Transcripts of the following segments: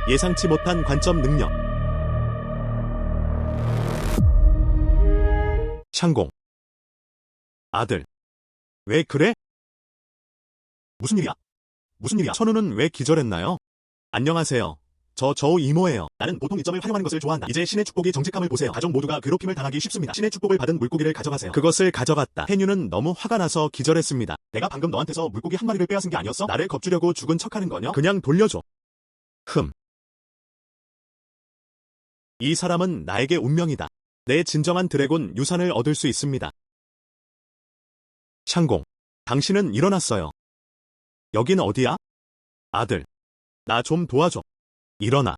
예상치 못한 관점 능력. 샹공. 아들. 왜 그래? 무슨 일이야? 무슨 일이야? 천우는 왜 기절했나요? 안녕하세요. 저우 이모예요. 나는 보통 이점을 활용하는 것을 좋아한다. 이제 신의 축복이 정직함을 보세요. 가족 모두가 괴롭힘을 당하기 쉽습니다. 신의 축복을 받은 물고기를 가져가세요. 그것을 가져갔다. 해뉴는 너무 화가 나서 기절했습니다. 내가 방금 너한테서 물고기 한 마리를 빼앗은 게 아니었어? 나를 겁주려고 죽은 척하는 거냐? 그냥 돌려줘. 이 사람은 나에게 운명이다. 내 진정한 드래곤 유산을 얻을 수 있습니다. 샹공. 당신은 일어났어요. 여긴 어디야? 아들. 나 좀 도와줘. 일어나.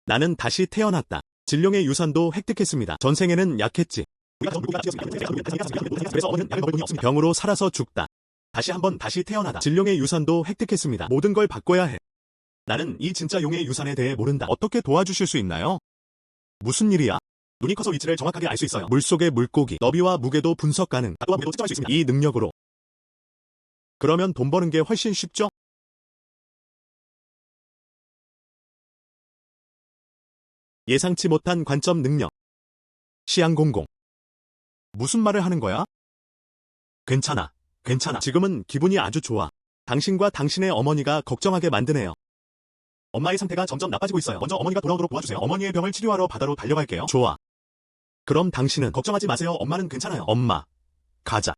나는 다시 태어났다. 진룡의 유산도 획득했습니다. 전생에는 약했지. 그래서 어머니는 약을 먹을 돈이 없습니다. 병으로 살아서 죽다. 다시 태어나다. 진룡의 유산도 획득했습니다. 모든 걸 바꿔야 해. 나는 이 진짜 용의 유산에 대해 모른다. 어떻게 도와주실 수 있나요? 무슨 일이야? 눈이 커서 위치를 정확하게 알 수 있어요. 물속의 물고기, 너비와 무게도 분석 가능, 각도와 무게도 측정할 수 있습니다. 이 능력으로. 그러면 돈 버는 게 훨씬 쉽죠? 예상치 못한 관점 능력. 시향공공. 무슨 말을 하는 거야? 괜찮아. 지금은 기분이 아주 좋아. 당신과 당신의 어머니가 걱정하게 만드네요. 엄마의 상태가 점점 나빠지고 있어요. 먼저 어머니가 돌아오도록 도와주세요. 어머니의 병을 치료하러 바다로 달려갈게요. 좋아. 그럼 당신은 걱정하지 마세요. 엄마는 괜찮아요. 엄마. 가자.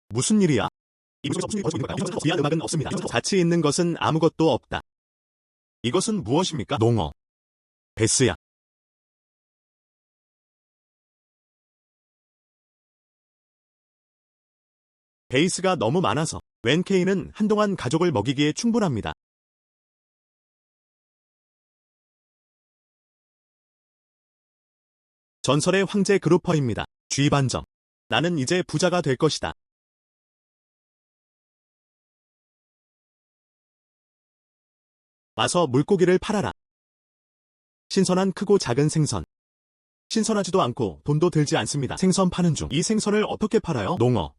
무슨 일이야? 이 물속에서 무슨 일이 벌어지고 있는 걸까요? 귀한 음악은 없습니다. 가치 있는 것은 아무것도 없다. 이것은 무엇입니까? 농어. 베스야. 베이스가 너무 많아서 웬케이는 한동안 가족을 먹이기에 충분합니다. 전설의 황제 그루퍼입니다. G반점. 나는 이제 부자가 될 것이다. 와서 물고기를 팔아라. 신선한 크고 작은 생선. 신선하지도 않고 돈도 들지 않습니다. 생선 파는 중. 이 생선을 어떻게 팔아요? 농어.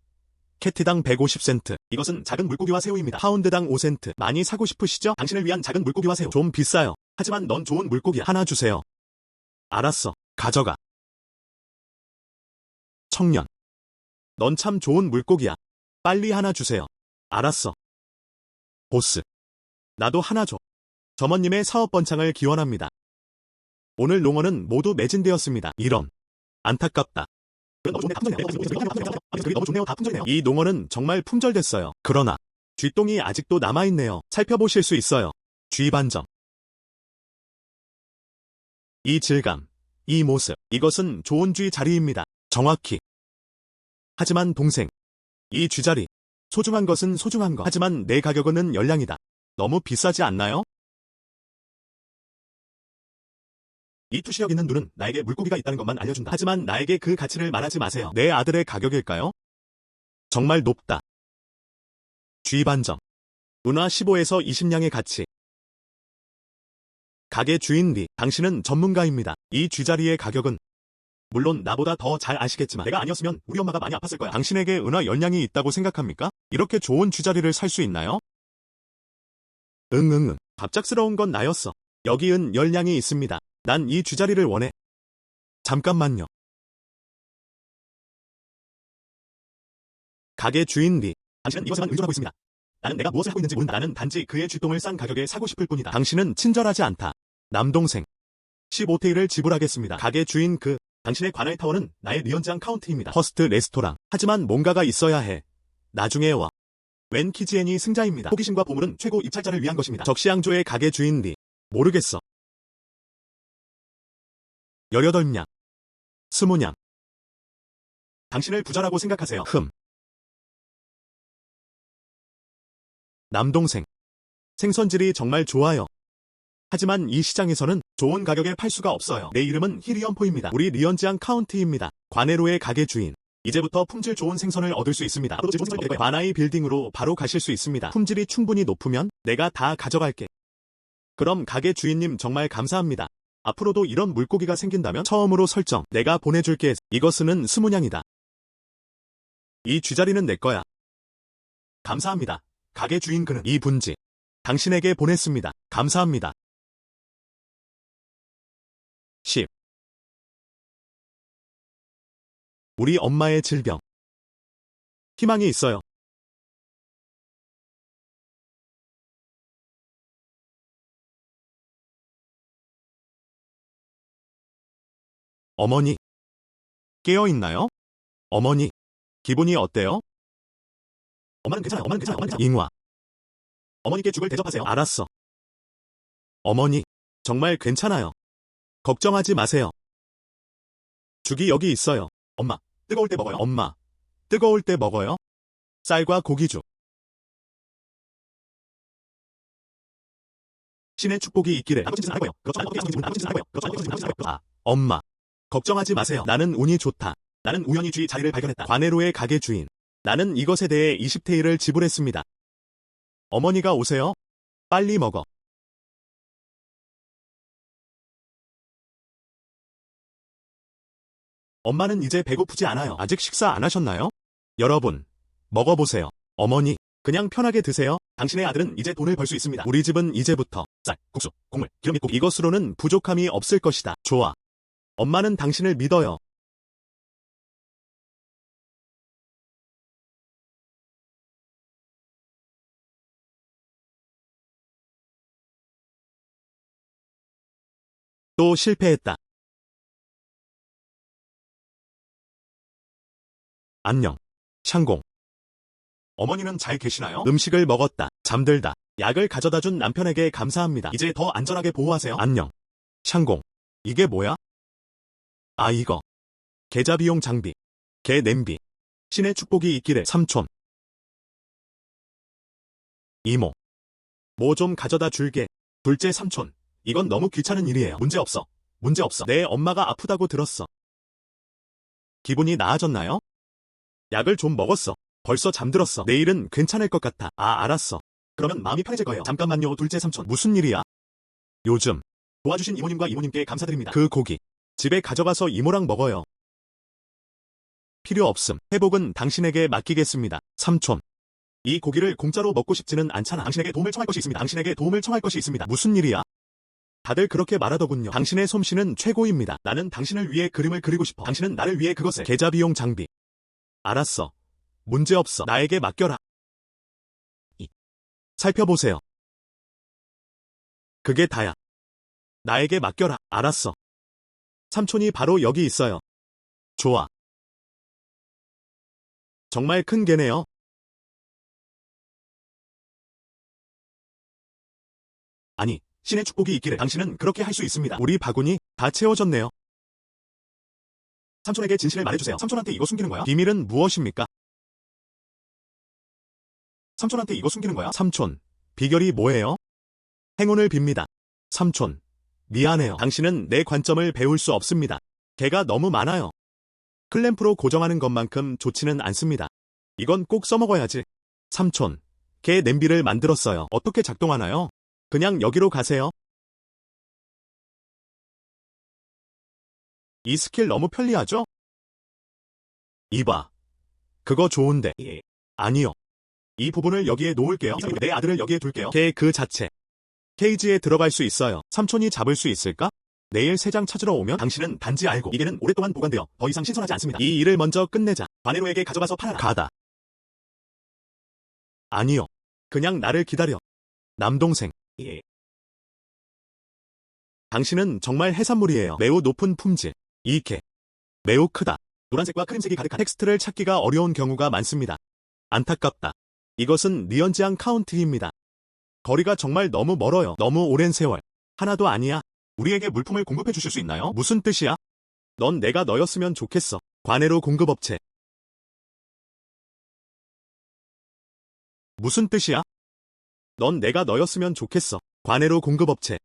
캐티당 150센트. 이것은 작은 물고기와 새우입니다. 파운드당 5센트. 많이 사고 싶으시죠? 당신을 위한 작은 물고기와 새우. 좀 비싸요. 하지만 넌 좋은 물고기야. 하나 주세요. 알았어. 가져가. 청년. 넌 참 좋은 물고기야. 빨리 하나 주세요. 알았어. 보스. 나도 하나 줘. 점원님의 사업 번창을 기원합니다. 오늘 농어는 모두 매진되었습니다. 이런. 안타깝다. 너무 좋네요. 다 품절이네요. 이 농어는 정말 품절됐어요. 그러나 쥐똥이 아직도 남아있네요. 살펴보실 수 있어요. G반점. 이 질감, 이 모습, 이것은 좋은 쥐 자리입니다. 정확히. 하지만 동생, 이 쥐자리. 소중한 것은 소중한 것. 하지만 내 가격은 열량이다. 너무 비싸지 않나요? 이 투시력 있는 눈은 나에게 물고기가 있다는 것만 알려준다. 하지만 나에게 그 가치를 말하지 마세요. 내 아들의 가격일까요? 정말 높다. G반점. 은화 15에서 20량의 가치. 가게 주인 리, 당신은 전문가입니다. 이 쥐자리의 가격은 물론 나보다 더 잘 아시겠지만 내가 아니었으면 우리 엄마가 많이 아팠을 거야. 당신에게 은화 10량이 있다고 생각합니까? 이렇게 좋은 쥐자리를 살 수 있나요? 응. 갑작스러운 건 나였어. 여기 은 10량이 있습니다. 난 이 쥐자리를 원해. 잠깐만요. 가게 주인 리, 당신은 이것에만 의존하고 있습니다. 나는 내가 무엇을 하고 있는지 모른다. 나는 단지 그의 쥐똥을 싼 가격에 사고 싶을 뿐이다. 당신은 친절하지 않다. 남동생. 15테일을 지불하겠습니다. 가게 주인 당신의 관할 타워는 나의 리언장 카운티입니다. 퍼스트 레스토랑. 하지만 뭔가가 있어야 해. 나중에 와. 웬 키지엔이 승자입니다. 호기심과 보물은 최고 입찰자를 위한 것입니다. 적시양조의 가게 주인 리. 모르겠어. 18냥. 20냥. 당신을 부자라고 생각하세요. 남동생. 생선질이 정말 좋아요. 하지만 이 시장에서는 좋은 가격에 팔 수가 없어요. 내 이름은 히리언포입니다. 우리 리언지앙 카운티입니다. 관에로의 가게 주인. 이제부터 품질 좋은 생선을 얻을 수 있습니다. 바나이 빌딩으로 바로 가실 수 있습니다. 품질이 충분히 높으면 내가 다 가져갈게. 그럼 가게 주인님 정말 감사합니다. 앞으로도 이런 물고기가 생긴다면 처음으로 설정. 내가 보내줄게. 이것은 스무냥이다. 이 쥐자리는 내 거야. 감사합니다. 가게 주인 그는 이 분지. 당신에게 보냈습니다. 감사합니다. 10. 우리 엄마의 질병. 희망이 있어요. 어머니, 깨어있나요? 어머니, 기분이 어때요? 엄마는 괜찮아요. 엄마는 괜찮아요. 엄마는 괜찮아요. 잉화. 어머니께 죽을 대접하세요. 알았어. 어머니, 정말 괜찮아요. 걱정하지 마세요. 죽이 여기 있어요. 엄마, 뜨거울 때 먹어요. 엄마, 뜨거울 때 먹어요? 쌀과 고기죽. 신의 축복이 있기를. 나쁜 짓은 안 할 거예요. 나쁜 짓은 안 할 거예요. 아, 엄마, 걱정하지 마세요. 나는 운이 좋다. 나는 우연히 쥐 자리를 발견했다. 관해로의 가게 주인. 나는 이것에 대해 20테일을 지불했습니다. 어머니가 오세요. 빨리 먹어. 엄마는 이제 배고프지 않아요. 아직 식사 안 하셨나요? 여러분, 먹어보세요. 어머니, 그냥 편하게 드세요. 당신의 아들은 이제 돈을 벌 수 있습니다. 우리 집은 이제부터 쌀, 국수, 국물, 기름 및 고기 이것으로는 부족함이 없을 것이다. 좋아. 엄마는 당신을 믿어요. 또 실패했다. 안녕. 창공. 어머니는 잘 계시나요? 음식을 먹었다. 잠들다. 약을 가져다 준 남편에게 감사합니다. 이제 더 안전하게 보호하세요. 안녕. 창공. 이게 뭐야? 아, 이거. 계좌 비용 장비. 개 냄비. 신의 축복이 있기를. 삼촌. 이모. 뭐 좀 가져다 줄게. 둘째 삼촌. 이건 너무 귀찮은 일이에요. 문제 없어. 문제 없어. 내 엄마가 아프다고 들었어. 기분이 나아졌나요? 약을 좀 먹었어. 벌써 잠들었어. 내일은 괜찮을 것 같아. 아, 알았어. 그러면 마음이 편해질 거예요. 잠깐만요, 둘째 삼촌. 무슨 일이야? 요즘 도와주신 이모님과 이모님께 감사드립니다. 그 고기 집에 가져가서 이모랑 먹어요. 필요 없음. 회복은 당신에게 맡기겠습니다. 삼촌. 이 고기를 공짜로 먹고 싶지는 않잖아. 당신에게 도움을 청할 것이 있습니다. 당신에게 도움을 청할 것이 있습니다. 무슨 일이야? 다들 그렇게 말하더군요. 당신의 솜씨는 최고입니다. 나는 당신을 위해 그림을 그리고 싶어. 당신은 나를 위해 그것을. 계좌 비용 장비. 알았어. 문제없어. 나에게 맡겨라. 살펴보세요. 그게 다야. 나에게 맡겨라. 알았어. 삼촌이 바로 여기 있어요. 좋아. 정말 큰 개네요. 아니, 신의 축복이 있기를. 당신은 그렇게 할 수 있습니다. 우리 바구니 다 채워졌네요. 삼촌에게 진실을 말해주세요. 삼촌한테 이거 숨기는 거야? 비밀은 무엇입니까? 삼촌한테 이거 숨기는 거야? 삼촌, 비결이 뭐예요? 행운을 빕니다. 삼촌, 미안해요. 당신은 내 관점을 배울 수 없습니다. 개가 너무 많아요. 클램프로 고정하는 것만큼 좋지는 않습니다. 이건 꼭 써먹어야지. 삼촌, 개 냄비를 만들었어요. 어떻게 작동하나요? 그냥 여기로 가세요. 이 스킬 너무 편리하죠? 이봐. 그거 좋은데. 아니요. 이 부분을 여기에 놓을게요. 내 아들을 여기에 둘게요. 개 그 자체. 케이지에 들어갈 수 있어요. 삼촌이 잡을 수 있을까? 내일 새 장 찾으러 오면 당신은 단지 알고 이 개는 오랫동안 보관되어 더 이상 신선하지 않습니다. 이 일을 먼저 끝내자. 바네로에게 가져가서 팔아라. 가다. 아니요. 그냥 나를 기다려. 남동생. 당신은 정말 해산물이에요. 매우 높은 품질. 이 개. 매우 크다. 노란색과 크림색이 가득한 텍스트를 찾기가 어려운 경우가 많습니다. 안타깝다. 이것은 니언지앙 카운티입니다. 거리가 정말 너무 멀어요. 너무 오랜 세월. 하나도 아니야. 우리에게 물품을 공급해 주실 수 있나요? 무슨 뜻이야? 넌 내가 너였으면 좋겠어. 관해로 공급업체. 무슨 뜻이야? 넌 내가 너였으면 좋겠어. 관해로 공급업체.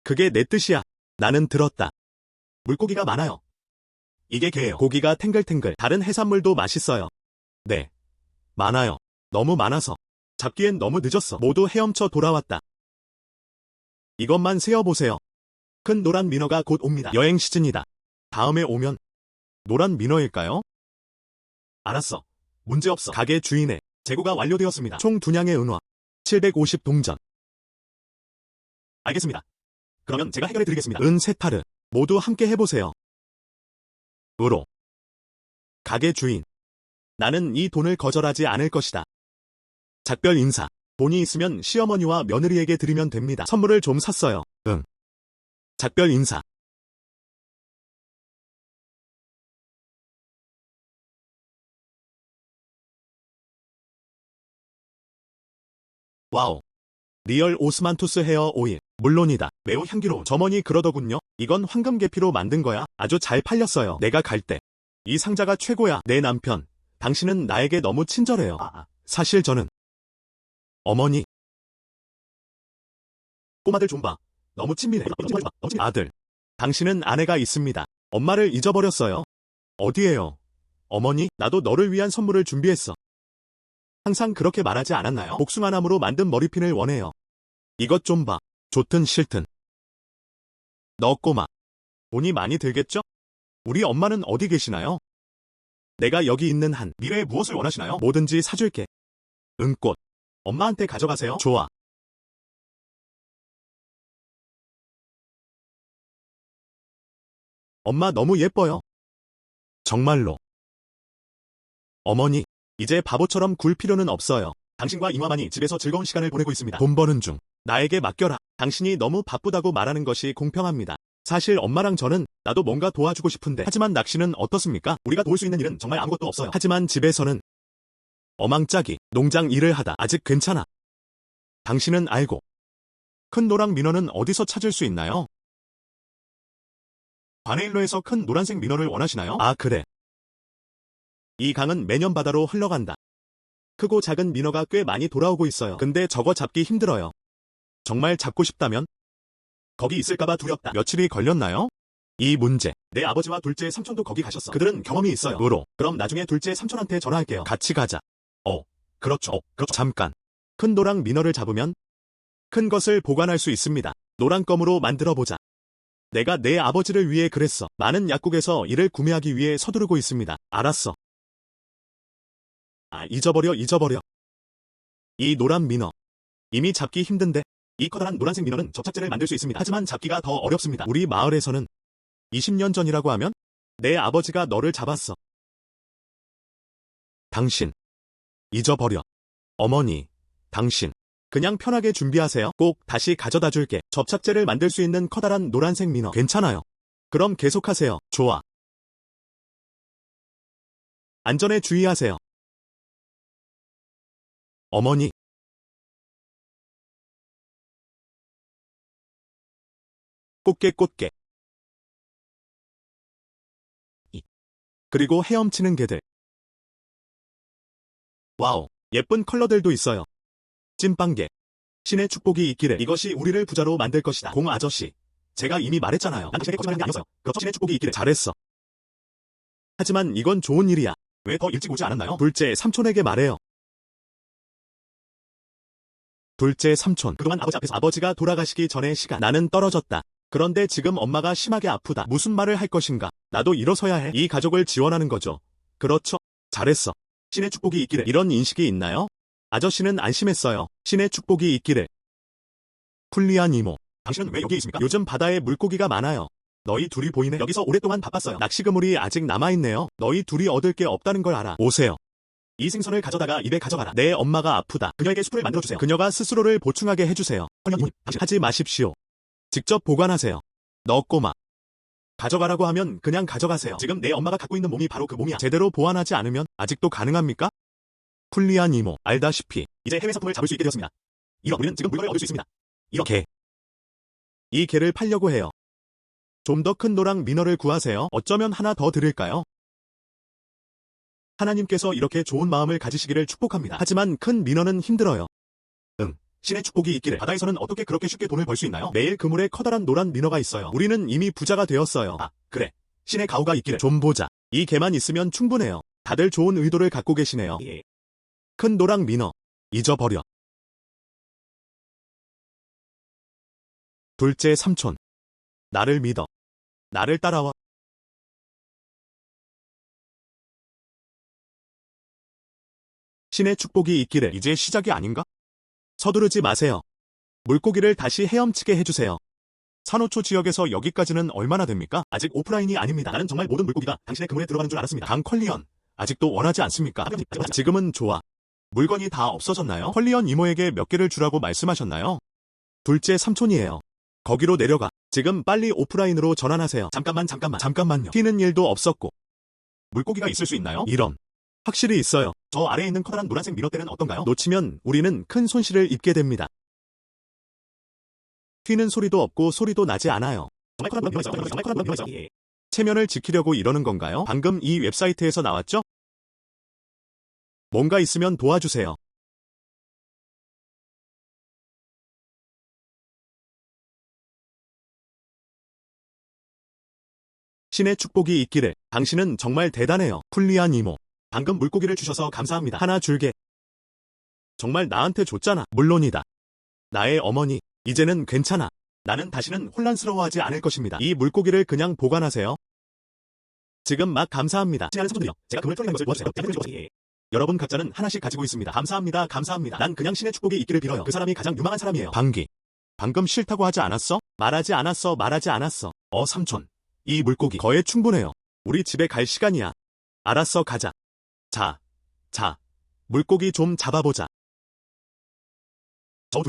그게 내 뜻이야. 나는 들었다. 물고기가 많아요. 이게 개예요. 고기가 탱글탱글. 다른 해산물도 맛있어요. 네. 많아요. 너무 많아서. 잡기엔 너무 늦었어. 모두 헤엄쳐 돌아왔다. 이것만 세어보세요. 큰 노란 민어가 곧 옵니다. 여행 시즌이다. 다음에 오면 노란 민어일까요? 알았어. 문제없어. 가게 주인의 재고가 완료되었습니다. 총 2냥의 은화 750 동전. 알겠습니다. 그러면 제가 해결해 드리겠습니다. 은 3타르 모두 함께 해보세요. 으로. 가게 주인. 나는 이 돈을 거절하지 않을 것이다. 작별 인사. 돈이 있으면 시어머니와 며느리에게 드리면 됩니다. 선물을 좀 샀어요. 응. 작별 인사. 와우. 리얼 오스만투스 헤어 오일. 물론이다. 매우 향기로운. 점원이 그러더군요. 이건 황금 계피로 만든 거야. 아주 잘 팔렸어요. 내가 갈 때. 이 상자가 최고야. 내 남편. 당신은 나에게 너무 친절해요. 사실 저는 어머니. 꼬마들 좀 봐. 너무 친밀해. 아들. 당신은 아내가 있습니다. 엄마를 잊어버렸어요. 어디에요? 어머니, 나도 너를 위한 선물을 준비했어. 항상 그렇게 말하지 않았나요? 복숭아나무로 만든 머리핀을 원해요. 이것 좀 봐. 좋든 싫든. 너 꼬마. 돈이 많이 들겠죠? 우리 엄마는 어디 계시나요? 내가 여기 있는 한 미래에 무엇을 원하시나요? 뭐든지 사줄게. 은꽃. 엄마한테 가져가세요. 좋아. 엄마 너무 예뻐요. 정말로. 어머니, 이제 바보처럼 굴 필요는 없어요. 당신과 이마만이 집에서 즐거운 시간을 보내고 있습니다. 돈 버는 중. 나에게 맡겨라. 당신이 너무 바쁘다고 말하는 것이 공평합니다. 사실 엄마랑 저는 나도 뭔가 도와주고 싶은데 하지만 낚시는 어떻습니까? 우리가 도울 수 있는 일은 정말 아무것도 없어요. 하지만 집에서는 어망짜기, 농장 일을 하다 아직 괜찮아. 당신은 알고. 큰 노랑 민어는 어디서 찾을 수 있나요? 바네일로에서 큰 노란색 민어를 원하시나요? 아, 그래. 이 강은 매년 바다로 흘러간다. 크고 작은 민어가 꽤 많이 돌아오고 있어요. 근데 저거 잡기 힘들어요. 정말 잡고 싶다면? 거기 있을까봐 두렵다. 며칠이 걸렸나요? 이 문제. 내 아버지와 둘째 삼촌도 거기 가셨어. 그들은 경험이 있어요. 으로. 그럼 나중에 둘째 삼촌한테 전화할게요. 같이 가자. 그렇죠. 잠깐. 큰 노랑 민어를 잡으면 큰 것을 보관할 수 있습니다. 노랑껌으로 만들어보자. 내가 내 아버지를 위해 그랬어. 많은 약국에서 이를 구매하기 위해 서두르고 있습니다. 알았어. 잊어버려. 이 노란 민어. 이미 잡기 힘든데. 이 커다란 노란색 민어는 접착제를 만들 수 있습니다. 하지만 잡기가 더 어렵습니다. 우리 마을에서는 20년 전이라고 하면 내 아버지가 너를 잡았어. 당신. 잊어버려. 어머니. 당신. 그냥 편하게 준비하세요. 꼭 다시 가져다 줄게. 접착제를 만들 수 있는 커다란 노란색 민어. 괜찮아요. 그럼 계속하세요. 좋아. 안전에 주의하세요. 어머니. 꽃게. 그리고 헤엄치는 개들. 와우, 예쁜 컬러들도 있어요. 찐빵개. 신의 축복이 있기를. 이것이 우리를 부자로 만들 것이다. 공 아저씨. 제가 이미 말했잖아요. 난 당신에게 거짓말한 게 아니었어요. 그렇죠. 신의 축복이 있기를. 잘했어. 하지만 이건 좋은 일이야. 왜 더 일찍 오지 않았나요? 둘째 삼촌에게 말해요. 둘째 삼촌. 그동안 아버지 앞에서 아버지가 돌아가시기 전의 시간. 나는 떨어졌다. 그런데 지금 엄마가 심하게 아프다. 무슨 말을 할 것인가? 나도 일어서야 해. 이 가족을 지원하는 거죠. 그렇죠. 잘했어. 신의 축복이 있기를. 이런 인식이 있나요? 아저씨는 안심했어요. 신의 축복이 있기를. 풀리안 이모. 당신은 왜 여기 있습니까? 요즘 바다에 물고기가 많아요. 너희 둘이 보이네. 여기서 오랫동안 바빴어요. 낚시 그물이 아직 남아있네요. 너희 둘이 얻을 게 없다는 걸 알아. 오세요. 이 생선을 가져다가 입에 가져가라. 내 엄마가 아프다. 그녀에게 수프를 만들어주세요. 그녀가 스스로를 보충하게 해주세요. 당신 하지 마십시오. 직접 보관하세요. 너 꼬마. 가져가라고 하면 그냥 가져가세요. 지금 내 엄마가 갖고 있는 몸이 바로 그 몸이야. 제대로 보완하지 않으면 아직도 가능합니까? 풀리안 이모. 알다시피 이제 해외 상품을 잡을 수 있게 되었습니다. 우리는 지금 물건을 얻을 수 있습니다. 이렇게. 이 개를 팔려고 해요. 좀 더 큰 노랑 민어를 구하세요. 어쩌면 하나 더 드릴까요? 하나님께서 이렇게 좋은 마음을 가지시기를 축복합니다. 하지만 큰 민어는 힘들어요. 신의 축복이 있기를. 바다에서는 어떻게 그렇게 쉽게 돈을 벌 수 있나요? 매일 그물에 커다란 노란 민어가 있어요. 우리는 이미 부자가 되었어요. 그래. 신의 가호가 있기를. 좀 보자. 이 개만 있으면 충분해요. 다들 좋은 의도를 갖고 계시네요. 큰 노랑 민어. 잊어버려. 둘째 삼촌. 나를 믿어. 나를 따라와. 신의 축복이 있기를. 이제 시작이 아닌가? 서두르지 마세요. 물고기를 다시 헤엄치게 해주세요. 산호초 지역에서 여기까지는 얼마나 됩니까? 아직 오프라인이 아닙니다. 나는 정말 모든 물고기가 당신의 그물에 들어가는 줄 알았습니다. 강 컬리언, 아직도 원하지 않습니까? 지금은 좋아. 물건이 다 없어졌나요? 컬리언 이모에게 몇 개를 주라고 말씀하셨나요? 둘째 삼촌이에요. 거기로 내려가. 지금 빨리 오프라인으로 전환하세요. 잠깐만요. 튀는 일도 없었고. 물고기가 있을 수 있나요? 이런. 확실히 있어요. 저 아래에 있는 커다란 노란색 미러대는 어떤가요? 놓치면 우리는 큰 손실을 입게 됩니다. 튀는 소리도 없고 소리도 나지 않아요. 체면을 지키려고 이러는 건가요? 방금 이 웹사이트에서 나왔죠? 뭔가 있으면 도와주세요. 신의 축복이 있기를. 당신은 정말 대단해요. 쿨리안 이모. 방금 물고기를 주셔서 감사합니다. 하나 줄게. 정말 나한테 줬잖아. 물론이다. 나의 어머니. 이제는 괜찮아. 나는 다시는 혼란스러워하지 않을 것입니다. 이 물고기를 그냥 보관하세요. 지금 막 감사합니다. 친한 삼촌들이요. 제가 그물 트롤리는 것을 도와주세요. 여러분 각자는 하나씩 가지고 있습니다. 감사합니다. 난 그냥 신의 축복이 있기를 빌어요. 그 사람이 가장 유망한 사람이에요. 방귀. 방금 싫다고 하지 않았어? 말하지 않았어. 삼촌. 이 물고기 거에 충분해요. 우리 집에 갈 시간이야. 알았어, 가자. 자. 물고기 좀 잡아보자.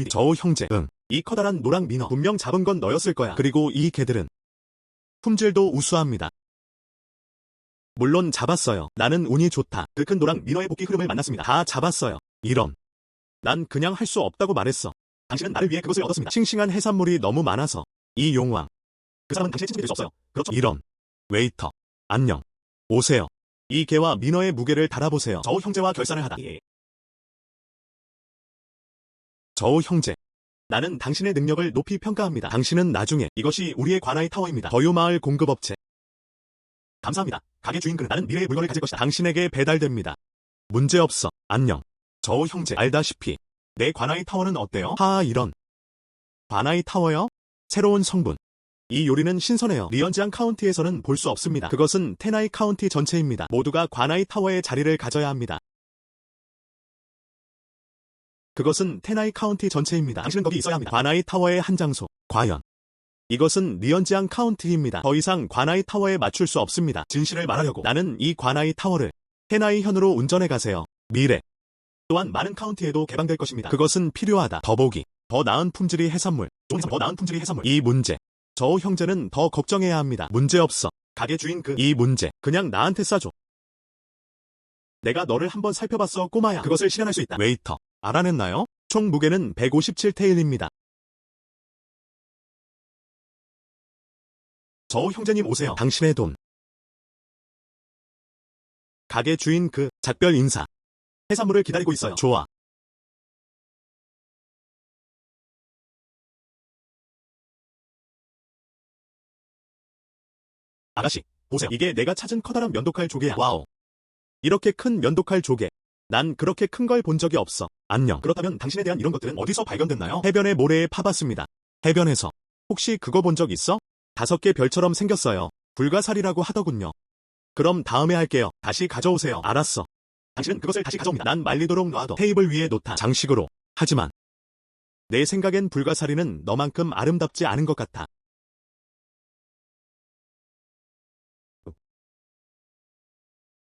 저우 형제. 응. 이 커다란 노랑 민어. 분명 잡은 건 너였을 거야. 그리고 이 개들은 품질도 우수합니다. 물론 잡았어요. 나는 운이 좋다. 그 큰 노랑 민어의 복귀 흐름을 만났습니다. 다 잡았어요. 이런. 난 그냥 할 수 없다고 말했어. 당신은 나를 위해 그것을 얻었습니다. 싱싱한 해산물이 너무 많아서. 이 용왕. 그 사람은 당신의 친척이 될 수 없어요. 그렇죠? 이런. 웨이터. 안녕. 오세요. 이 개와 민어의 무게를 달아보세요. 저우 형제와 결산을 하다. 저우 형제. 나는 당신의 능력을 높이 평가합니다. 당신은 나중에 이것이 우리의 관아이 타워입니다. 더유마을 공급업체. 감사합니다. 가게 주인 그는 나는 미래의 물건을 가질 것이다. 당신에게 배달됩니다. 문제없어. 안녕. 저우 형제. 알다시피 내 관아이 타워는 어때요? 이런. 관아이 타워요? 새로운 성분. 이 요리는 신선해요. 리언지앙 카운티에서는 볼 수 없습니다. 그것은 테나이 카운티 전체입니다. 모두가 관아이 타워의 자리를 가져야 합니다. 그것은 테나이 카운티 전체입니다. 당신은 거기 있어야 합니다. 관아이 타워의 한 장소. 과연. 이것은 리언지앙 카운티입니다. 더 이상 관아이 타워에 맞출 수 없습니다. 진실을 말하려고 나는 이 관아이 타워를 테나이 현으로 운전해 가세요. 미래. 또한 많은 카운티에도 개방될 것입니다. 그것은 필요하다. 더보기. 더 나은 품질의 해산물. 이 문제. 저우 형제는 더 걱정해야 합니다. 문제없어. 가게 주인 이 문제. 그냥 나한테 싸줘. 내가 너를 한번 살펴봤어, 꼬마야. 그것을 실현할 수 있다. 웨이터. 알아냈나요? 총 무게는 157테일입니다. 저우 형제님 오세요. 당신의 돈. 가게 주인 작별 인사. 해산물을 기다리고 있어요. 좋아. 아가씨, 보세요. 이게 내가 찾은 커다란 면도칼 조개야. 와우. 이렇게 큰 면도칼 조개. 난 그렇게 큰 걸 본 적이 없어. 안녕. 그렇다면 당신에 대한 이런 것들은 어디서 발견됐나요? 해변의 모래에 파봤습니다. 해변에서. 혹시 그거 본 적 있어? 5개 별처럼 생겼어요. 불가사리라고 하더군요. 그럼 다음에 할게요. 다시 가져오세요. 알았어. 당신은 그것을 다시 가져옵니다. 난 말리도록 놔둬. 테이블 위에 놓다. 장식으로. 하지만 내 생각엔 불가사리는 너만큼 아름답지 않은 것 같아.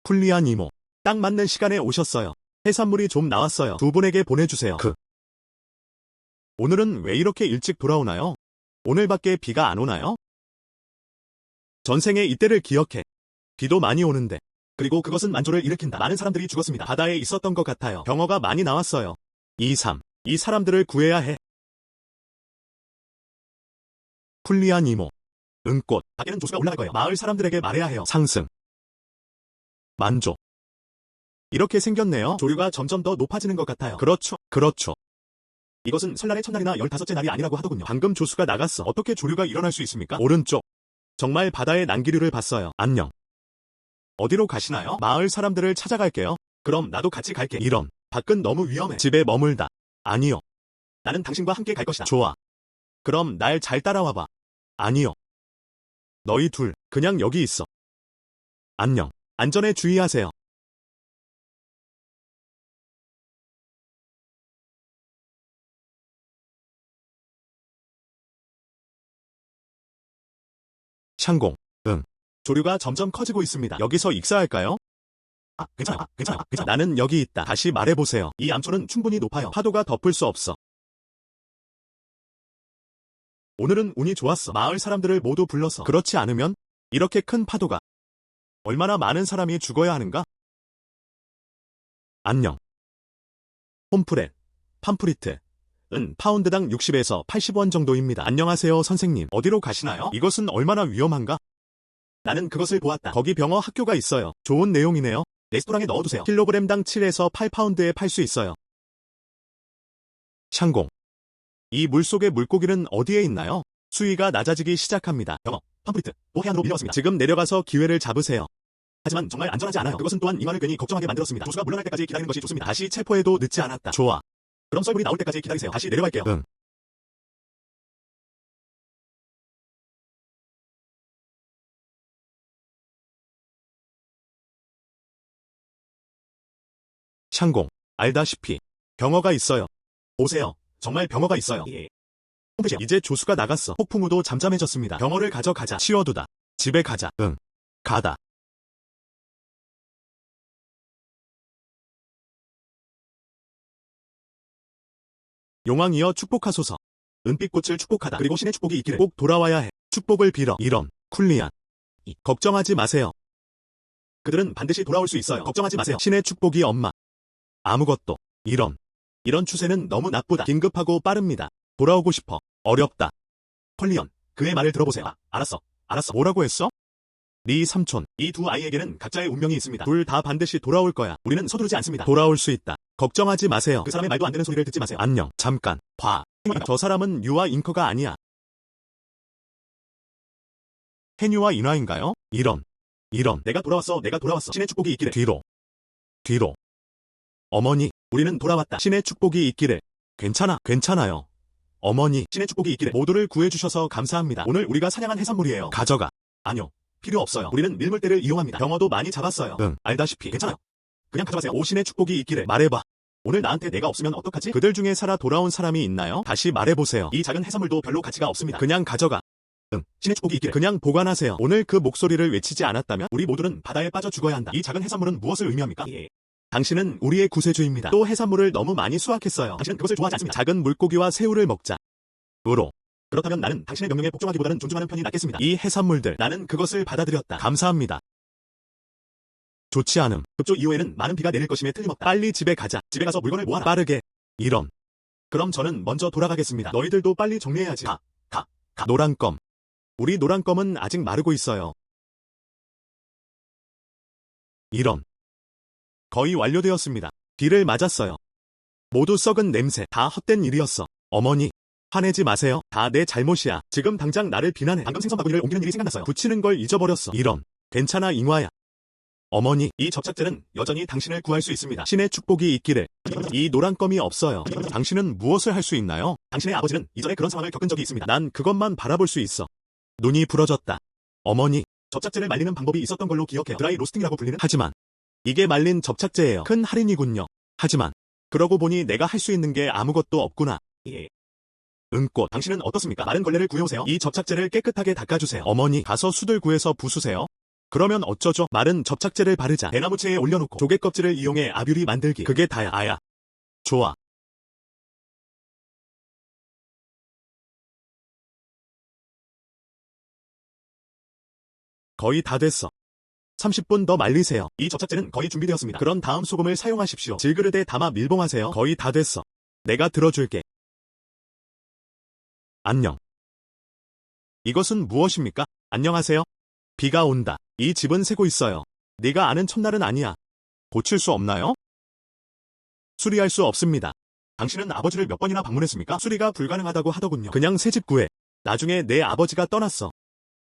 쿨리안 이모. 딱 맞는 시간에 오셨어요. 해산물이 좀 나왔어요. 두 분에게 보내주세요. 오늘은 왜 이렇게 일찍 돌아오나요? 오늘밖에 비가 안 오나요? 전생에 이때를 기억해. 비도 많이 오는데. 그리고 그것은 만조를 일으킨다. 많은 사람들이 죽었습니다. 바다에 있었던 것 같아요. 병어가 많이 나왔어요. 이 사람들을 구해야 해. 쿨리안 이모. 은꽃. 밖에는 조수가 올라갈 거예요. 마을 사람들에게 말해야 해요. 상승. 만조. 이렇게 생겼네요. 조류가 점점 더 높아지는 것 같아요. 그렇죠. 이것은 설날의 첫날이나 15째 날이 아니라고 하더군요. 방금 조수가 나갔어. 어떻게 조류가 일어날 수 있습니까? 오른쪽. 정말 바다의 난기류를 봤어요. 안녕. 어디로 가시나요? 마을 사람들을 찾아갈게요. 그럼 나도 같이 갈게. 이런. 밖은 너무 위험해. 집에 머물다. 아니요. 나는 당신과 함께 갈 것이다. 좋아. 그럼 날 잘 따라와봐. 아니요. 너희 둘, 그냥 여기 있어. 안녕. 안전에 주의하세요. 창공. 응. 조류가 점점 커지고 있습니다. 여기서 익사할까요? 괜찮아. 나는 여기 있다. 다시 말해보세요. 이 암초는 충분히 높아요. 파도가 덮을 수 없어. 오늘은 운이 좋았어. 마을 사람들을 모두 불러서. 그렇지 않으면 이렇게 큰 파도가 얼마나 많은 사람이 죽어야 하는가? 안녕. 홈프렛, 팜프리트. 은 파운드당 60에서 80원 정도입니다. 안녕하세요, 선생님. 어디로 가시나요? 이것은 얼마나 위험한가? 나는 그것을 보았다. 거기 병어 학교가 있어요. 좋은 내용이네요. 레스토랑에 넣어두세요. 킬로그램당 7에서 8파운드에 팔 수 있어요. 창공. 이 물속의 물고기는 어디에 있나요? 수위가 낮아지기 시작합니다. 병어, 팜프리트, 해안으로 밀려왔습니다. 지금 내려가서 기회를 잡으세요. 하지만 정말 안전하지 않아요. 그것은 또한 이 말을 괜히 걱정하게 만들었습니다. 조수가 물러날 때까지 기다리는 것이 좋습니다. 다시 체포해도 늦지 않았다. 좋아. 그럼 썰물이 나올 때까지 기다리세요. 다시 내려갈게요. 응. 창공. 알다시피 병어가 있어요. 보세요. 정말 병어가 있어요. 예. 이제 조수가 나갔어. 폭풍우도 잠잠해졌습니다. 병어를 가져가자. 치워두다. 집에 가자. 응. 가다. 용왕이여 축복하소서. 은빛꽃을 축복하다. 그리고 신의 축복이 있기를. 꼭 돌아와야 해. 축복을 빌어. 이런 쿨리안. 걱정하지 마세요. 그들은 반드시 돌아올 수 있어요. 걱정하지 마세요. 신의 축복이 엄마. 아무것도. 이런 추세는 너무 나쁘다. 긴급하고 빠릅니다. 돌아오고 싶어. 어렵다. 컬리언, 그의 말을 들어보세요. 알았어. 뭐라고 했어? 네 삼촌. 이 두 아이에게는 각자의 운명이 있습니다. 둘 다 반드시 돌아올 거야. 우리는 서두르지 않습니다. 돌아올 수 있다. 걱정하지 마세요. 그 사람의 말도 안 되는 소리를 듣지 마세요. 안녕. 잠깐. 봐. 저 사람은 유아 잉커가 아니야. 해뉴와 인화인가요? 이런. 내가 돌아왔어. 신의 축복이 있기를. 뒤로. 어머니, 우리는 돌아왔다. 신의 축복이 있기를. 괜찮아요. 어머니, 신의 축복이 있기를. 모두를 구해주셔서 감사합니다. 오늘 우리가 사냥한 해산물이에요. 가져가. 아니요. 필요 없어요. 우리는 밀물대를 이용합니다. 병어도 많이 잡았어요. 응, 알다시피. 괜찮아요. 그냥 가져가세요. 오, 신의 축복이 있기를. 말해봐. 오늘 나한테 내가 없으면 어떡하지? 그들 중에 살아 돌아온 사람이 있나요? 다시 말해보세요. 이 작은 해산물도 별로 가치가 없습니다. 그냥 가져가. 응, 신의 축복이 있기를. 그냥 보관하세요. 오늘 그 목소리를 외치지 않았다면 우리 모두는 바다에 빠져 죽어야 한다. 이 작은 해산물은 무엇을 의미합니까? 예. 당신은 우리의 구세주입니다. 또 해산물을 너무 많이 수확했어요. 당신은 그것을 좋아하지 않습니다. 작은 물고기와 새우를 먹자. 그렇다면 나는 당신의 명령에 복종하기보다는 존중하는 편이 낫겠습니다. 이 해산물들, 나는 그것을 받아들였다. 감사합니다. 좋지 않음. 급조 이후에는 많은 비가 내릴 것임에 틀림없다. 빨리 집에 가자. 집에 가서 물건을 모아라. 빠르게. 그럼 저는 먼저 돌아가겠습니다. 너희들도 빨리 정리해야지. 가. 노란껌. 우리 노란껌은 아직 마르고 있어요. 거의 완료되었습니다. 비를 맞았어요. 모두 썩은 냄새. 다 헛된 일이었어. 어머니, 화내지 마세요. 다 내 잘못이야. 지금 당장 나를 비난해. 방금 생선 바구니를 옮기는 일이 생각났어요. 붙이는 걸 잊어버렸어. 괜찮아, 잉화야. 어머니, 이 접착제는 여전히 당신을 구할 수 있습니다. 신의 축복이 있기를. 이 노란껌이 없어요. 당신은 무엇을 할 수 있나요? 당신의 아버지는 이전에 그런 상황을 겪은 적이 있습니다. 난 그것만 바라볼 수 있어. 눈이 부러졌다. 어머니, 접착제를 말리는 방법이 있었던 걸로 기억해요. 드라이 로스팅이라고 불리는. 하지만 이게 말린 접착제예요. 큰 할인이군요. 하지만 그러고 보니 내가 할 수 있는 게 아무것도 없구나. 예. 은꽃, 당신은 어떻습니까? 마른 걸레를 구해오세요. 이 접착제를 깨끗하게 닦아주세요. 어머니, 가서 숯을 구해서 부수세요. 그러면 어쩌죠? 마른 접착제를 바르자. 대나무채에 올려놓고 조개 껍질을 이용해 아뷰리 만들기. 그게 다야. 아야. 좋아. 거의 다 됐어. 30분 더 말리세요. 이 접착제는 거의 준비되었습니다. 그런 다음 소금을 사용하십시오. 질그릇에 담아 밀봉하세요. 거의 다 됐어. 내가 들어줄게. 안녕. 이것은 무엇입니까? 안녕하세요. 비가 온다. 이 집은 새고 있어요. 네가 아는 첫날은 아니야. 고칠 수 없나요? 수리할 수 없습니다. 당신은 아버지를 몇 번이나 방문했습니까? 수리가 불가능하다고 하더군요. 그냥 새 집 구해. 나중에 내 아버지가 떠났어.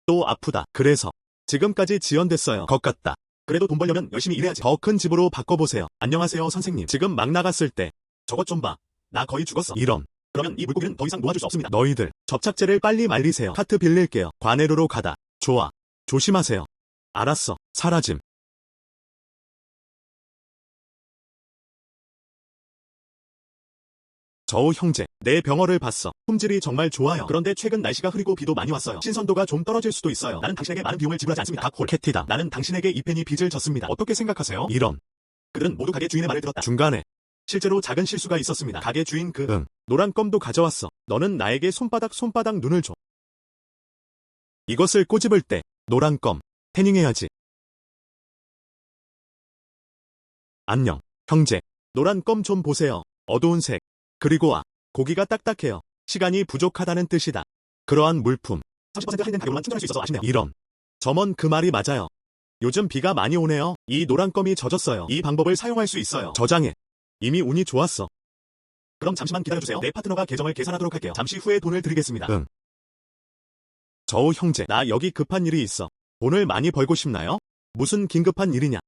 또 아프다. 그래서 지금까지 지연됐어요. 것 같다. 그래도 돈 벌려면 열심히 일해야지. 더 큰 집으로 바꿔보세요. 안녕하세요, 선생님. 지금 막 나갔을 때 저것 좀 봐. 나 거의 죽었어. 그러면 이 물고기는 더 이상 놓아줄 수 없습니다. 너희들 접착제를 빨리 말리세요. 카트 빌릴게요. 관해로로 가다. 좋아. 조심하세요. 알았어. 사라짐. 저우 형제, 내 병어를 봤어. 품질이 정말 좋아요. 그런데 최근 날씨가 흐리고 비도 많이 왔어요. 신선도가 좀 떨어질 수도 있어요. 나는 당신에게 많은 비용을 지불하지 않습니다. 닥홀 캐티다. 나는 당신에게 이 펜이 빚을 졌습니다. 어떻게 생각하세요? 이런. 그들은 모두 가게 주인의 말을 들었다. 중간에 실제로 작은 실수가 있었습니다. 가게 주인 노란 껌도 가져왔어. 너는 나에게 손바닥 눈을 줘. 이것을 꼬집을 때 노란 껌 태닝해야지. 안녕, 형제. 노란 껌 좀 보세요. 어두운 색. 그리고 고기가 딱딱해요. 시간이 부족하다는 뜻이다. 그러한 물품 30% 할인된 가격만 충전할 수 있어서 아쉽네요. 이런. 점원 그 말이 맞아요. 요즘 비가 많이 오네요. 이 노란 껌이 젖었어요. 이 방법을 사용할 수 있어요. 저장해. 이미 운이 좋았어. 그럼 잠시만 기다려주세요. 내 파트너가 계정을 계산하도록 할게요. 잠시 후에 돈을 드리겠습니다. 저우 형제, 나 여기 급한 일이 있어. 돈을 많이 벌고 싶나요? 무슨 긴급한 일이냐?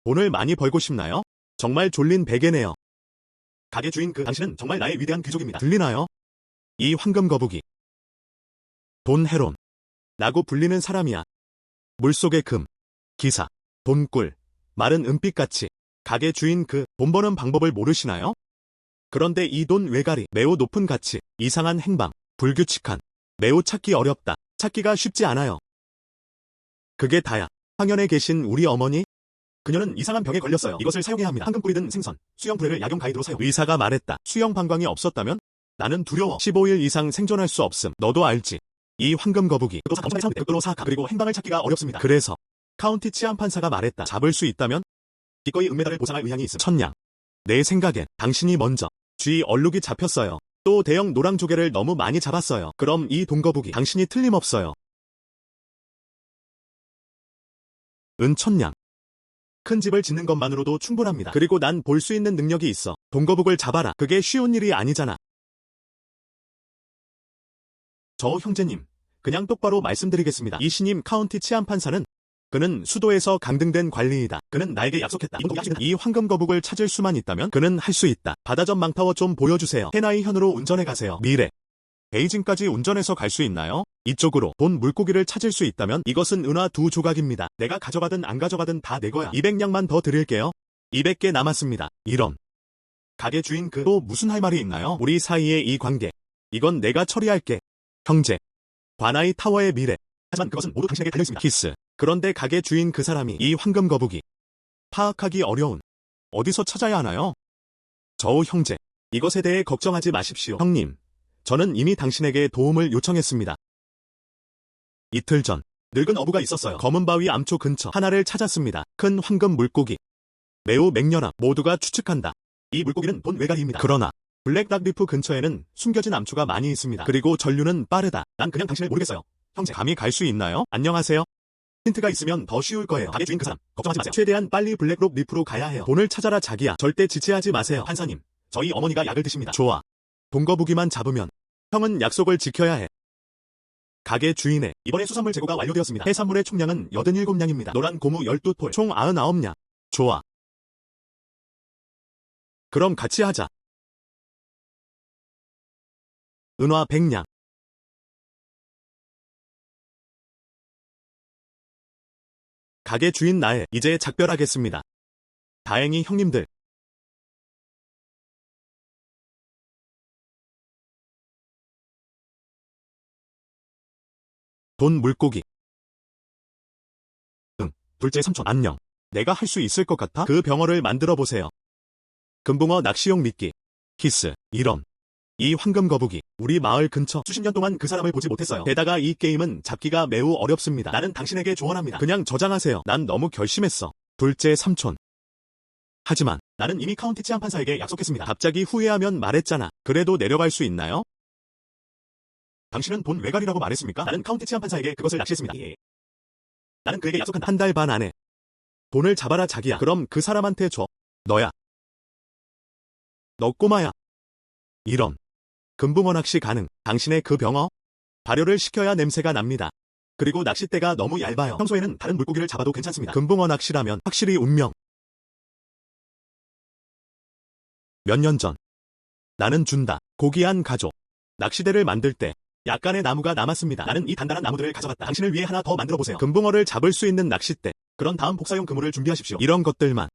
돈을 많이 벌고 싶나요? 정말 졸린 베개네요. 가게 주인 당신은 정말 나의 위대한 귀족입니다. 들리나요? 이 황금 거북이. 돈 헤론. 라고 불리는 사람이야. 물속의 금. 기사. 돈꿀. 마른 은빛같이. 가게 주인 돈 버는 방법을 모르시나요? 그런데 이 돈 외가리. 매우 높은 가치. 이상한 행방. 불규칙한. 매우 찾기 어렵다. 찾기가 쉽지 않아요. 그게 다야. 황현에 계신 우리 어머니? 그녀는 이상한 병에 걸렸어요. 이것을 사용해야 합니다. 황금 뿌리든 생선, 수영 불회를 약용 가이드로 사용. 의사가 말했다. 수영 방광이 없었다면? 나는 두려워. 15일 이상 생존할 수 없음. 너도 알지. 이 황금 거북이. 극도로 사악함. 그리고 행방을 찾기가 어렵습니다. 그래서 카운티 치안 판사가 말했다. 잡을 수 있다면? 기꺼이 은메달을 보상할 의향이 있음. 천냥. 내 생각엔 당신이 먼저. 쥐 얼룩이 잡혔어요. 또 대형 노랑조개를 너무 많이 잡았어요. 그럼 이 돈거북이 당신이 틀림없어요. 천냥. 큰 집을 짓는 것만으로도 충분합니다. 그리고 난 볼 수 있는 능력이 있어. 돈거북을 잡아라. 그게 쉬운 일이 아니잖아. 저 형제님, 그냥 똑바로 말씀드리겠습니다. 이 신임 카운티 치안 판사는 그는 수도에서 강등된 관리이다. 그는 나에게 약속했다. 이 황금 거북을 찾을 수만 있다면 그는 할 수 있다. 바다전 망타워 좀 보여주세요. 해나이 현으로 운전해 가세요. 미래. 베이징까지 운전해서 갈 수 있나요? 이쪽으로 돈 물고기를 찾을 수 있다면 이것은 은화 2조각입니다. 내가 가져가든 안 가져가든 다 내 거야. 200냥만 더 드릴게요. 200개 남았습니다. 이런. 가게 주인 또 무슨 할 말이 있나요? 우리 사이의 이 관계. 이건 내가 처리할게. 형제. 관아이 타워의 미래. 하지만 그것은 모두 당신에게 달려있습니다. 키스. 그런데 가게 주인 사람이 이 황금 거북이. 파악하기 어려운. 어디서 찾아야 하나요? 저우 형제. 이것에 대해 걱정하지 마십시오. 형님. 저는 이미 당신에게 도움을 요청했습니다. 이틀 전 늙은 어부가 있었어요. 검은 바위 암초 근처 하나를 찾았습니다. 큰 황금 물고기. 매우 맹렬함. 모두가 추측한다. 이 물고기는 돈 외가리입니다. 그러나 블랙락 리프 근처에는 숨겨진 암초가 많이 있습니다. 그리고 전류는 빠르다. 난 그냥 당신을 모르겠어요. 형제, 감히 갈 수 있나요? 안녕하세요. 힌트가 있으면 더 쉬울 거예요. 가게 주인 사람, 걱정하지 마세요. 최대한 빨리 블랙록 리프로 가야 해요. 돈을 찾아라 자기야. 절대 지체하지 마세요. 판사님, 저희 어머니가 약을 드십니다. 좋아. 돈거북이만 잡으면 형은 약속을 지켜야 해. 가게 주인의 이번에 수산물 재고가 완료되었습니다. 해산물의 총량은 87냥입니다. 노란 고무 12톨, 총 99냥. 좋아. 그럼 같이 하자. 은화 100냥. 가게 주인 나의 이제 작별하겠습니다. 다행히 형님들. 돈 물고기. 둘째 삼촌 안녕. 내가 할 수 있을 것 같아? 그 병어를 만들어 보세요. 금붕어 낚시용 미끼. 키스. 이런. 이 황금 거북이. 우리 마을 근처 수십 년 동안 그 사람을 보지 못했어요. 게다가 이 게임은 잡기가 매우 어렵습니다. 나는 당신에게 조언합니다. 그냥 저장하세요. 난 너무 결심했어. 둘째 삼촌. 하지만 나는 이미 카운티 치안 판사에게 약속했습니다. 갑자기 후회하면 말했잖아. 그래도 내려갈 수 있나요? 당신은 돈 외가리라고 말했습니까? 나는 카운티 치안 판사에게 그것을 낚시했습니다. 예. 나는 그에게 약속한다. 한 달 반 안에 돈을 잡아라 자기야. 그럼 그 사람한테 줘. 너야. 너 꼬마야. 이런. 금붕어 낚시 가능. 당신의 그 병어? 발효를 시켜야 냄새가 납니다. 그리고 낚싯대가 너무 얇아요. 평소에는 다른 물고기를 잡아도 괜찮습니다. 금붕어 낚시라면 확실히 운명. 몇 년 전. 나는 준다. 고귀한 가족. 낚시대를 만들 때 약간의 나무가 남았습니다. 나는 이 단단한 나무들을 가져갔다. 당신을 위해 하나 더 만들어 보세요. 금붕어를 잡을 수 있는 낚싯대. 그런 다음 복사용 그물을 준비하십시오. 이런 것들만.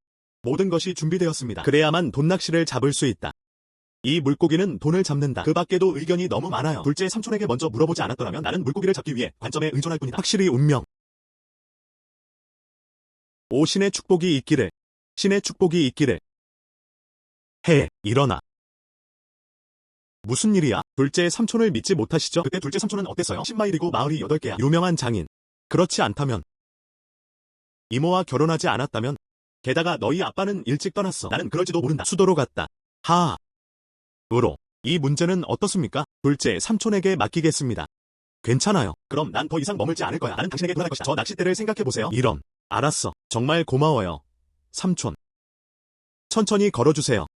모든 것이 준비되었습니다. 그래야만 돈낚시를 잡을 수 있다. 이 물고기는 돈을 잡는다. 그 밖에도 의견이 너무 많아요. 둘째 삼촌에게 먼저 물어보지 않았더라면 나는 물고기를 잡기 위해 관점에 의존할 뿐이다. 확실히 운명. 오 신의 축복이 있기를. 신의 축복이 있기를. 해, 일어나. 무슨 일이야? 둘째 삼촌을 믿지 못하시죠? 그때 둘째 삼촌은 어땠어요? 10마일이고 마을이 8개야. 유명한 장인. 그렇지 않다면. 이모와 결혼하지 않았다면. 게다가 너희 아빠는 일찍 떠났어. 나는 그럴지도 모른다. 수도로 갔다. 하하. 으로. 이 문제는 어떻습니까? 둘째 삼촌에게 맡기겠습니다. 괜찮아요. 그럼 난 더 이상 머물지 않을 거야. 나는 당신에게 돌아갈 것이다. 저 낚싯대를 생각해보세요. 이런. 알았어. 정말 고마워요. 삼촌. 천천히 걸어주세요.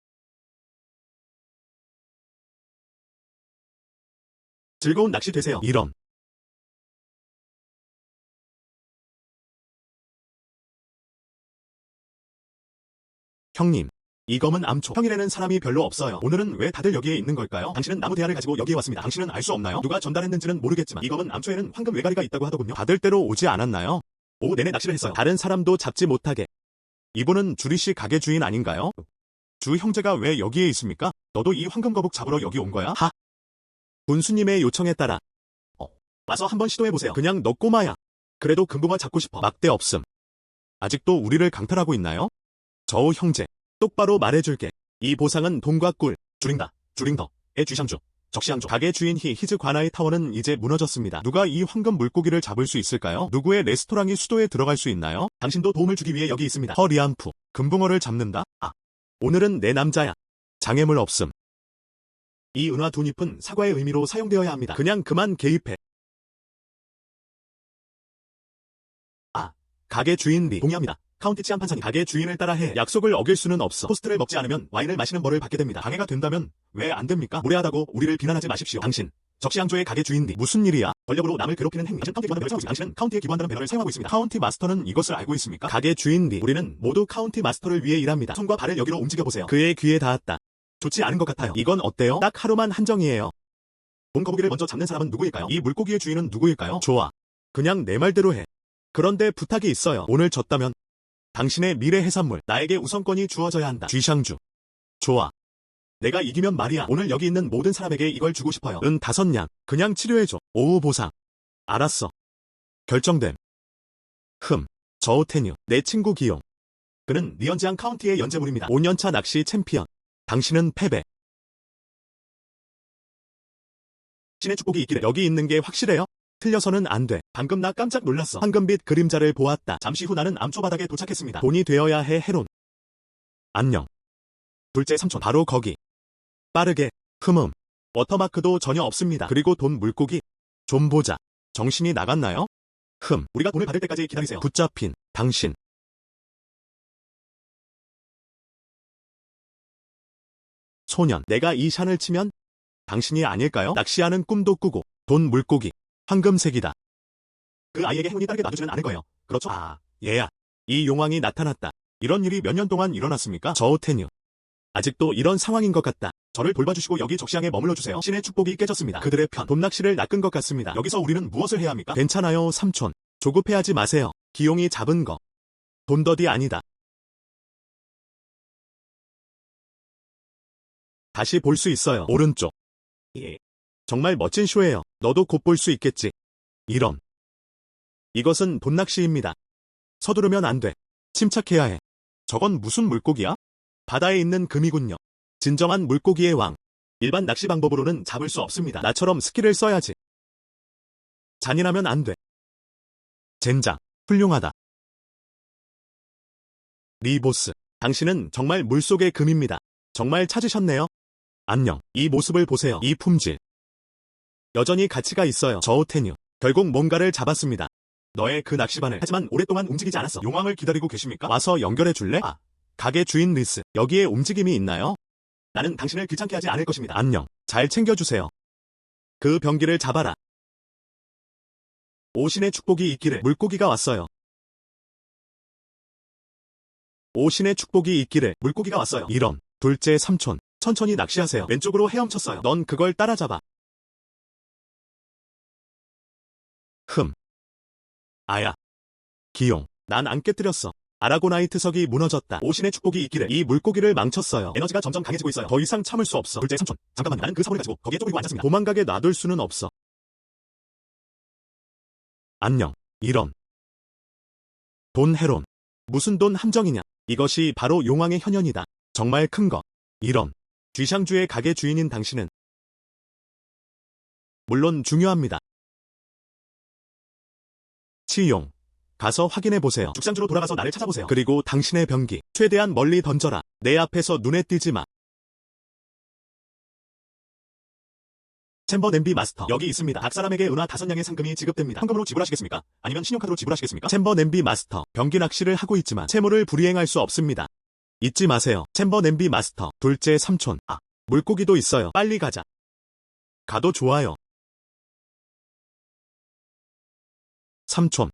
즐거운 낚시 되세요. 이런. 형님. 이 검은 암초. 평일에는 사람이 별로 없어요. 오늘은 왜 다들 여기에 있는 걸까요? 당신은 나무 대야를 가지고 여기에 왔습니다. 당신은 알 수 없나요? 누가 전달했는지는 모르겠지만 이 검은 암초에는 황금 외가리가 있다고 하더군요. 다들 때로 오지 않았나요? 오후 내내 낚시를 했어요. 다른 사람도 잡지 못하게. 이분은 주리씨 가게 주인 아닌가요? 주 형제가 왜 여기에 있습니까? 너도 이 황금거북 잡으러 여기 온 거야? 하. 군수님의 요청에 따라. 와서 한번 시도해보세요. 그냥 너 꼬마야. 그래도 금붕어 잡고 싶어. 막대 없음. 아직도 우리를 강탈하고 있나요? 저우 형제. 똑바로 말해줄게. 이 보상은 돈과 꿀. 주링다. 주링더의 쥐샹주. 적시앙주. 가게 주인 히즈 관아의 타워는 이제 무너졌습니다. 누가 이 황금 물고기를 잡을 수 있을까요? 누구의 레스토랑이 수도에 들어갈 수 있나요? 당신도 도움을 주기 위해 여기 있습니다. 허리안프. 금붕어를 잡는다? 아. 오늘은 내 남자야. 장애물 없음. 이 은화 두 잎은 사과의 의미로 사용되어야 합니다. 그냥 그만 개입해. 아. 가게 주인 리. 동의합니다. 카운티 치안 판사님. 가게 주인을 따라해. 약속을 어길 수는 없어. 토스트를 먹지 않으면 와인을 마시는 벌을 받게 됩니다. 방해가 된다면 왜 안 됩니까? 무례하다고 우리를 비난하지 마십시오. 당신. 적시앙조의 가게 주인디. 무슨 일이야? 전력으로 남을 괴롭히는 행위. 당신 카운티에 기부한다는 배너를 사용하고 있습니다. 당신은 카운티에 기부한다는 배너를 사용하고 있습니다. 카운티 마스터는 이것을 알고 있습니까? 가게 주인디. 우리는 모두 카운티 마스터를 위해 일합니다. 손과 발을 여기로 움직여보세요. 그의 귀에 닿았다. 좋지 않은 것 같아요. 이건 어때요? 딱 하루만 한정이에요. 돈거북이를 먼저 잡는 사람은 누구일까요? 이 물고기의 주인은 누구일까요? 좋아. 그냥 내 말대로 해. 그런데 부탁이 있어요. 오늘 졌다면 당신의 미래 해산물, 나에게 우선권이 주어져야 한다. 쥐샹주. 좋아. 내가 이기면 말이야. 오늘 여기 있는 모든 사람에게 이걸 주고 싶어요. 5냥. 그냥 치료해줘. 오후 보상. 알았어. 결정됨. 저우테뉴. 내 친구 기용. 그는 리언지앙 카운티의 연재물입니다. 5년차 낚시 챔피언. 당신은 패배. 신의 축복이 있기를. 여기 있는 게 확실해요? 틀려서는 안 돼. 방금 나 깜짝 놀랐어. 황금빛 그림자를 보았다. 잠시 후 나는 암초 바닥에 도착했습니다. 돈이 되어야 해 헤론. 안녕. 둘째 삼촌. 바로 거기. 빠르게. 워터마크도 전혀 없습니다. 그리고 돈 물고기. 좀 보자. 정신이 나갔나요? 우리가 돈을 받을 때까지 기다리세요. 붙잡힌. 당신. 소년. 내가 이 샨을 치면 당신이 아닐까요? 낚시하는 꿈도 꾸고 돈 물고기. 황금색이다. 그 아이에게 행운이 따르게 놔두지는 않을 거예요. 그렇죠? 아, 얘야. 이 용왕이 나타났다. 이런 일이 몇 년 동안 일어났습니까? 저우테뉴. 아직도 이런 상황인 것 같다. 저를 돌봐주시고 여기 적시항에 머물러주세요. 신의 축복이 깨졌습니다. 그들의 편. 돈낚시를 낚은 것 같습니다. 여기서 우리는 무엇을 해야 합니까? 괜찮아요, 삼촌. 조급해하지 마세요. 기용이 잡은 거. 돈더디 아니다. 다시 볼 수 있어요. 오른쪽. 예. 정말 멋진 쇼예요. 너도 곧 볼 수 있겠지. 이런. 이것은 돈낚시입니다. 서두르면 안 돼. 침착해야 해. 저건 무슨 물고기야? 바다에 있는 금이군요. 진정한 물고기의 왕. 일반 낚시 방법으로는 잡을 수 없습니다. 나처럼 스킬을 써야지. 잔인하면 안 돼. 젠장. 훌륭하다. 리보스. 당신은 정말 물속의 금입니다. 정말 찾으셨네요. 안녕. 이 모습을 보세요. 이 품질. 여전히 가치가 있어요. 저우테뉴. 결국 뭔가를 잡았습니다. 너의 그 낚시바늘. 하지만 오랫동안 움직이지 않았어. 용왕을 기다리고 계십니까? 와서 연결해 줄래? 아. 가게 주인 리스. 여기에 움직임이 있나요? 나는 당신을 귀찮게 하지 않을 것입니다. 안녕. 잘 챙겨주세요. 그 병기를 잡아라. 오신의 축복이 있기를. 물고기가 왔어요. 오신의 축복이 있기를. 물고기가 왔어요. 이런. 둘째 삼촌. 천천히 낚시하세요. 왼쪽으로 헤엄쳤어요. 넌 그걸 따라잡아. 아야. 기용. 난 안 깨뜨렸어. 아라고나이트석이 무너졌다. 오신의 축복이 있기를. 이 물고기를 망쳤어요. 에너지가 점점 강해지고 있어요. 더 이상 참을 수 없어. 둘째 삼촌. 잠깐만요. 나는 그 사물을 가지고 거기에 쪼그리고 앉았습니다. 도망가게 놔둘 수는 없어. 안녕. 이런. 돈 해론. 무슨 돈 함정이냐. 이것이 바로 용왕의 현현이다. 정말 큰 거. 이런. 쥐샹주의 가게 주인인 당신은 물론 중요합니다. 치용. 가서 확인해보세요. 죽상주로 돌아가서 나를 찾아보세요. 그리고 당신의 병기 최대한 멀리 던져라. 내 앞에서 눈에 띄지 마. 챔버 냄비 마스터. 여기 있습니다. 각 사람에게 은화 5냥의 상금이 지급됩니다. 현금으로 지불하시겠습니까? 아니면 신용카드로 지불하시겠습니까? 챔버 냄비 마스터. 병기 낚시를 하고 있지만 채무를 불이행할 수 없습니다. 잊지 마세요. 챔버 냄비 마스터. 둘째 삼촌. 물고기도 있어요. 빨리 가자. 가도 좋아요. 삼촌.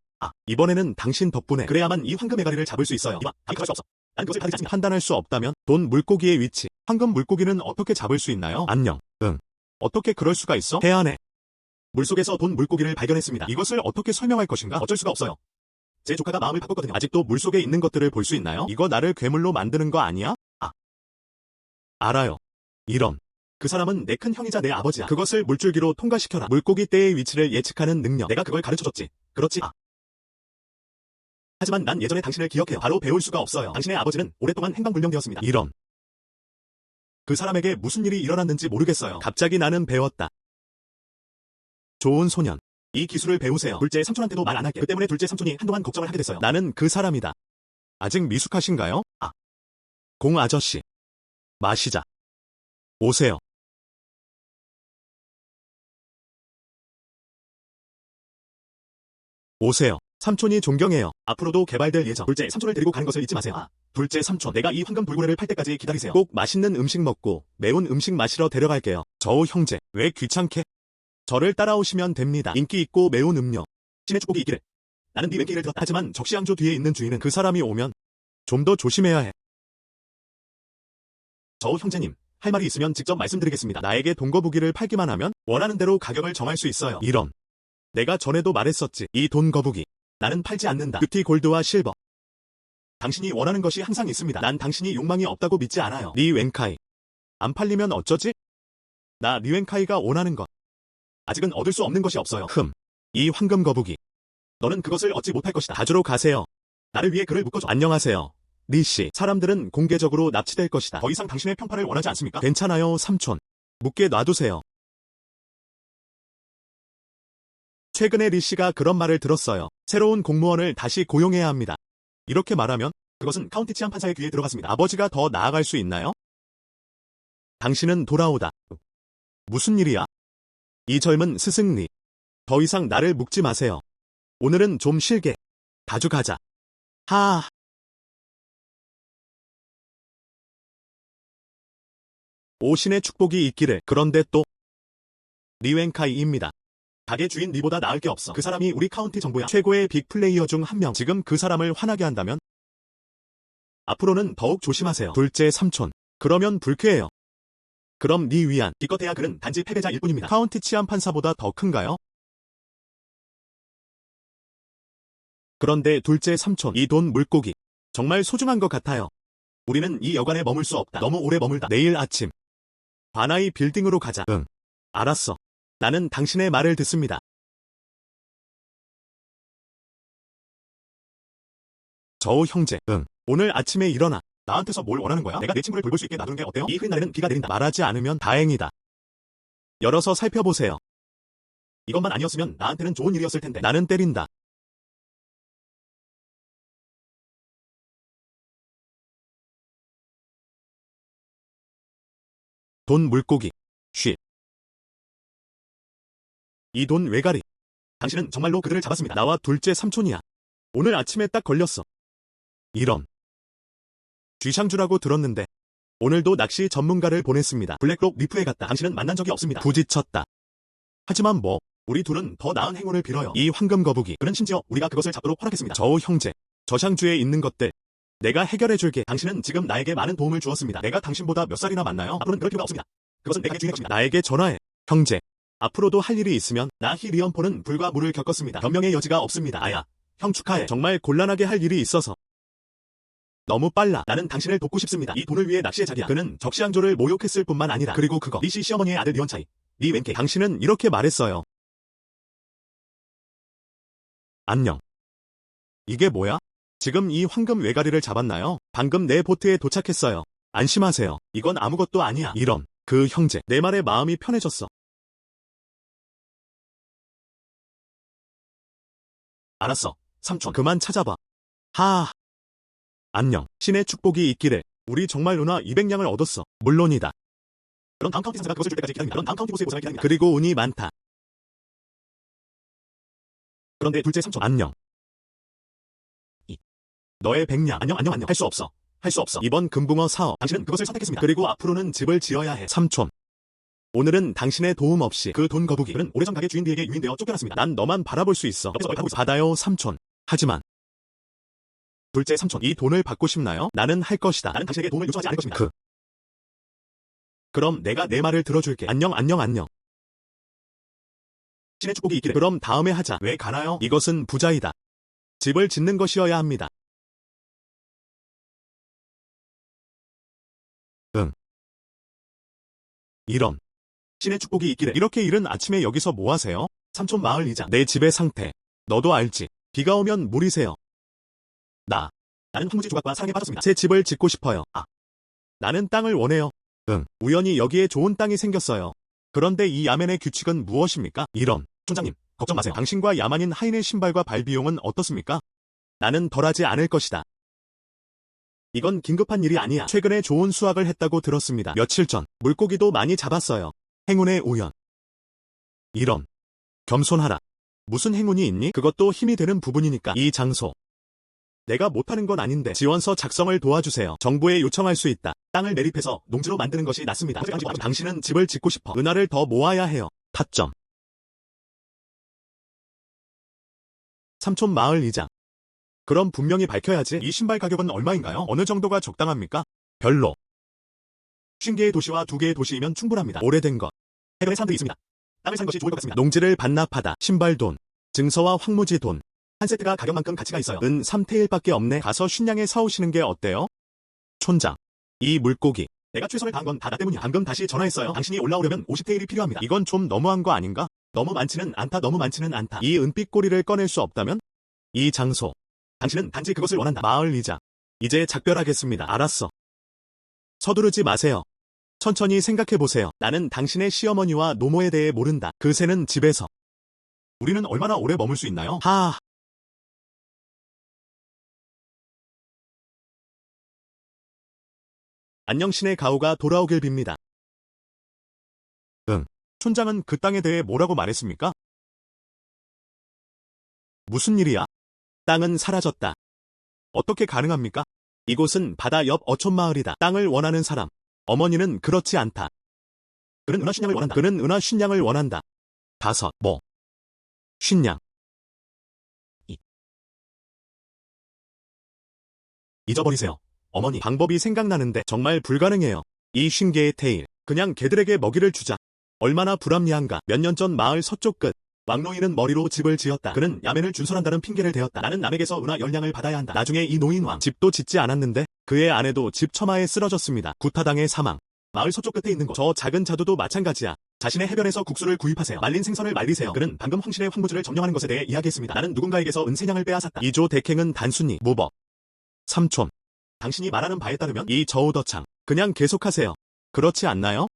이번에는 당신 덕분에 그래야만 이 황금 메가리를 잡을 수 있어요. 이봐, 답이 그럴 수 없어. 난 그것을 가리지 않습니다. 판단할 수 없다면 돈 물고기의 위치, 황금 물고기는 어떻게 잡을 수 있나요? 안녕. 응. 어떻게 그럴 수가 있어? 해안에 물속에서 돈 물고기를 발견했습니다. 이것을 어떻게 설명할 것인가? 어쩔 수가 없어요. 제 조카가 마음을 바꿨거든요. 아직도 물속에 있는 것들을 볼 수 있나요? 이거 나를 괴물로 만드는 거 아니야? 알아요. 이런. 그 사람은 내 큰 형이자 내 아버지야. 그것을 물줄기로 통과시켜라. 물고기 떼의 위치를 예측하는 능력. 내가 그걸 가르쳐줬지. 그렇지? 하지만 난 예전에 당신을 기억해요. 바로 배울 수가 없어요. 당신의 아버지는 오랫동안 행방불명되었습니다. 이런. 그 사람에게 무슨 일이 일어났는지 모르겠어요. 갑자기 나는 배웠다. 좋은 소년. 이 기술을 배우세요. 둘째 삼촌한테도 말 안 할게. 그 때문에 둘째 삼촌이 한동안 걱정을 하게 됐어요. 나는 그 사람이다. 아직 미숙하신가요? 공 아저씨. 마시자. 오세요. 오세요. 삼촌이 존경해요. 앞으로도 개발될 예정. 둘째 삼촌을 데리고 가는 것을 잊지 마세요. 둘째 삼촌. 내가 이 황금 돌고래를 팔 때까지 기다리세요. 꼭 맛있는 음식 먹고 매운 음식 마시러 데려갈게요. 저우 형제. 왜 귀찮게? 저를 따라오시면 됩니다. 인기 있고 매운 음료. 신의 축복이 있기를. 나는 네 왼기를 들었다. 하지만 적시양조 뒤에 있는 주인은 그 사람이 오면 좀 더 조심해야 해. 저우 형제님. 할 말이 있으면 직접 말씀드리겠습니다. 나에게 동거북이를 팔기만 하면 원하는 대로 가격을 정할 수 있어요. 이런. 내가 전에도 말했었지. 이 돈거북이. 나는 팔지 않는다. 뷰티 골드와 실버. 당신이 원하는 것이 항상 있습니다. 난 당신이 욕망이 없다고 믿지 않아요. 리 웬카이. 안 팔리면 어쩌지? 나 리 웬카이가 원하는 것. 아직은 얻을 수 없는 것이 없어요. 이 황금 거북이. 너는 그것을 얻지 못할 것이다. 가주로 가세요. 나를 위해 그를 묶어줘. 안녕하세요. 리씨. 사람들은 공개적으로 납치될 것이다. 더 이상 당신의 평판을 원하지 않습니까? 괜찮아요, 삼촌. 묻게 놔두세요. 최근에 리씨가 그런 말을 들었어요. 새로운 공무원을 다시 고용해야 합니다. 이렇게 말하면 그것은 카운티 치안 판사의 귀에 들어갔습니다. 아버지가 더 나아갈 수 있나요? 당신은 돌아오다. 무슨 일이야? 이 젊은 스승리. 더 이상 나를 묶지 마세요. 오늘은 좀 쉬게. 가져가자. 오신의 축복이 있기를. 그런데 또 리웬카이입니다. 가게 주인 니보다 나을 게 없어. 그 사람이 우리 카운티 정보야. 최고의 빅플레이어 중 한 명. 지금 그 사람을 화나게 한다면 앞으로는 더욱 조심하세요. 둘째 삼촌. 그러면 불쾌해요. 그럼 니 위안. 기껏해야 그는 단지 패배자일 뿐입니다. 카운티 치안 판사보다 더 큰가요? 그런데 둘째 삼촌. 이 돈 물고기. 정말 소중한 것 같아요. 우리는 이 여관에 머물 수 없다. 너무 오래 머물다. 내일 아침. 바나이 빌딩으로 가자. 응. 알았어. 나는 당신의 말을 듣습니다. 저우 형제. 응. 오늘 아침에 일어나. 나한테서 뭘 원하는 거야? 내가 내 친구를 돌볼 수 있게 놔두는 게 어때요? 이 흐린 날에는 비가 내린다. 말하지 않으면 다행이다. 열어서 살펴보세요. 이것만 아니었으면 나한테는 좋은 일이었을 텐데. 나는 때린다. 돈 물고기. 쉿. 이 돈 외가리. 당신은 정말로 그들을 잡았습니다. 나와 둘째 삼촌이야. 오늘 아침에 딱 걸렸어. 이런. 쥐샹주라고 들었는데 오늘도 낚시 전문가를 보냈습니다. 블랙록 리프에 갔다. 당신은 만난 적이 없습니다. 부지쳤다. 하지만 뭐 우리 둘은 더 나은 행운을 빌어요. 이 황금 거북이. 그는 심지어 우리가 그것을 잡도록 허락했습니다. 저우 형제. 저샹주에 있는 것들 내가 해결해줄게. 당신은 지금 나에게 많은 도움을 주었습니다. 내가 당신보다 몇 살이나 많나요? 앞으로는 그럴 필요가 없습니다. 그것은 내가 주인의 것입니다. 나에게 전화해. 형제. 앞으로도 할 일이 있으면 나 히리엄포는 불과 물을 겪었습니다. 변명의 여지가 없습니다. 아야, 형 축하해. 정말 곤란하게 할 일이 있어서. 너무 빨라. 나는 당신을 돕고 싶습니다. 이 돈을 위해 낚시의 자기야. 그는 적시양조를 모욕했을 뿐만 아니라 그리고 그거 리씨 시어머니의 아들 리원차이. 리 웬케. 당신은 이렇게 말했어요. 안녕. 이게 뭐야? 지금 이 황금 외가리를 잡았나요? 방금 내 보트에 도착했어요. 안심하세요. 이건 아무것도 아니야. 이런. 그 형제. 내 말에 마음이 편해졌어. 알았어. 삼촌. 그만 찾아봐. 하하. 안녕. 신의 축복이 있기를. 우리 정말 누나 200냥을 얻었어. 물론이다. 그런 다음 카운티 상사가 그것을 줄 때까지 기다립니다. 그런 다음 카운티 보스의 보상을 기다립니다. 그리고 운이 많다. 그런데 둘째 삼촌. 안녕. 너의 100냥. 안녕. 할 수 없어. 할 수 없어. 이번 금붕어 사업. 당신은 그것을 선택했습니다. 그리고 앞으로는 집을 지어야 해. 삼촌. 오늘은 당신의 도움 없이 그 돈 거북이. 그는 오래전 가게 주인들에게 유인되어 쫓겨났습니다. 난 너만 바라볼 수 있어. 옆에서 널 바라보고 있어. 받아요, 삼촌. 하지만. 둘째 삼촌. 이 돈을 받고 싶나요? 나는 할 것이다. 나는 당신에게 도움을 요청하지 않을 것입니다. 그럼 내가 내 말을 들어줄게. 안녕. 신의 축복이 있기를. 그럼 다음에 하자. 왜 가나요? 이것은 부자이다. 집을 짓는 것이어야 합니다. 응. 이런. 신의 축복이 있기를. 이렇게 이른 아침에 여기서 뭐 하세요? 삼촌 마을 이자. 내 집의 상태. 너도 알지. 비가 오면 물이 새요. 나는 황무지 조각과 사랑에 빠졌습니다. 새 집을 짓고 싶어요. 나는 땅을 원해요. 응. 우연히 여기에 좋은 땅이 생겼어요. 그런데 이 야맨의 규칙은 무엇입니까? 이런. 촌장님, 걱정 마세요. 당신과 야만인 하인의 신발과 발 비용은 어떻습니까? 나는 덜하지 않을 것이다. 이건 긴급한 일이 아니야. 최근에 좋은 수확을 했다고 들었습니다. 며칠 전 물고기도 많이 잡았어요. 행운의 우연. 이런. 겸손하라. 무슨 행운이 있니? 그것도 힘이 되는 부분이니까. 이 장소. 내가 못하는 건 아닌데 지원서 작성을 도와주세요. 정부에 요청할 수 있다. 땅을 매립해서 농지로 만드는 것이 낫습니다. 당신은 집을 짓고 싶어. 은하를 더 모아야 해요. 타점. 삼촌 마을 이장. 그럼 분명히 밝혀야지. 이 신발 가격은 얼마인가요? 어느 정도가 적당합니까? 별로. 50개의 도시와 2개의 도시이면 충분합니다. 오래된 것. 해변에 사람들이 있습니다. 땅을 산 것이 좋을 것 같습니다. 농지를 반납하다. 신발 돈. 증서와 황무지 돈. 한 세트가 가격만큼 가치가 있어요. 은 3태 1밖에 없네. 가서 쉰냥에 사오시는 게 어때요? 촌장. 이 물고기. 내가 최선을 다한 건 다 나 때문이야. 방금 다시 전화했어요. 당신이 올라오려면 50태 1이 필요합니다. 이건 좀 너무한 거 아닌가? 너무 많지는 않다. 이 은빛 꼬리를 꺼낼 수 없다면? 이 장소. 당신은 단지 그것을 원한다. 마을 이자. 이제 작별하겠습니다. 알았어. 서두르지 마세요. 천천히 생각해보세요. 나는 당신의 시어머니와 노모에 대해 모른다. 그 새는 집에서. 우리는 얼마나 오래 머물 수 있나요? 하하. 안녕 신의 가오가 돌아오길 빕니다. 응. 촌장은 그 땅에 대해 뭐라고 말했습니까? 무슨 일이야? 땅은 사라졌다. 어떻게 가능합니까? 이곳은 바다 옆 어촌마을이다. 땅을 원하는 사람. 어머니는 그렇지 않다. 그는 은하 쉰냥을 원한다. 그는 은하 쉰냥을 원한다. 5. 뭐? 쉰냥. 잊어버리세요. 어머니. 방법이 생각나는데 정말 불가능해요. 이 50개의 테일. 그냥 개들에게 먹이를 주자. 얼마나 불합리한가. 몇 년 전 마을 서쪽 끝. 왕노인은 머리로 집을 지었다. 그는 야맨을 준설한다는 핑계를 대었다. 나는 남에게서 은하 10냥을 받아야 한다. 나중에 이 노인왕 집도 짓지 않았는데 그의 아내도 집 처마에 쓰러졌습니다. 구타당해 사망. 마을 서쪽 끝에 있는 곳. 저 작은 자두도 마찬가지야. 자신의 해변에서 국수를 구입하세요. 말린 생선을 말리세요. 그는 방금 황실의 황무지를 점령하는 것에 대해 이야기했습니다. 나는 누군가에게서 은세냥을 빼앗았다. 이조 대행은 단순히 무법. 삼촌. 당신이 말하는 바에 따르면 이 저우더창. 그냥 계속하세요. 그렇지 않나요?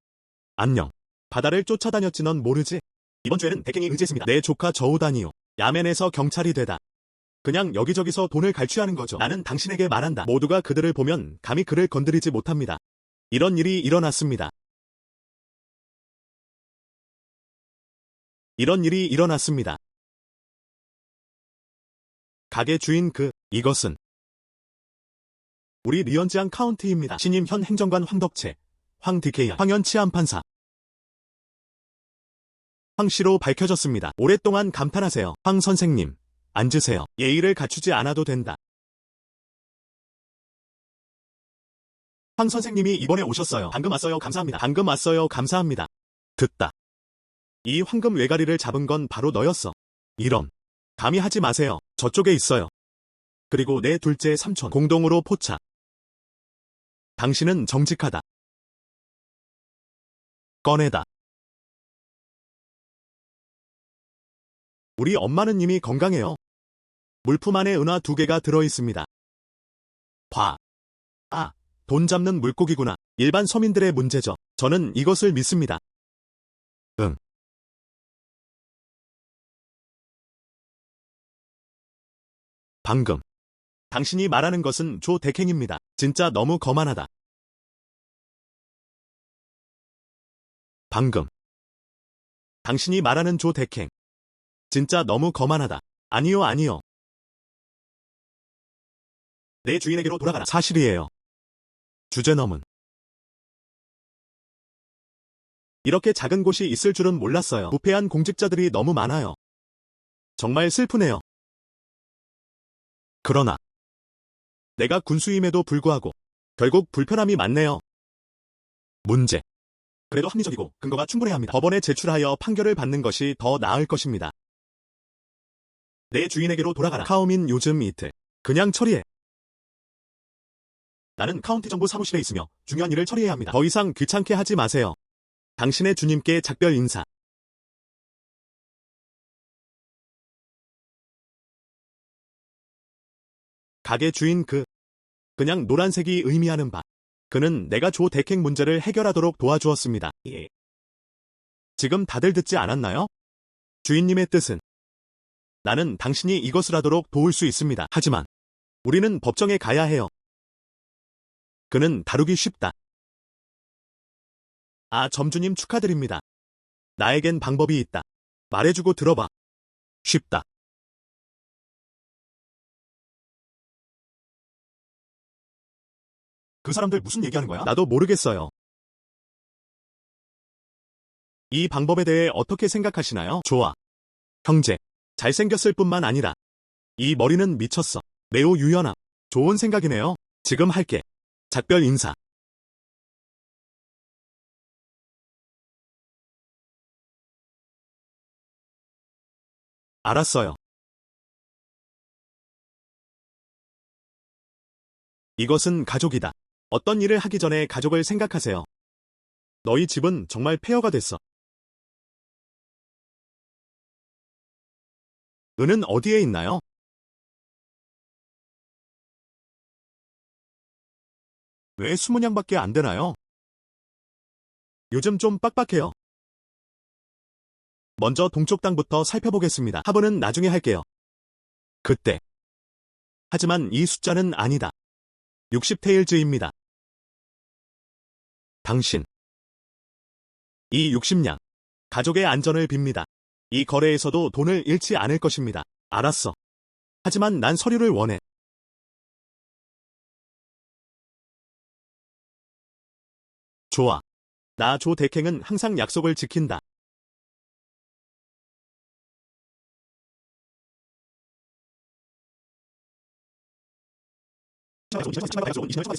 안녕. 바다를 쫓아다녔지 넌 모르지? 이번 주에는 대행이 의지했습니다. 내 조카 저우다니요. 야맨에서 경찰이 되다. 그냥 여기저기서 돈을 갈취하는 거죠. 나는 당신에게 말한다. 모두가 그들을 보면 감히 그를 건드리지 못합니다. 이런 일이 일어났습니다. 이런 일이 일어났습니다. 가게 주인 이것은 우리 리언지앙 카운티입니다. 신임 현 행정관 황덕채, 황디케야, 황현 치안판사. 황씨로 밝혀졌습니다. 오랫동안 감탄하세요. 황 선생님, 앉으세요. 예의를 갖추지 않아도 된다. 황 선생님이 이번에 오셨어요. 방금 왔어요. 감사합니다. 듣다. 이 황금 외가리를 잡은 건 바로 너였어. 이런. 감히 하지 마세요. 저쪽에 있어요. 그리고 내 둘째 삼촌 공동으로 포착. 당신은 정직하다. 꺼내다. 우리 엄마는 이미 건강해요. 물품 안에 은화 2개가 들어있습니다. 봐. 아, 돈 잡는 물고기구나. 일반 서민들의 문제죠. 저는 이것을 믿습니다. 응. 방금. 당신이 말하는 것은 조 덱행입니다. 진짜 너무 거만하다. 방금. 당신이 말하는 조 덱행. 진짜 너무 거만하다. 아니요, 아니요. 내 주인에게로 돌아가라. 사실이에요. 주제넘은. 이렇게 작은 곳이 있을 줄은 몰랐어요. 부패한 공직자들이 너무 많아요. 정말 슬프네요. 그러나 내가 군수임에도 불구하고 결국 불편함이 많네요. 문제. 그래도 합리적이고 근거가 충분해야 합니다. 법원에 제출하여 판결을 받는 것이 더 나을 것입니다. 내 주인에게로 돌아가라. 카오민 요즘 이틀. 그냥 처리해. 나는 카운티 정부 사무실에 있으며 중요한 일을 처리해야 합니다. 더 이상 귀찮게 하지 마세요. 당신의 주님께 작별 인사. 가게 주인 그냥 노란색이 의미하는 바. 그는 내가 조 덱행 문제를 해결하도록 도와주었습니다. 예. 지금 다들 듣지 않았나요? 주인님의 뜻은 나는 당신이 이것을 하도록 도울 수 있습니다. 하지만 우리는 법정에 가야 해요. 그는 다루기 쉽다. 아, 점주님 축하드립니다. 나에겐 방법이 있다. 말해주고 들어봐. 쉽다. 그 사람들 무슨 얘기하는 거야? 나도 모르겠어요. 이 방법에 대해 어떻게 생각하시나요? 좋아. 형제. 잘생겼을 뿐만 아니라 이 머리는 미쳤어. 매우 유연함. 좋은 생각이네요. 지금 할게. 작별 인사. 알았어요. 이것은 가족이다. 어떤 일을 하기 전에 가족을 생각하세요. 너희 집은 정말 폐허가 됐어. 은은 어디에 있나요? 왜 20냥밖에 안 되나요? 요즘 좀 빡빡해요. 먼저 동쪽 땅부터 살펴보겠습니다. 합은 나중에 할게요. 그때. 하지만 이 숫자는 아니다. 60테일즈입니다. 당신. 이 60냥. 가족의 안전을 빕니다. 이 거래에서도 돈을 잃지 않을 것입니다. 알았어. 하지만 난 서류를 원해. 좋아. 나 조 덱행은 항상 약속을 지킨다.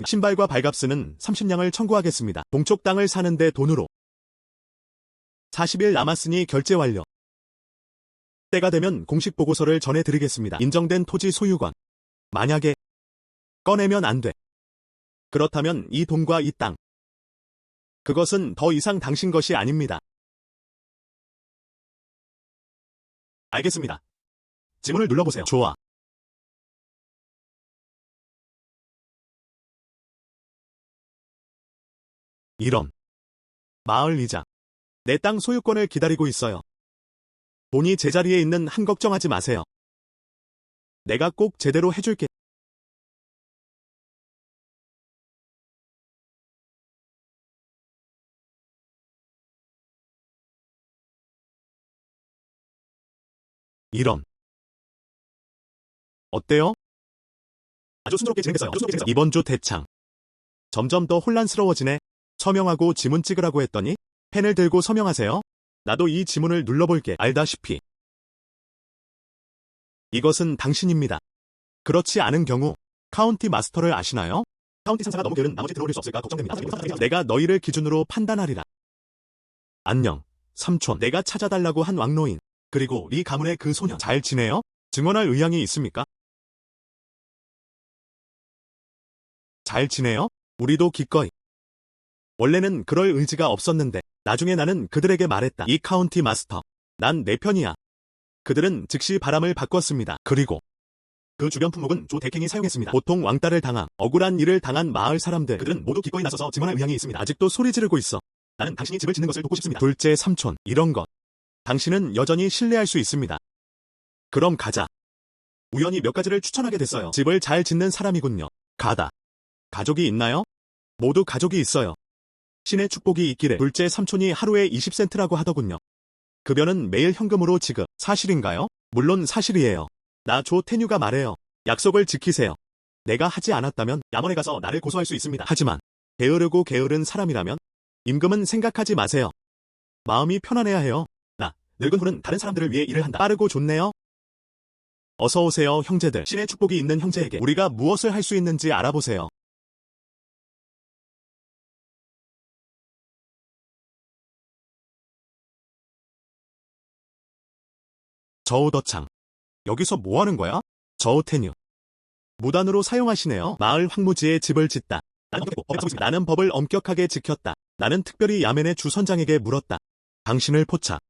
신발과 발값은 30냥을 청구하겠습니다. 동쪽 땅을 사는데 돈으로. 40일 남았으니 결제 완료. 때가 되면 공식 보고서를 전해드리겠습니다. 인정된 토지 소유권. 만약에 꺼내면 안 돼. 그렇다면 이 돈과 이 땅. 그것은 더 이상 당신 것이 아닙니다. 알겠습니다. 지문을 눌러보세요. 좋아. 이런. 마을 이자. 내 땅 소유권을 기다리고 있어요. 돈이 제자리에 있는 한 걱정하지 마세요. 내가 꼭 제대로 해줄게. 이런. 어때요? 아주 순조롭게 진행됐어요. 이번 주 대창. 점점 더 혼란스러워지네. 서명하고 지문 찍으라고 했더니 펜을 들고 서명하세요. 나도 이 지문을 눌러볼게. 알다시피 이것은 당신입니다. 그렇지 않은 경우 카운티 마스터를 아시나요? 카운티 상사가 너무 게으른 나머지 들어올릴 수 없을까 걱정됩니다. 내가 너희를 기준으로 판단하리라. 안녕. 삼촌, 내가 찾아달라고 한 왕노인, 그리고 이 가문의 그 소년 잘 지내요? 증언할 의향이 있습니까? 잘 지내요? 우리도 기꺼이. 원래는 그럴 의지가 없었는데 나중에 나는 그들에게 말했다. 이 카운티 마스터, 난 내 편이야. 그들은 즉시 바람을 바꿨습니다. 그리고 그 주변 품목은 조 대킹이 사용했습니다. 보통 왕따를 당한, 억울한 일을 당한 마을 사람들, 그들은 모두 기꺼이 나서서 증언할 의향이 있습니다. 아직도 소리 지르고 있어. 나는 당신이 집을 짓는 것을 돕고 싶습니다. 둘째 삼촌, 이런 것 당신은 여전히 신뢰할 수 있습니다. 그럼 가자. 우연히 몇 가지를 추천하게 됐어요. 집을 잘 짓는 사람이군요. 가다. 가족이 있나요? 모두 가족이 있어요. 신의 축복이 있기를. 둘째 삼촌이 하루에 20센트라고 하더군요. 급여는 매일 현금으로 지급. 사실인가요? 물론 사실이에요. 나 조 태뉴가 말해요. 약속을 지키세요. 내가 하지 않았다면 야먼에 가서 나를 고소할 수 있습니다. 하지만 게으르고 게으른 사람이라면 임금은 생각하지 마세요. 마음이 편안해야 해요. 나 늙은 후는 다른 사람들을 위해 일을 한다. 빠르고 좋네요. 어서 오세요, 형제들. 신의 축복이 있는 형제에게 우리가 무엇을 할 수 있는지 알아보세요. 저우더창. 여기서 뭐 하는 거야? 저우테뉴. 무단으로 사용하시네요. 마을 황무지에 집을 짓다. 나는 법을 엄격하게 지켰다. 나는 특별히 야멘의 주선장에게 물었다. 당신을 포착.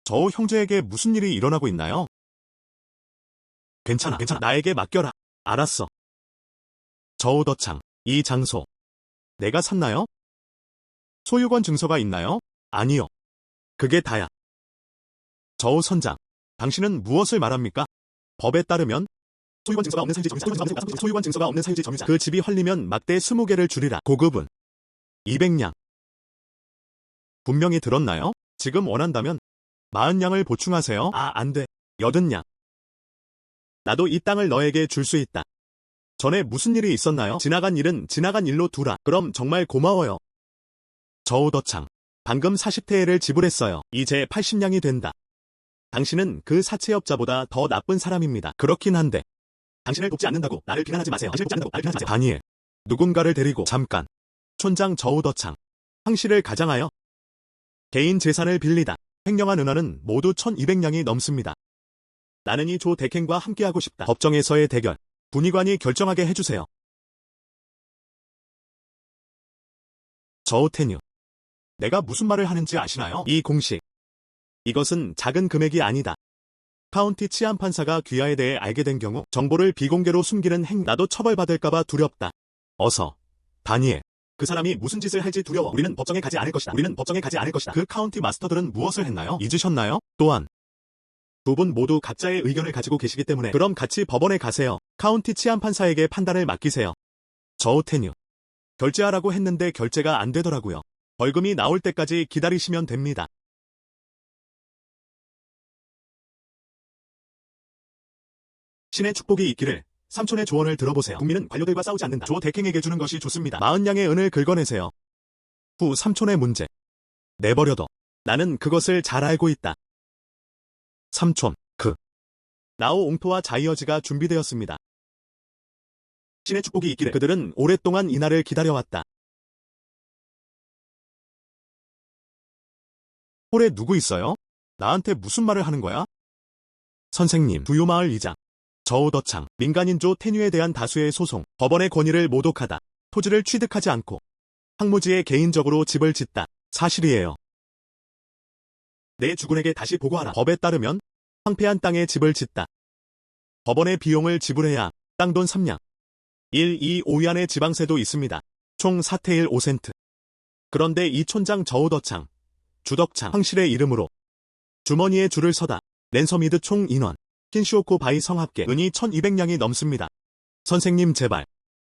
저우 형제에게 무슨 일이 일어나고 있나요? 괜찮아. 나에게 맡겨라. 알았어. 저우더창. 이 장소. 내가 샀나요? 소유권 증서가 있나요? 아니요. 그게 다야. 저우 선장. 당신은 무엇을 말합니까? 법에 따르면 소유권 증서가 없는 사유지 점유자. 소유권 증서가 없는 사유지 점유자. 그 집이 헐리면 막대 20개를 줄이라. 고급은 200냥. 분명히 들었나요? 지금 원한다면 40냥을 보충하세요. 안 돼. 80냥. 나도 이 땅을 너에게 줄 수 있다. 전에 무슨 일이 있었나요? 지나간 일은 지나간 일로 두라. 그럼 정말 고마워요. 저우더창. 방금 40태엘을 지불했어요. 이제 80냥이 된다. 당신은 그 사채업자보다 더 나쁜 사람입니다. 그렇긴 한데 당신을 돕지 않는다고 나를 비난하지 마세요. 다니엘. 누군가를 데리고 잠깐. 촌장 저우더창. 황실을 가장하여 개인 재산을 빌리다. 횡령한 은하는 모두 1200냥이 넘습니다. 나는 이 조 대켄과 함께하고 싶다. 법정에서의 대결. 분위관이 결정하게 해주세요. 저우테뉴. 내가 무슨 말을 하는지 아시나요? 이 공식. 이것은 작은 금액이 아니다. 카운티 치안판사가 귀하에 대해 알게 된 경우 정보를 비공개로 숨기는 나도 처벌받을까봐 두렵다. 어서. 다니엘. 그 사람이 무슨 짓을 할지 두려워. 우리는 법정에 가지 않을 것이다. 그 카운티 마스터들은 무엇을 했나요? 잊으셨나요? 또한 두 분 모두 각자의 의견을 가지고 계시기 때문에 그럼 같이 법원에 가세요. 카운티 치안판사에게 판단을 맡기세요. 저우테뉴. 결제하라고 했는데 결제가 안 되더라고요. 벌금이 나올 때까지 기다리시면 됩니다. 신의 축복이 있기를. 삼촌의 조언을 들어보세요. 국민은 관료들과 싸우지 않는다. 조 대킹에게 주는 것이 좋습니다. 40냥의 은을 긁어내세요. 후 삼촌의 문제. 내버려둬. 나는 그것을 잘 알고 있다. 삼촌, 나우 옹토와 자이어즈가 준비되었습니다. 신의 축복이 있기를. 그들은 오랫동안 이날을 기다려왔다. 홀에 누구 있어요? 나한테 무슨 말을 하는 거야? 선생님, 부유마을 이장. 저우더창. 민간인조 테뉴에 대한 다수의 소송. 법원의 권위를 모독하다. 토지를 취득하지 않고 황무지에 개인적으로 집을 짓다. 사실이에요. 내 주군에게 다시 보고하라. 법에 따르면 황폐한 땅에 집을 짓다. 법원의 비용을 지불해야 땅돈 3냥. 1, 2, 5위안의 지방세도 있습니다. 총 4태일 5센트. 그런데 이 촌장 저우더창, 주덕창, 황실의 이름으로 주머니에 줄을 서다. 랜서미드 총 인원, 킨시오코 바이 성합계 은이 1200냥이 넘습니다. 선생님 제발,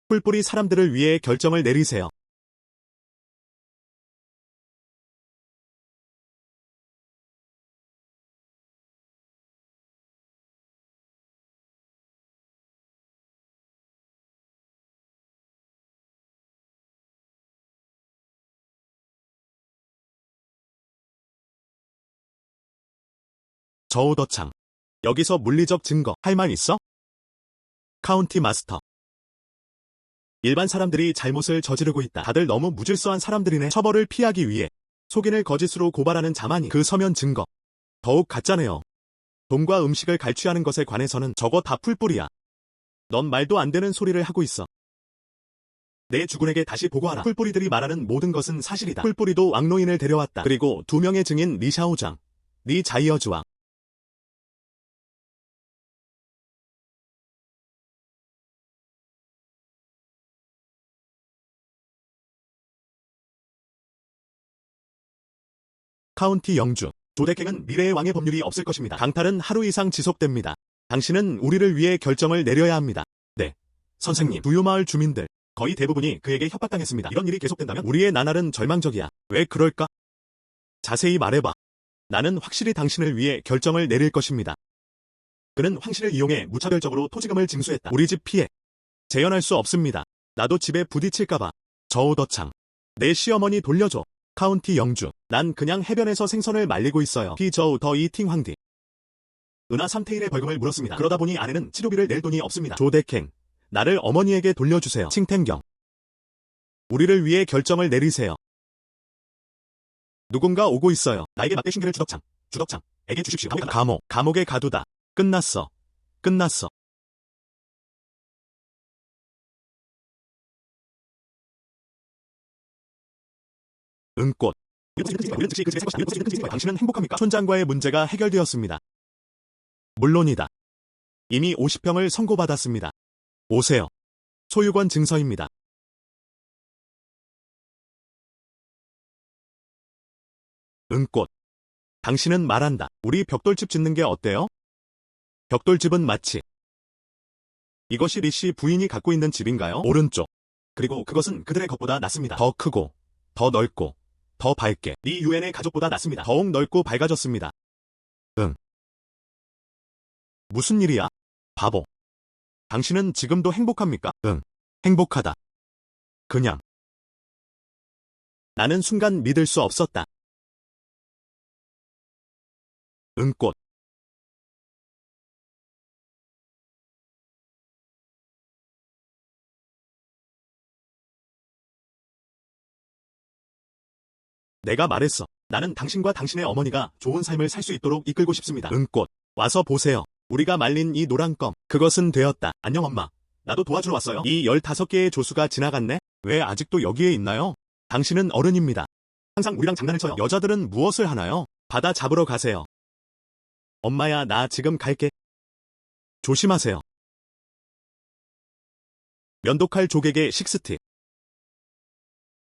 뿔뿔이 사람들을 위해 결정을 내리세요. 저우더창. 여기서 물리적 증거 할 말 있어? 카운티 마스터. 일반 사람들이 잘못을 저지르고 있다. 다들 너무 무질서한 사람들이네. 처벌을 피하기 위해 속인을 거짓으로 고발하는 자만이 그 서면 증거. 더욱 가짜네요. 돈과 음식을 갈취하는 것에 관해서는 저거 다 풀뿌리야. 넌 말도 안 되는 소리를 하고 있어. 내 주군에게 다시 보고하라. 풀뿌리들이 말하는 모든 것은 사실이다. 풀뿌리도 왕노인을 데려왔다. 그리고 2명의 증인 리샤오장, 리 자이어즈왕. 카운티 영주. 조덱행은 미래의 왕의 법률이 없을 것입니다. 강탈은 하루 이상 지속됩니다. 당신은 우리를 위해 결정을 내려야 합니다. 네. 선생님, 두유마을 주민들. 거의 대부분이 그에게 협박당했습니다. 이런 일이 계속된다면 우리의 나날은 절망적이야. 왜 그럴까? 자세히 말해봐. 나는 확실히 당신을 위해 결정을 내릴 것입니다. 그는 황실을 이용해 무차별적으로 토지금을 징수했다. 우리 집 피해. 재현할 수 없습니다. 나도 집에 부딪힐까봐. 저우더창. 내 시어머니 돌려줘. 카운티 영주. 난 그냥 해변에서 생선을 말리고 있어요. 피저우 더 이팅 황디. 은하 3테일의 벌금을 물었습니다. 그러다 보니 아내는 치료비를 낼 돈이 없습니다. 조덱행. 나를 어머니에게 돌려주세요. 칭탱경. 우리를 위해 결정을 내리세요. 누군가 오고 있어요. 나에게 맞대 슌게를 주덕창에게 주십시오. 감옥에 가두다. 끝났어. 은꽃. 당신은 행복합니까? 촌장과의 문제가 해결되었습니다. 물론이다. 이미 50평을 선고받았습니다. 오세요. 소유권 증서입니다. 은꽃. 당신은 말한다. 우리 벽돌집 짓는 게 어때요? 벽돌집은 마치. 이것이 리씨 부인이 갖고 있는 집인가요? 오른쪽. 그리고 그것은 그들의 것보다 낫습니다. 더 크고, 더 넓고, 더 밝게. 리 유엔의 가족보다 낫습니다. 더욱 넓고 밝아졌습니다. 응. 무슨 일이야? 바보. 당신은 지금도 행복합니까? 응. 행복하다. 그냥. 나는 순간 믿을 수 없었다. 은꽃. 내가 말했어. 나는 당신과 당신의 어머니가 좋은 삶을 살 수 있도록 이끌고 싶습니다. 은꽃. 와서 보세요. 우리가 말린 이 노란 껌. 그것은 되었다. 안녕 엄마. 나도 도와주러 왔어요. 이 15개의 조수가 지나갔네? 왜 아직도 여기에 있나요? 당신은 어른입니다. 항상 우리랑 장난을 쳐요. 여자들은 무엇을 하나요? 바다 잡으러 가세요. 엄마야, 나 지금 갈게. 조심하세요. 면도칼 조개게 식스팁.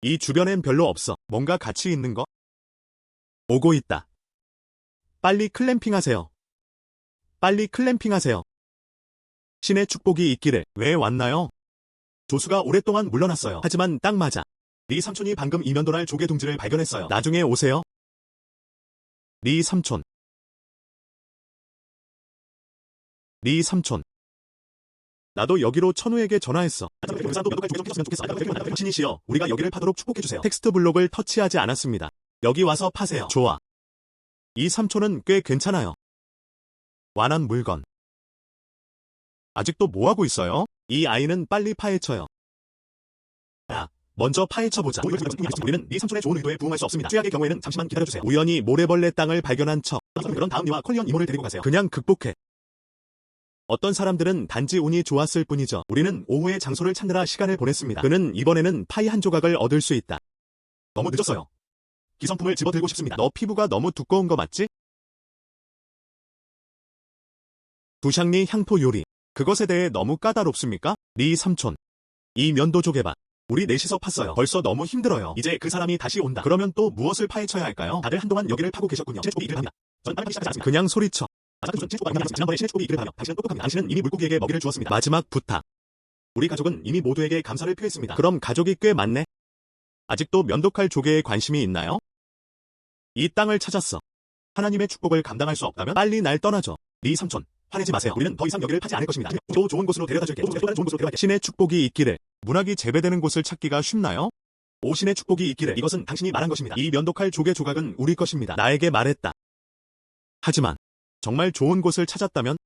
이 주변엔 별로 없어. 뭔가 가치 있는 거? 오고 있다. 빨리 클램핑하세요. 신의 축복이 있기를. 왜 왔나요? 조수가 오랫동안 물러났어요. 하지만 딱 맞아. 리 삼촌이 방금 이면도날 조개 둥지를 발견했어요. 나중에 오세요. 리 삼촌. 나도 여기로 천우에게 전화했어. 신이시여, 우리가 여기를 파도록 축복해주세요. 텍스트 블록을 터치하지 않았습니다. 여기 와서 파세요. 좋아. 이 삼촌은 꽤 괜찮아요. 완한 물건. 아직도 뭐하고 있어요? 이 아이는 빨리 파헤쳐요. 야, 먼저 파헤쳐보자. 우리는 이 삼촌의 좋은 의도에 부응할 수 없습니다. 최악의 경우에는 잠시만 기다려주세요. 우연히 모래벌레 땅을 발견한 척. 그런 다음 니와 콜리언 이모를 데리고 가세요. 그냥 극복해. 어떤 사람들은 단지 운이 좋았을 뿐이죠. 우리는 오후에 장소를 찾느라 시간을 보냈습니다. 그는 이번에는 파이 한 조각을 얻을 수 있다. 너무 늦었어요. 기성품을 집어들고 싶습니다. 너 피부가 너무 두꺼운 거 맞지? 두샹리 향토 요리. 그것에 대해 너무 까다롭습니까? 리 삼촌. 이 면도 조개밭. 우리 넷이서 팠어요. 벌써 너무 힘들어요. 이제 그 사람이 다시 온다. 그러면 또 무엇을 파헤쳐야 할까요? 다들 한동안 여기를 파고 계셨군요. 신의 축복이 일을 합니다. 전 빨리 시작하지 않습니다. 그냥 소리쳐. 지난번에 신의 축복이 일을 하며 당신은 똑똑합니다. 당신은 이미 물고기에게 먹이를 주었습니다. 마지막 부탁. 우리 가족은 이미 모두에게 감사를 표했습니다. 그럼 가족이 꽤 많네. 아직도 면도칼 조개에 관심이 있나요? 이 땅을 찾았어. 하나님의 축복을 감당할 수 없다면 빨리 날 떠나줘. 리 삼촌. 화내지 마세요. 우리는 더 이상 여기를 파지 않을 것입니다. 또 좋은 곳으로 데려다 줄게. 신의 축복이 있기를. 문학이 재배되는 곳을 찾기가 쉽나요? 오, 신의 축복이 있기를. 이것은 당신이 말한 것입니다. 이 면도칼 조개 조각은 우리 것입니다. 나에게 말했다. 하지만 정말 좋은 곳을 찾았다면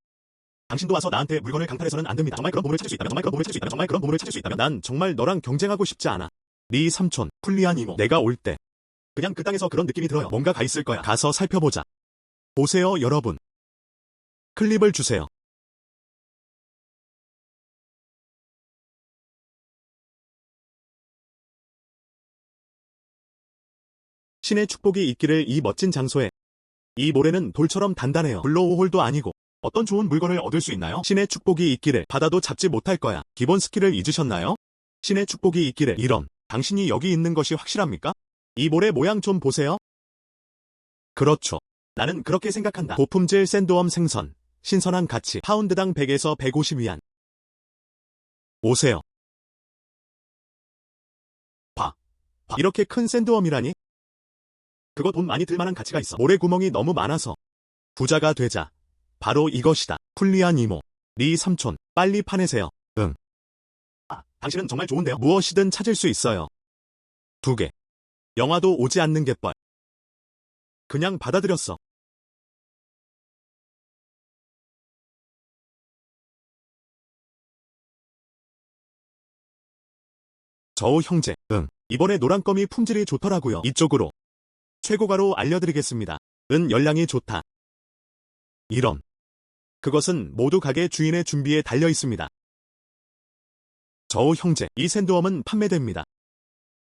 당신도 와서 나한테 물건을 강탈해서는 안 됩니다. 정말 그런 보물을 찾을 수 있다면, 정말 그런 보물을 찾을 수 있다면, 정말 그런 보물을 찾을 수 있다면, 난 정말 너랑 경쟁하고 싶지 않아. 네 삼촌, 쿨리안 이모. 내가 올 때 그냥 그 땅에서 그런 느낌이 들어요. 뭔가가 있을 거야. 가서 살펴보자. 보세요, 여러분. 클립을 주세요. 신의 축복이 있기를 이 멋진 장소에. 이 모래는 돌처럼 단단해요. 블로우홀도 아니고. 어떤 좋은 물건을 얻을 수 있나요? 신의 축복이 있기를. 바다도 잡지 못할 거야. 기본 스킬을 잊으셨나요? 신의 축복이 있기를. 이런. 당신이 여기 있는 것이 확실합니까? 이 모래 모양 좀 보세요. 그렇죠. 나는 그렇게 생각한다. 고품질 샌드웜 생선. 신선한 가치. 파운드당 100에서 150위안. 오세요. 봐. 이렇게 큰 샌드웜이라니? 그거 돈 많이 들 만한 가치가 있어. 모래구멍이 너무 많아서. 부자가 되자. 바로 이것이다. 쿨리안 이모. 네 삼촌. 빨리 파내세요. 응. 당신은 정말 좋은데요. 무엇이든 찾을 수 있어요. 2개. 영화도 오지 않는 갯벌. 그냥 받아들였어. 저우 형제. 응. 이번에 노란껌이 품질이 좋더라고요. 이쪽으로. 최고가로 알려드리겠습니다. 열량이 좋다. 이런. 그것은 모두 가게 주인의 준비에 달려 있습니다. 저우 형제. 이 샌드웜은 판매됩니다.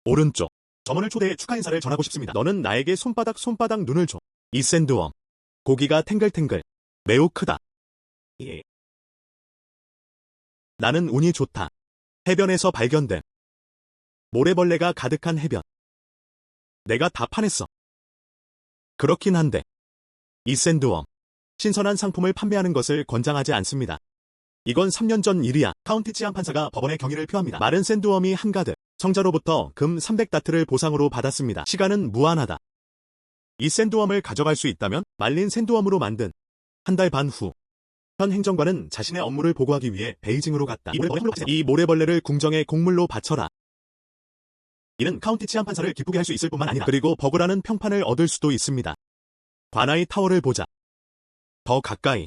오른쪽. 점원을 초대해 축하 인사를 전하고 싶습니다. 너는 나에게 손바닥 눈을 줘. 이 샌드웜. 고기가 탱글탱글. 매우 크다. 예. 나는 운이 좋다. 해변에서 발견된 모래벌레가 가득한 해변. 내가 다 파냈어. 그렇긴 한데 이 샌드웜. 신선한 상품을 판매하는 것을 권장하지 않습니다. 이건 3년 전 일이야. 카운티 치안 판사가 법원에 경위를 표합니다. 마른 샌드웜이 한가득. 청자로부터 금 300다트를 보상으로 받았습니다. 시간은 무한하다. 이 샌드웜을 가져갈 수 있다면 말린 샌드웜으로 만든 한 달 반 후. 현 행정관은 자신의 업무를 보고하기 위해 베이징으로 갔다. 이 모래벌레를 궁정의 곡물로 바쳐라. 이는 카운티 치안 판사를 기쁘게 할 수 있을 뿐만 아니라 그리고 버그라는 평판을 얻을 수도 있습니다. 관아이 타워를 보자. 더 가까이.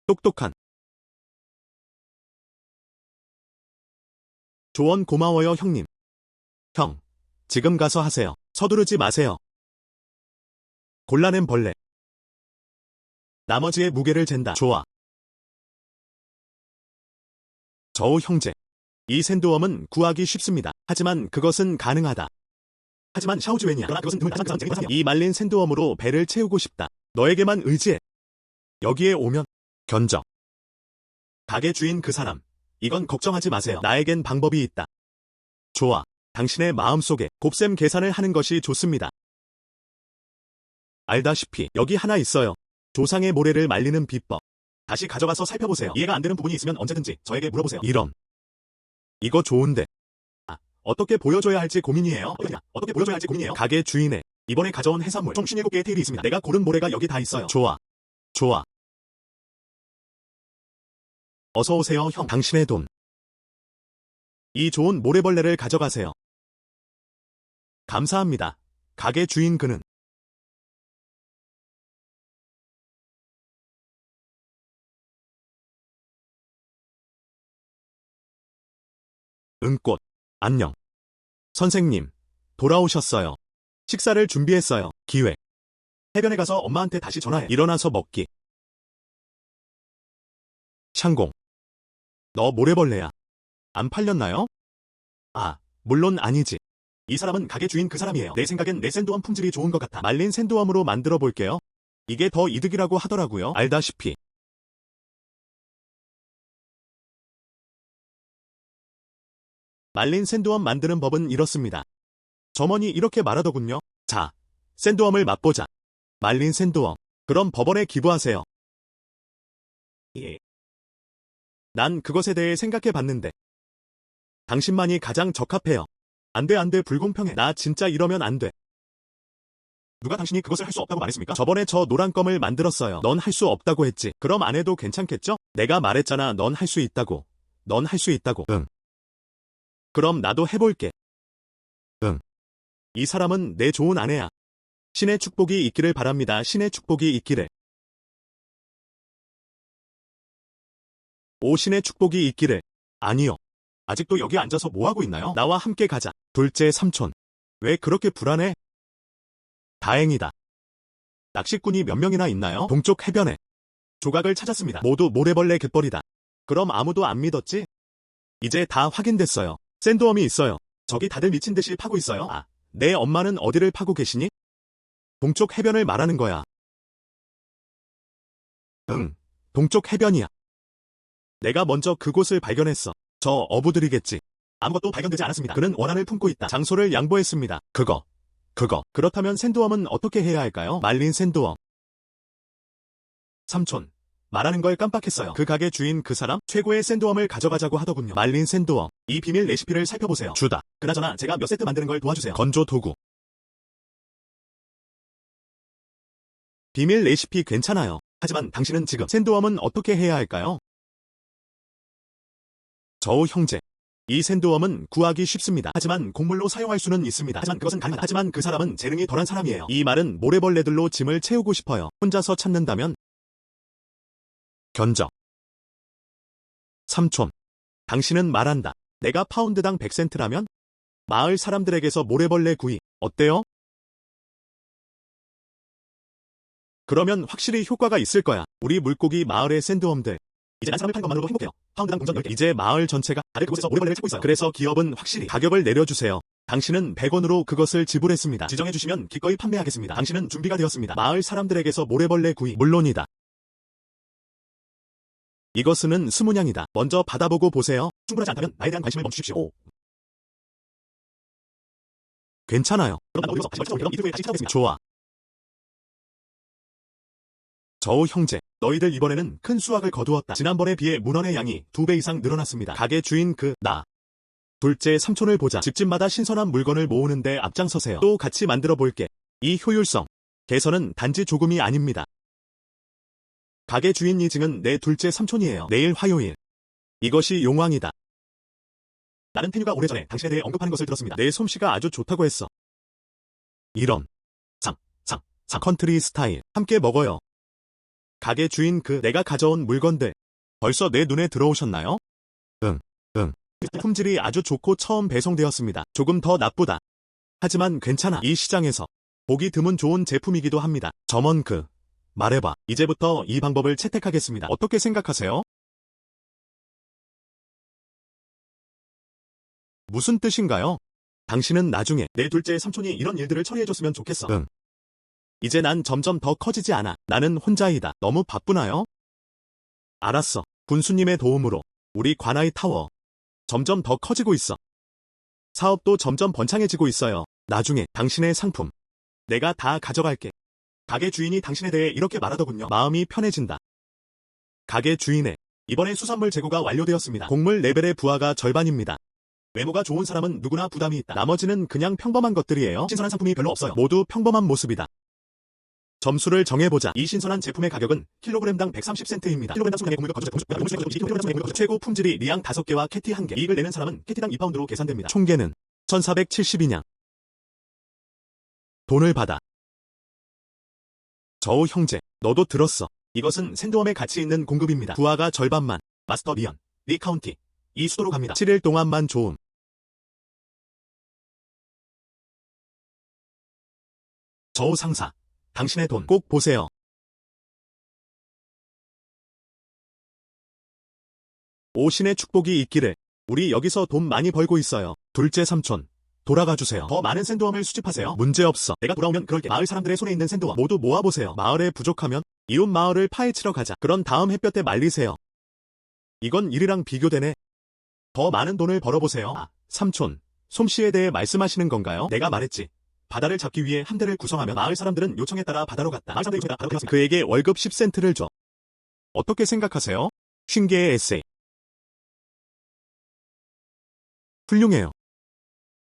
똑똑한. 조언 고마워요, 형님. 형, 지금 가서 하세요. 서두르지 마세요. 골라낸 벌레. 나머지의 무게를 잰다. 좋아. 저우 형제. 이 샌드웜은 구하기 쉽습니다. 하지만 그것은 가능하다. 하지만 샤오즈웬이야. 그러나 그것은 드물. 이 말린 샌드웜으로 배를 채우고 싶다. 너에게만 의지해. 여기에 오면 견적. 가게 주인 그 사람. 이건 걱정하지 마세요. 나에겐 방법이 있다. 좋아. 당신의 마음속에 곱셈 계산을 하는 것이 좋습니다. 알다시피 여기 하나 있어요. 조상의 모래를 말리는 비법. 다시 가져가서 살펴보세요. 이해가 안 되는 부분이 있으면 언제든지 저에게 물어보세요. 이런. 이거 좋은데. 어떻게 보여줘야 할지 고민이에요. 어떻게 보여줘야 할지 고민이에요. 가게 주인의 이번에 가져온 해산물 총 57개의 테일이 있습니다. 내가 고른 모래가 여기 다 있어요. 좋아. 좋아. 어서 오세요, 형. 당신의 돈. 이 좋은 모래벌레를 가져가세요. 감사합니다. 가게 주인 그는 은꽃. 안녕. 선생님, 돌아오셨어요. 식사를 준비했어요. 기회. 해변에 가서 엄마한테 다시 전화해. 일어나서 먹기. 샹공. 너 모래벌레야. 안 팔렸나요? 물론 아니지. 이 사람은 가게 주인 그 사람이에요. 내 생각엔 내 샌드웜 품질이 좋은 것 같아. 말린 샌드웜으로 만들어 볼게요. 이게 더 이득이라고 하더라고요. 알다시피. 말린 샌드웜 만드는 법은 이렇습니다. 점원이 이렇게 말하더군요. 자, 샌드웜을 맛보자. 말린 샌드웜. 그럼 법원에 기부하세요. 예. 난 그것에 대해 생각해 봤는데. 당신만이 가장 적합해요. 안 돼, 불공평해. 나 진짜 이러면 안 돼. 누가 당신이 그것을 할 수 없다고 말했습니까? 저번에 저 노란 껌을 만들었어요. 넌 할 수 없다고 했지. 그럼 안 해도 괜찮겠죠? 내가 말했잖아. 넌 할 수 있다고. 넌 할 수 있다고. 응. 그럼 나도 해볼게. 응. 이 사람은 내 좋은 아내야. 신의 축복이 있기를 바랍니다. 신의 축복이 있기를. 오신의 축복이 있기를. 아니요. 아직도 여기 앉아서 뭐하고 있나요? 나와 함께 가자. 둘째 삼촌. 왜 그렇게 불안해? 다행이다. 낚시꾼이 몇 명이나 있나요? 동쪽 해변에. 조각을 찾았습니다. 모두 모래벌레 갯벌이다. 그럼 아무도 안 믿었지? 이제 다 확인됐어요. 샌드웜이 있어요. 저기 다들 미친 듯이 파고 있어요. 아, 내 엄마는 어디를 파고 계시니? 동쪽 해변을 말하는 거야. 응, 동쪽 해변이야. 내가 먼저 그곳을 발견했어. 저 어부들이겠지. 아무것도 발견되지 않았습니다. 그는 원한을 품고 있다. 장소를 양보했습니다. 그거. 그렇다면 샌드웜은 어떻게 해야 할까요? 말린 샌드웜. 삼촌. 말하는 걸 깜빡했어요. 그 가게 주인 그 사람? 최고의 샌드웜을 가져가자고 하더군요. 말린 샌드웜. 이 비밀 레시피를 살펴보세요. 주다. 그나저나 제가 몇 세트 만드는 걸 도와주세요. 건조 도구. 비밀 레시피 괜찮아요. 하지만 당신은 지금 샌드웜은 어떻게 해야 할까요? 저우 형제. 이 샌드웜은 구하기 쉽습니다. 하지만 곡물로 사용할 수는 있습니다. 하지만 그것은 가능하다. 하지만 그 사람은 재능이 덜한 사람이에요. 이 말은 모래벌레들로 짐을 채우고 싶어요. 혼자서 찾는다면 견적. 삼촌. 당신은 말한다. 내가 파운드당 100센트라면? 마을 사람들에게서 모래벌레 구이. 어때요? 그러면 확실히 효과가 있을 거야. 우리 물고기 마을의 샌드웜들. 이제 난 사람을 파는 것만으로도 행복해요. 파운드당 동전 10개. 이제 마을 전체가 다들 그곳에서 모래벌레를 찾고 있어요. 그래서 기업은 확실히 가격을 내려주세요. 당신은 100원으로 그것을 지불했습니다. 지정해주시면 기꺼이 판매하겠습니다. 당신은 준비가 되었습니다. 마을 사람들에게서 모래벌레 구이. 물론이다. 이것은 스무냥이다. 먼저 받아보고 보세요. 충분하지 않다면 나에 대한 관심을 멈추십시오. 괜찮아요. 그럼 난 어디서 다시 멀쩡한 이틀 후에 다시 찾아오겠습니다. 좋아. 저우 형제, 너희들 이번에는 큰 수확을 거두었다. 지난번에 비해 문헌의 양이 2배 이상 늘어났습니다. 가게 주인 나. 둘째 삼촌을 보자. 집집마다 신선한 물건을 모으는데 앞장서세요. 또 같이 만들어 볼게. 이 효율성. 개선은 단지 조금이 아닙니다. 가게 주인 이증은 내 둘째 삼촌이에요. 내일 화요일. 이것이 용왕이다. 나는 태뉴가 오래전에 당신에 대해 언급하는 것을 들었습니다. 내 솜씨가 아주 좋다고 했어. 이런. 컨트리 스타일. 함께 먹어요. 가게 주인 내가 가져온 물건들. 벌써 내 눈에 들어오셨나요? 응. 품질이 아주 좋고 처음 배송되었습니다. 조금 더 나쁘다. 하지만 괜찮아. 이 시장에서 보기 드문 좋은 제품이기도 합니다. 점원 말해봐. 이제부터 이 방법을 채택하겠습니다. 어떻게 생각하세요? 무슨 뜻인가요? 당신은 나중에 내 둘째 삼촌이 이런 일들을 처리해줬으면 좋겠어. 응. 이제 난 점점 더 커지지 않아. 나는 혼자이다. 너무 바쁘나요? 알았어. 군수님의 도움으로 우리 관아이 타워 점점 더 커지고 있어. 사업도 점점 번창해지고 있어요. 나중에 당신의 상품 내가 다 가져갈게. 가게 주인이 당신에 대해 이렇게 말하더군요. 마음이 편해진다. 가게 주인의 이번에 수산물 재고가 완료되었습니다. 곡물 레벨의 부하가 절반입니다. 외모가 좋은 사람은 누구나 부담이 있다. 나머지는 그냥 평범한 것들이에요. 신선한 상품이 별로 없어요. 모두 평범한 모습이다. 점수를 정해보자. 이 신선한 제품의 가격은 킬로그램당 130센트입니다. 킬로그램당 수량의 곡물과 건조제 최고 품질이 리앙 5개와 캐티 1개. 이익을 내는 사람은 캐티당 2파운드로 계산됩니다. 총계는 1472냥. 돈을 받아. 저우 형제, 너도 들었어. 이것은 샌드웜에 가치 있는 공급입니다. 부하가 절반만. 마스터 리언, 리 카운티. 이 수도로 갑니다. 7일 동안만 좋음. 저우 상사. 당신의 돈 꼭 보세요. 오신의 축복이 있기를. 우리 여기서 돈 많이 벌고 있어요. 둘째 삼촌. 돌아가 주세요. 더 많은 샌드웜을 수집하세요. 문제없어. 내가 돌아오면 그럴게. 마을 사람들의 손에 있는 샌드웜 모두 모아보세요. 마을에 부족하면 이웃 마을을 파헤치러 가자. 그런 다음 햇볕에 말리세요. 이건 일이랑 비교되네. 더 많은 돈을 벌어보세요. 아, 삼촌. 솜씨에 대해 말씀하시는 건가요? 내가 말했지. 바다를 잡기 위해 함대를 구성하면 마을 사람들은 요청에 따라 바다로 갔다. 마을 사람들이 요청에 따라 바다로 갔습니다. 그에게 월급 10센트를 줘. 어떻게 생각하세요? 50개의 에세이. 훌륭해요.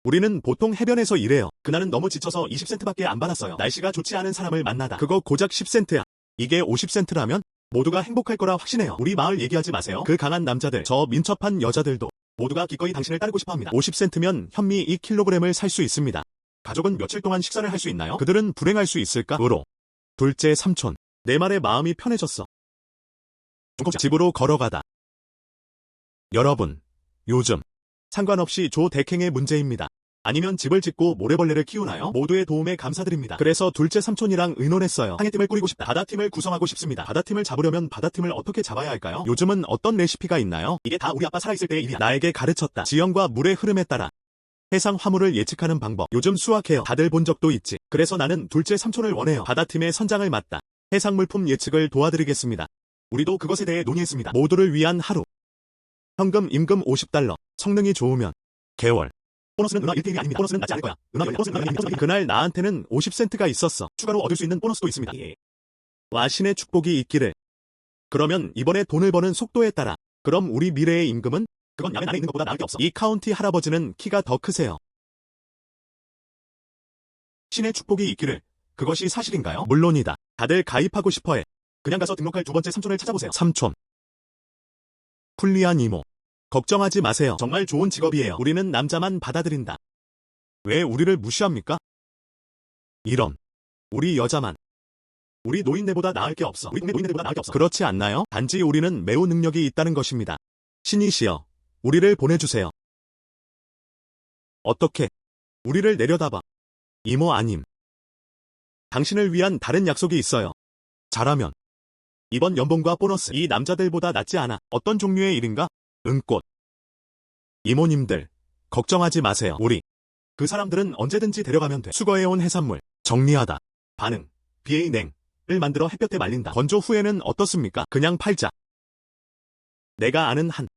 우리는 보통 해변에서 일해요. 그날은 너무 지쳐서 20센트밖에 안 받았어요. 날씨가 좋지 않은 사람을 만나다. 그거 고작 10센트야. 이게 50센트라면 모두가 행복할 거라 확신해요. 우리 마을 얘기하지 마세요. 그 강한 남자들, 저 민첩한 여자들도 모두가 기꺼이 당신을 따르고 싶어합니다. 50센트면 현미 2kg을 살 수 있습니다. 가족은 며칠 동안 식사를 할 수 있나요? 그들은 불행할 수 있을까? 으로. 둘째 삼촌. 내 말에 마음이 편해졌어. 집으로 걸어가다. 여러분, 요즘 상관없이 조대행의 문제입니다. 아니면 집을 짓고 모래벌레를 키우나요? 모두의 도움에 감사드립니다. 그래서 둘째 삼촌이랑 의논했어요. 상해팀을 꾸리고 싶다. 바다팀을 구성하고 싶습니다. 바다팀을 잡으려면 바다팀을 어떻게 잡아야 할까요? 요즘은 어떤 레시피가 있나요? 이게 다 우리 아빠 살아있을 때의 일이야. 나에게 가르쳤다. 지형과 물의 흐름에 따라 해상 화물을 예측하는 방법. 요즘 수학해요. 다들 본 적도 있지. 그래서 나는 둘째 삼촌을 원해요. 바다팀의 선장을 맡다 해상 물품 예측을 도와드리겠습니다. 우리도 그것에 대해 논의했습니다. 모두를 위한 하루. 현금 임금 $50. 성능이 좋으면 개월. 보너스는 은하 1대1이 아닙니다. 보너스는 낮지 않을 거야. 보너스는 아닙니다. 그날 나한테는 50센트가 있었어. 추가로 얻을 수 있는 보너스도 있습니다. 와, 신의 축복이 있기를. 그러면 이번에 돈을 버는 속도에 따라 그럼 우리 미래의 임금은? 그건 야맨 안에 있는 것보다 나을 게 없어. 이 카운티 할아버지는 키가 더 크세요. 신의 축복이 있기를. 그것이 사실인가요? 물론이다. 다들 가입하고 싶어해. 그냥 가서 등록할 두 번째 삼촌을 찾아보세요. 삼촌. 풀리한 이모. 걱정하지 마세요. 정말 좋은 직업이에요. 우리는 남자만 받아들인다. 왜 우리를 무시합니까? 이런. 우리 여자만. 우리 노인네보다 나을 게 없어. 우리 동네 노인네보다 나을 게 없어. 그렇지 않나요? 단지 우리는 매우 능력이 있다는 것입니다. 신이시여, 우리를 보내주세요. 어떻게? 우리를 내려다봐. 이모 아님. 당신을 위한 다른 약속이 있어요. 잘하면 이번 연봉과 보너스 이 남자들보다 낫지 않아. 어떤 종류의 일인가? 은꽃. 이모님들, 걱정하지 마세요. 우리 그 사람들은 언제든지 데려가면 돼. 수거해온 해산물 정리하다. 반응. BA 냉을 만들어 햇볕에 말린다. 건조 후에는 어떻습니까? 그냥 팔자. 내가 아는 한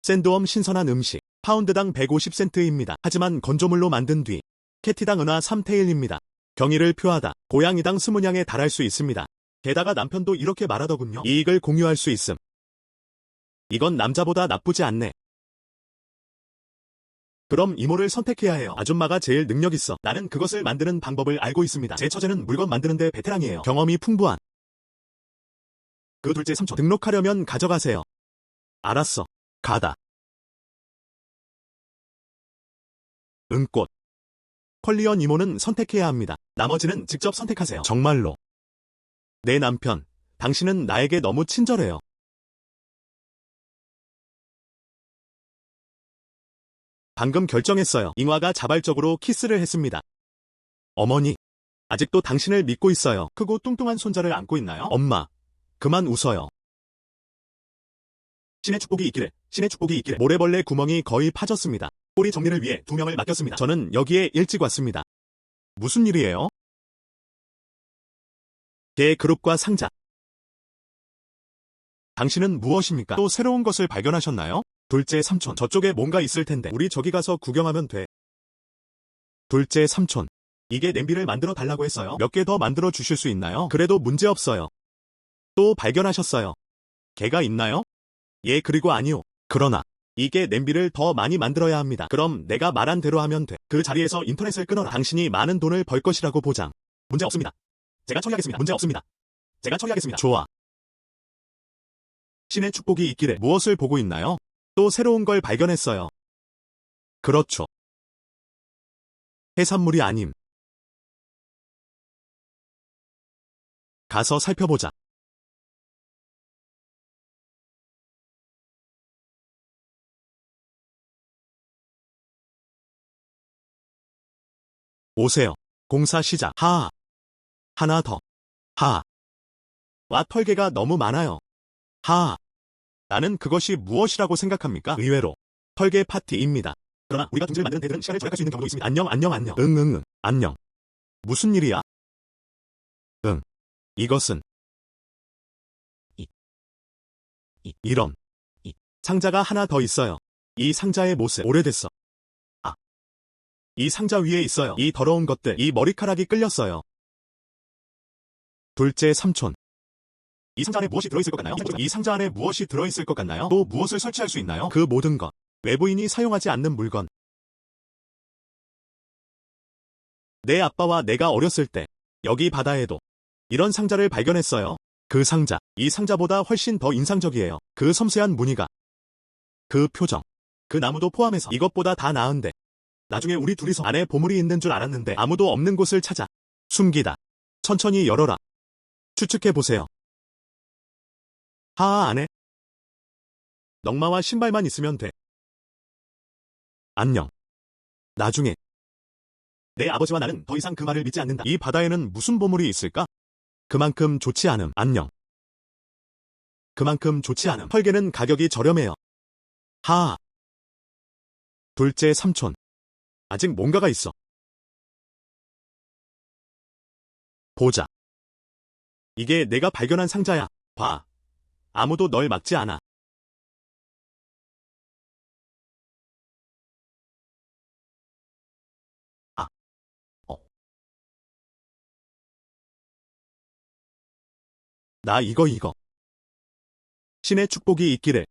샌드웜 신선한 음식 파운드당 150센트입니다. 하지만 건조물로 만든 뒤 캐티당 은하 3테일입니다. 경의를 표하다. 고양이당 20냥에 달할 수 있습니다. 게다가 남편도 이렇게 말하더군요. 이익을 공유할 수 있음. 이건 남자보다 나쁘지 않네. 그럼 이모를 선택해야 해요. 아줌마가 제일 능력 있어. 나는 그것을 만드는 방법을 알고 있습니다. 제 처제는 물건 만드는데 베테랑이에요. 경험이 풍부한. 그 둘째 삼촌. 등록하려면 가져가세요. 알았어. 가다. 은꽃. 컬리언 이모는 선택해야 합니다. 나머지는 직접 선택하세요. 정말로. 내 남편, 당신은 나에게 너무 친절해요. 방금 결정했어요. 잉화가 자발적으로 키스를 했습니다. 어머니, 아직도 당신을 믿고 있어요. 크고 뚱뚱한 손자를 안고 있나요? 엄마, 그만 웃어요. 신의 축복이 있기를, 신의 축복이 있기를. 모래벌레 구멍이 거의 파졌습니다. 꼬리 정리를 위해 2명을 맡겼습니다. 저는 여기에 일찍 왔습니다. 무슨 일이에요? 개 그룹과 상자. 당신은 무엇입니까? 또 새로운 것을 발견하셨나요? 둘째 삼촌, 저쪽에 뭔가 있을 텐데 우리 저기 가서 구경하면 돼. 둘째 삼촌, 이게 냄비를 만들어 달라고 했어요. 몇 개 더 만들어 주실 수 있나요? 그래도 문제 없어요. 또 발견하셨어요. 개가 있나요? 예, 그리고 아니요. 그러나 이게 냄비를 더 많이 만들어야 합니다. 그럼 내가 말한 대로 하면 돼. 그 자리에서 인터넷을 끊어라. 당신이 많은 돈을 벌 것이라고 보장. 문제 없습니다. 제가 처리하겠습니다. 문제 없습니다. 제가 처리하겠습니다. 좋아. 신의 축복이 있기를. 무엇을 보고 있나요? 또 새로운 걸 발견했어요. 그렇죠. 해산물이 아님. 가서 살펴보자. 오세요. 공사 시작. 하하. 하나 더. 하하. 와, 털개가 너무 많아요. 하하. 나는 그것이 무엇이라고 생각합니까? 의외로 털개 파티입니다. 그러나 우리가 둥지를 만드는 데들은 시간을 절약할 수 있는 경우도 있습니다. 안녕. 응. 안녕. 무슨 일이야? 응. 이것은 이런 상자가 하나 더 있어요. 이 상자의 모습 오래됐어. 아. 이 상자 위에 있어요. 이 더러운 것들. 이 머리카락이 끌렸어요. 둘째 삼촌. 이 상자 안에 무엇이 들어있을 것 같나요? 이 상자 안에 무엇이 들어있을 것 같나요? 또 무엇을 설치할 수 있나요? 그 모든 것. 외부인이 사용하지 않는 물건. 내 아빠와 내가 어렸을 때 여기 바다에도 이런 상자를 발견했어요. 그 상자. 이 상자보다 훨씬 더 인상적이에요. 그 섬세한 무늬가. 그 표정. 그 나무도 포함해서 이것보다 다 나은데. 나중에 우리 둘이서 안에 보물이 있는 줄 알았는데 아무도 없는 곳을 찾아 숨기다. 천천히 열어라. 추측해보세요. 하하 안에 넝마와 신발만 있으면 돼. 안녕. 나중에. 내 아버지와 나는 더 이상 그 말을 믿지 않는다. 이 바다에는 무슨 보물이 있을까? 그만큼 좋지 않음. 안녕. 그만큼 좋지 않음. 펄개는 가격이 저렴해요. 하하. 둘째 삼촌. 아직 뭔가가 있어. 보자. 이게 내가 발견한 상자야. 봐. 아무도 널 막지 않아. 아. 어. 나 이거. 신의 축복이 있기를.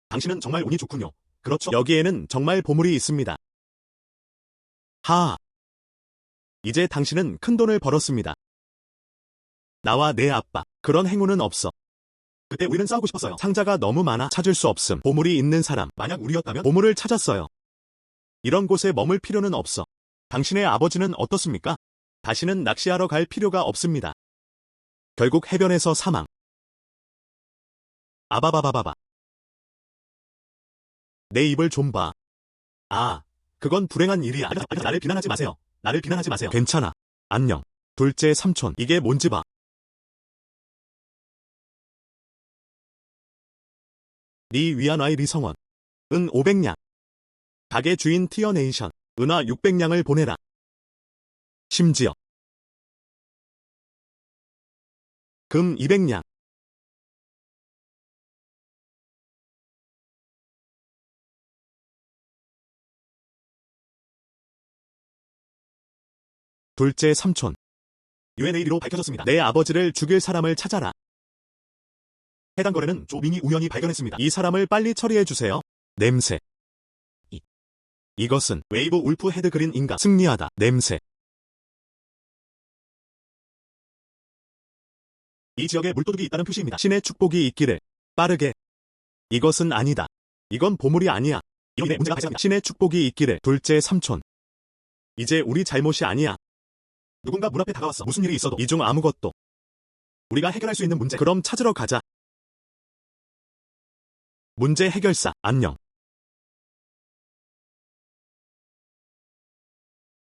당신은 정말 운이 좋군요. 그렇죠. 여기에는 정말 보물이 있습니다. 하하. 이제 당신은 큰 돈을 벌었습니다. 나와 내 아빠. 그런 행운은 없어. 그때 우리는 싸우고 싶었어요. 상자가 너무 많아 찾을 수 없음. 보물이 있는 사람. 만약 우리였다면 보물을 찾았어요. 이런 곳에 머물 필요는 없어. 당신의 아버지는 어떻습니까? 다시는 낚시하러 갈 필요가 없습니다. 결국 해변에서 사망. 아바바바바바. 내 입을 좀 봐. 아, 그건 불행한 일이야. 나를 비난하지 마세요. 나를 비난하지 마세요. 괜찮아. 안녕. 둘째 삼촌. 이게 뭔지 봐. 네 위안화의 리성원. 은 500냥. 가게 주인 티어네이션. 은화 600냥을 보내라. 심지어. 금 200냥. 둘째 삼촌. UNA로 밝혀졌습니다. 내 아버지를 죽일 사람을 찾아라. 해당 거래는 조민이 우연히 발견했습니다. 이 사람을 빨리 처리해주세요. 냄새. 이것은 웨이브 울프 헤드 그린인가? 승리하다. 냄새. 이 지역에 물도둑이 있다는 표시입니다. 신의 축복이 있기를. 빠르게. 이것은 아니다. 이건 보물이 아니야. 이로 인해 문제가 발생합니다. 신의 축복이 있기를. 둘째 삼촌. 이제 우리 잘못이 아니야. 누군가 문 앞에 다가왔어. 무슨 일이 있어도 이 중 아무것도. 우리가 해결할 수 있는 문제. 그럼 찾으러 가자. 문제 해결사. 안녕.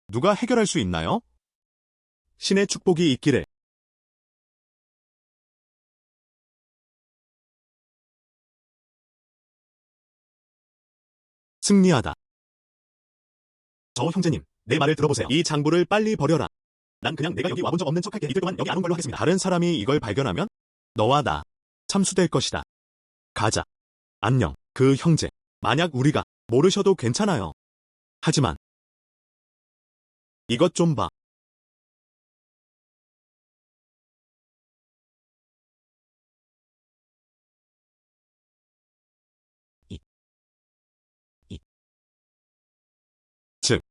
누가 해결할 수 있나요? 신의 축복이 있기를. 승리하다. 저 형제님, 내 말을 들어보세요. 이 장부를 빨리 버려라. 난 그냥 내가 여기 와본 적 없는 척할게. 이틀 동안 여기 안 온 걸로 하겠습니다. 다른 사람이 이걸 발견하면 너와 나 참수될 것이다. 가자. 안녕. 그 형제. 만약 우리가 모르셔도 괜찮아요. 하지만 이것 좀 봐. 즉,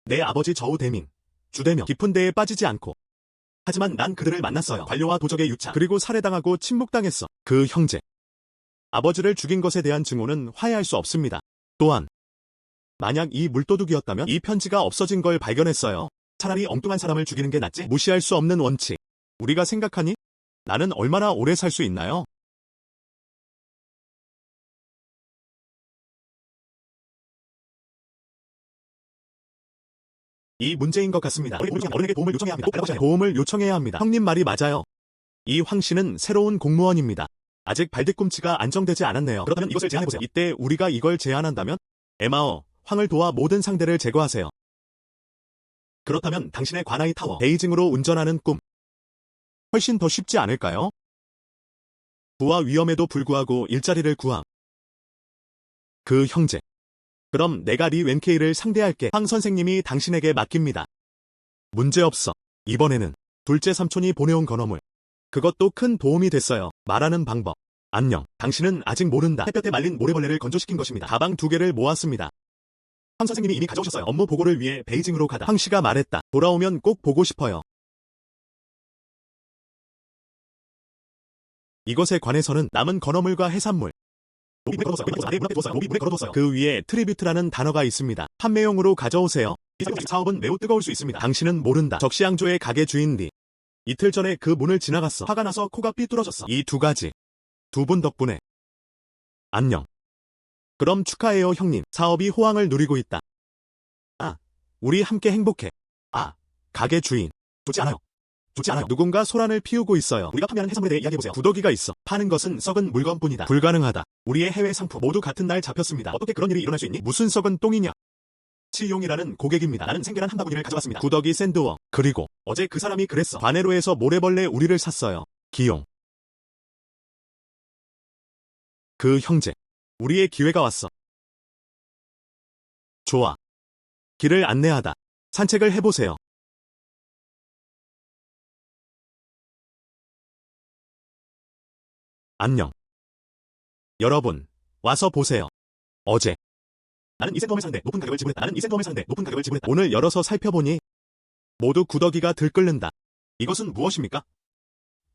내 아버지 저우 대민, 주대명 깊은 데에 빠지지 않고. 하지만 난 그들을 만났어요. 관료와 도적의 유착, 그리고 살해당하고 침묵당했어. 그 형제. 아버지를 죽인 것에 대한 증오는 화해할 수 없습니다. 또한 만약 이 물도둑이었다면 이 편지가 없어진 걸 발견했어요. 차라리 엉뚱한 사람을 죽이는 게 낫지. 무시할 수 없는 원칙. 우리가 생각하니? 나는 얼마나 오래 살 수 있나요? 이 문제인 것 같습니다. 어른에게 도움을 요청해야 합니다. 도움을 요청해야 합니다. 형님 말이 맞아요. 이 황 씨는 새로운 공무원입니다. 아직 발뒤꿈치가 안정되지 않았네요. 그렇다면 이것을 제안해보세요. 이때 우리가 이걸 제안한다면? 에마어, 황을 도와 모든 상대를 제거하세요. 그렇다면 당신의 관아이 타워, 베이징으로 운전하는 꿈. 훨씬 더 쉽지 않을까요? 부와 위험에도 불구하고 일자리를 구함. 그 형제. 그럼 내가 리 웬케이를 상대할게. 황 선생님이 당신에게 맡깁니다. 문제없어. 이번에는 둘째 삼촌이 보내온 건어물. 그것도 큰 도움이 됐어요. 말하는 방법. 안녕. 당신은 아직 모른다. 햇볕에 말린 모래벌레를 건조시킨 것입니다. 가방 2개를 모았습니다. 황 선생님이 이미 가져오셨어요. 업무 보고를 위해 베이징으로 가다. 황 씨가 말했다. 돌아오면 꼭 보고 싶어요. 이것에 관해서는 남은 건어물과 해산물. 로비 물에 걸어뒀어요. 로비 물에 걸어뒀어요. 그 위에 트리뷰트라는 단어가 있습니다. 판매용으로 가져오세요. 이 사업은 매우 뜨거울 수 있습니다. 당신은 모른다. 적시양조의 가게 주인 리. 이틀 전에 그 문을 지나갔어. 화가 나서 코가 삐뚤어졌어. 이 두 가지. 두 분 덕분에. 안녕. 그럼 축하해요, 형님. 사업이 호황을 누리고 있다. 아, 우리 함께 행복해. 아, 가게 주인. 좋지 않아요. 좋지 않아요. 누군가 소란을 피우고 있어요. 우리가 판매하는 해산물에 대해 이야기해보세요. 구더기가 있어. 파는 것은 썩은 물건뿐이다. 불가능하다. 우리의 해외 상품 모두 같은 날 잡혔습니다. 어떻게 그런 일이 일어날 수 있니? 무슨 썩은 똥이냐? 치용이라는 고객입니다. 나는 생계란 한 바구니를 가져왔습니다. 구더기 샌드워. 그리고 어제 그 사람이 그랬어. 관해로에서 모래벌레 우리를 샀어요. 기용. 그 형제. 우리의 기회가 왔어. 좋아. 길을 안내하다. 산책을 해보세요. 안녕. 여러분, 와서 보세요. 어제. 나는 이 샌드움을 사는데 높은 가격을 지불했다. 나는 이 샌드움을 사는데 높은 가격을 지불했다. 오늘 열어서 살펴보니 모두 구더기가 들끓는다. 이것은 무엇입니까?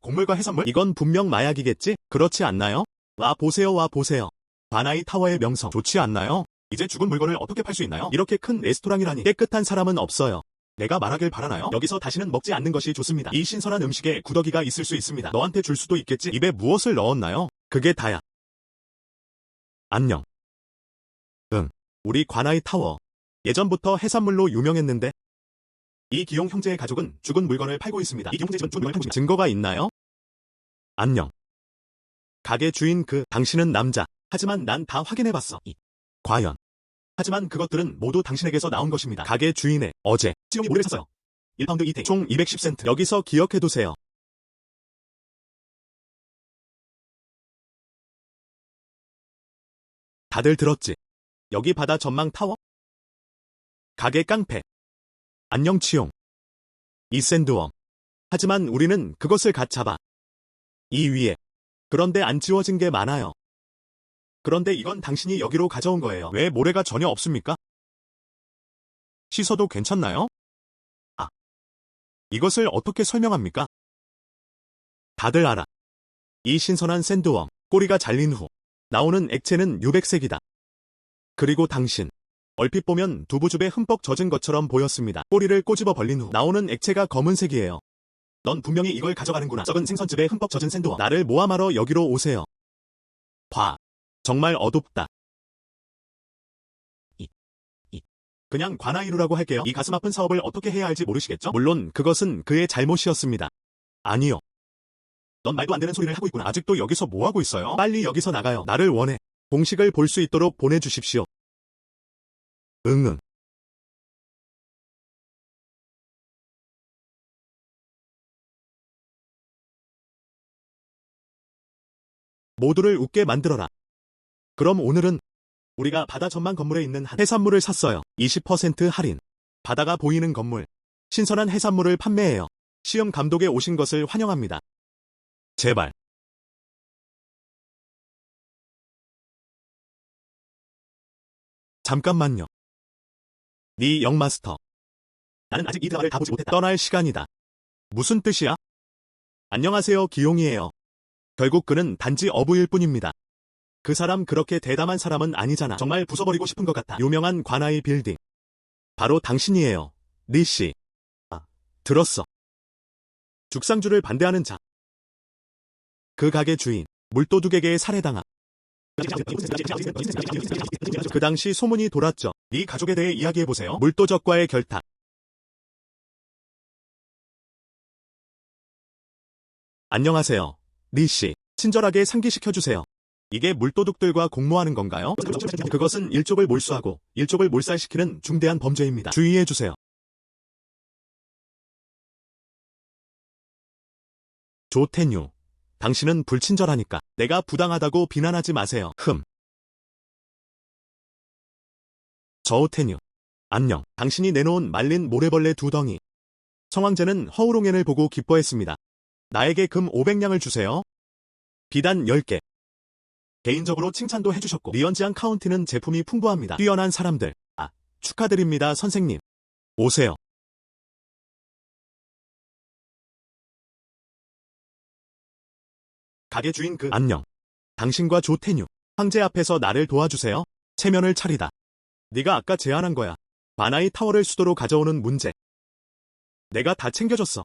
곡물과 해산물? 이건 분명 마약이겠지? 그렇지 않나요? 와 보세요, 와 보세요. 바나이 타워의 명성 좋지 않나요? 이제 죽은 물건을 어떻게 팔 수 있나요? 이렇게 큰 레스토랑이라니 깨끗한 사람은 없어요. 내가 말하길 바라나요? 여기서 다시는 먹지 않는 것이 좋습니다. 이 신선한 음식에 구더기가 있을 수 있습니다. 너한테 줄 수도 있겠지? 입에 무엇을 넣었나요? 그게 다야. 안녕. 응. 우리 관아이 타워. 예전부터 해산물로 유명했는데 이 기용 형제의 가족은 죽은 물건을 팔고 있습니다. 이 기용 형제 집은 죽은 물건을 팔고 있습니다. 증거가 있나요? 안녕. 가게 주인 당신은 남자. 하지만 난 다 확인해봤어. 과연. 하지만 그것들은 모두 당신에게서 나온 것입니다. 가게 주인의 어제 치용이 모래를 샀어요. 1파운드 2탱 총 210센트. 여기서 기억해두세요. 다들 들었지? 여기 바다 전망 타워? 가게 깡패. 안녕 치용. 이 샌드웜. 하지만 우리는 그것을 갓 잡아. 이 위에. 그런데 안 지워진 게 많아요. 그런데 이건 당신이 여기로 가져온 거예요. 왜 모래가 전혀 없습니까? 씻어도 괜찮나요? 아. 이것을 어떻게 설명합니까? 다들 알아. 이 신선한 샌드웜. 꼬리가 잘린 후. 나오는 액체는 유백색이다. 그리고 당신. 얼핏 보면 두부즙에 흠뻑 젖은 것처럼 보였습니다. 꼬리를 꼬집어 벌린 후 나오는 액체가 검은색이에요. 넌 분명히 이걸 가져가는구나. 썩은 생선즙에 흠뻑 젖은 샌드워. 나를 모함하러 여기로 오세요. 봐. 정말 어둡다. 그냥 관아이루라고 할게요. 이 가슴 아픈 사업을 어떻게 해야 할지 모르시겠죠? 물론 그것은 그의 잘못이었습니다. 아니요. 넌 말도 안 되는 소리를 하고 있구나. 아직도 여기서 뭐 하고 있어요? 빨리 여기서 나가요. 나를 원해. 공식을 볼 수 있도록 보내주십시오. 응응. 모두를 웃게 만들어라. 그럼 오늘은 우리가 바다 전망 건물에 있는 한 해산물을 샀어요. 20% 할인. 바다가 보이는 건물. 신선한 해산물을 판매해요. 시험 감독에 오신 것을 환영합니다. 제발. 잠깐만요. 네 영마스터. 나는 아직 이 드라마를 다 보지 못했다. 떠날 시간이다. 무슨 뜻이야? 안녕하세요, 기용이에요. 결국 그는 단지 어부일 뿐입니다. 그 사람 그렇게 대담한 사람은 아니잖아. 정말 부숴버리고 싶은 것 같아. 유명한 관아이 빌딩. 바로 당신이에요. 리씨. 아, 들었어. 죽상주를 반대하는 자. 그 가게 주인. 물도둑에게 살해당한. 그 당시 소문이 돌았죠. 네 가족에 대해 이야기해보세요. 물도적과의 결탁. 안녕하세요. 리씨. 친절하게 상기시켜주세요. 이게 물도둑들과 공모하는 건가요? 그것은 일족을 몰수하고 일족을 몰살시키는 중대한 범죄입니다. 주의해주세요. 조태뉴. 당신은 불친절하니까 내가 부당하다고 비난하지 마세요. 저우태뉴. 안녕. 당신이 내놓은 말린 모래벌레 2덩이. 성황제는 허우롱엔을 보고 기뻐했습니다. 나에게 금 500냥을 주세요. 비단 10개. 개인적으로 칭찬도 해주셨고 리언지앙 카운티는 제품이 풍부합니다. 뛰어난 사람들. 축하드립니다, 선생님. 오세요. 가게 주인 안녕. 당신과 조태뉴. 황제 앞에서 나를 도와주세요. 체면을 차리다. 네가 아까 제안한 거야. 바나이 타워를 수도로 가져오는 문제. 내가 다 챙겨줬어.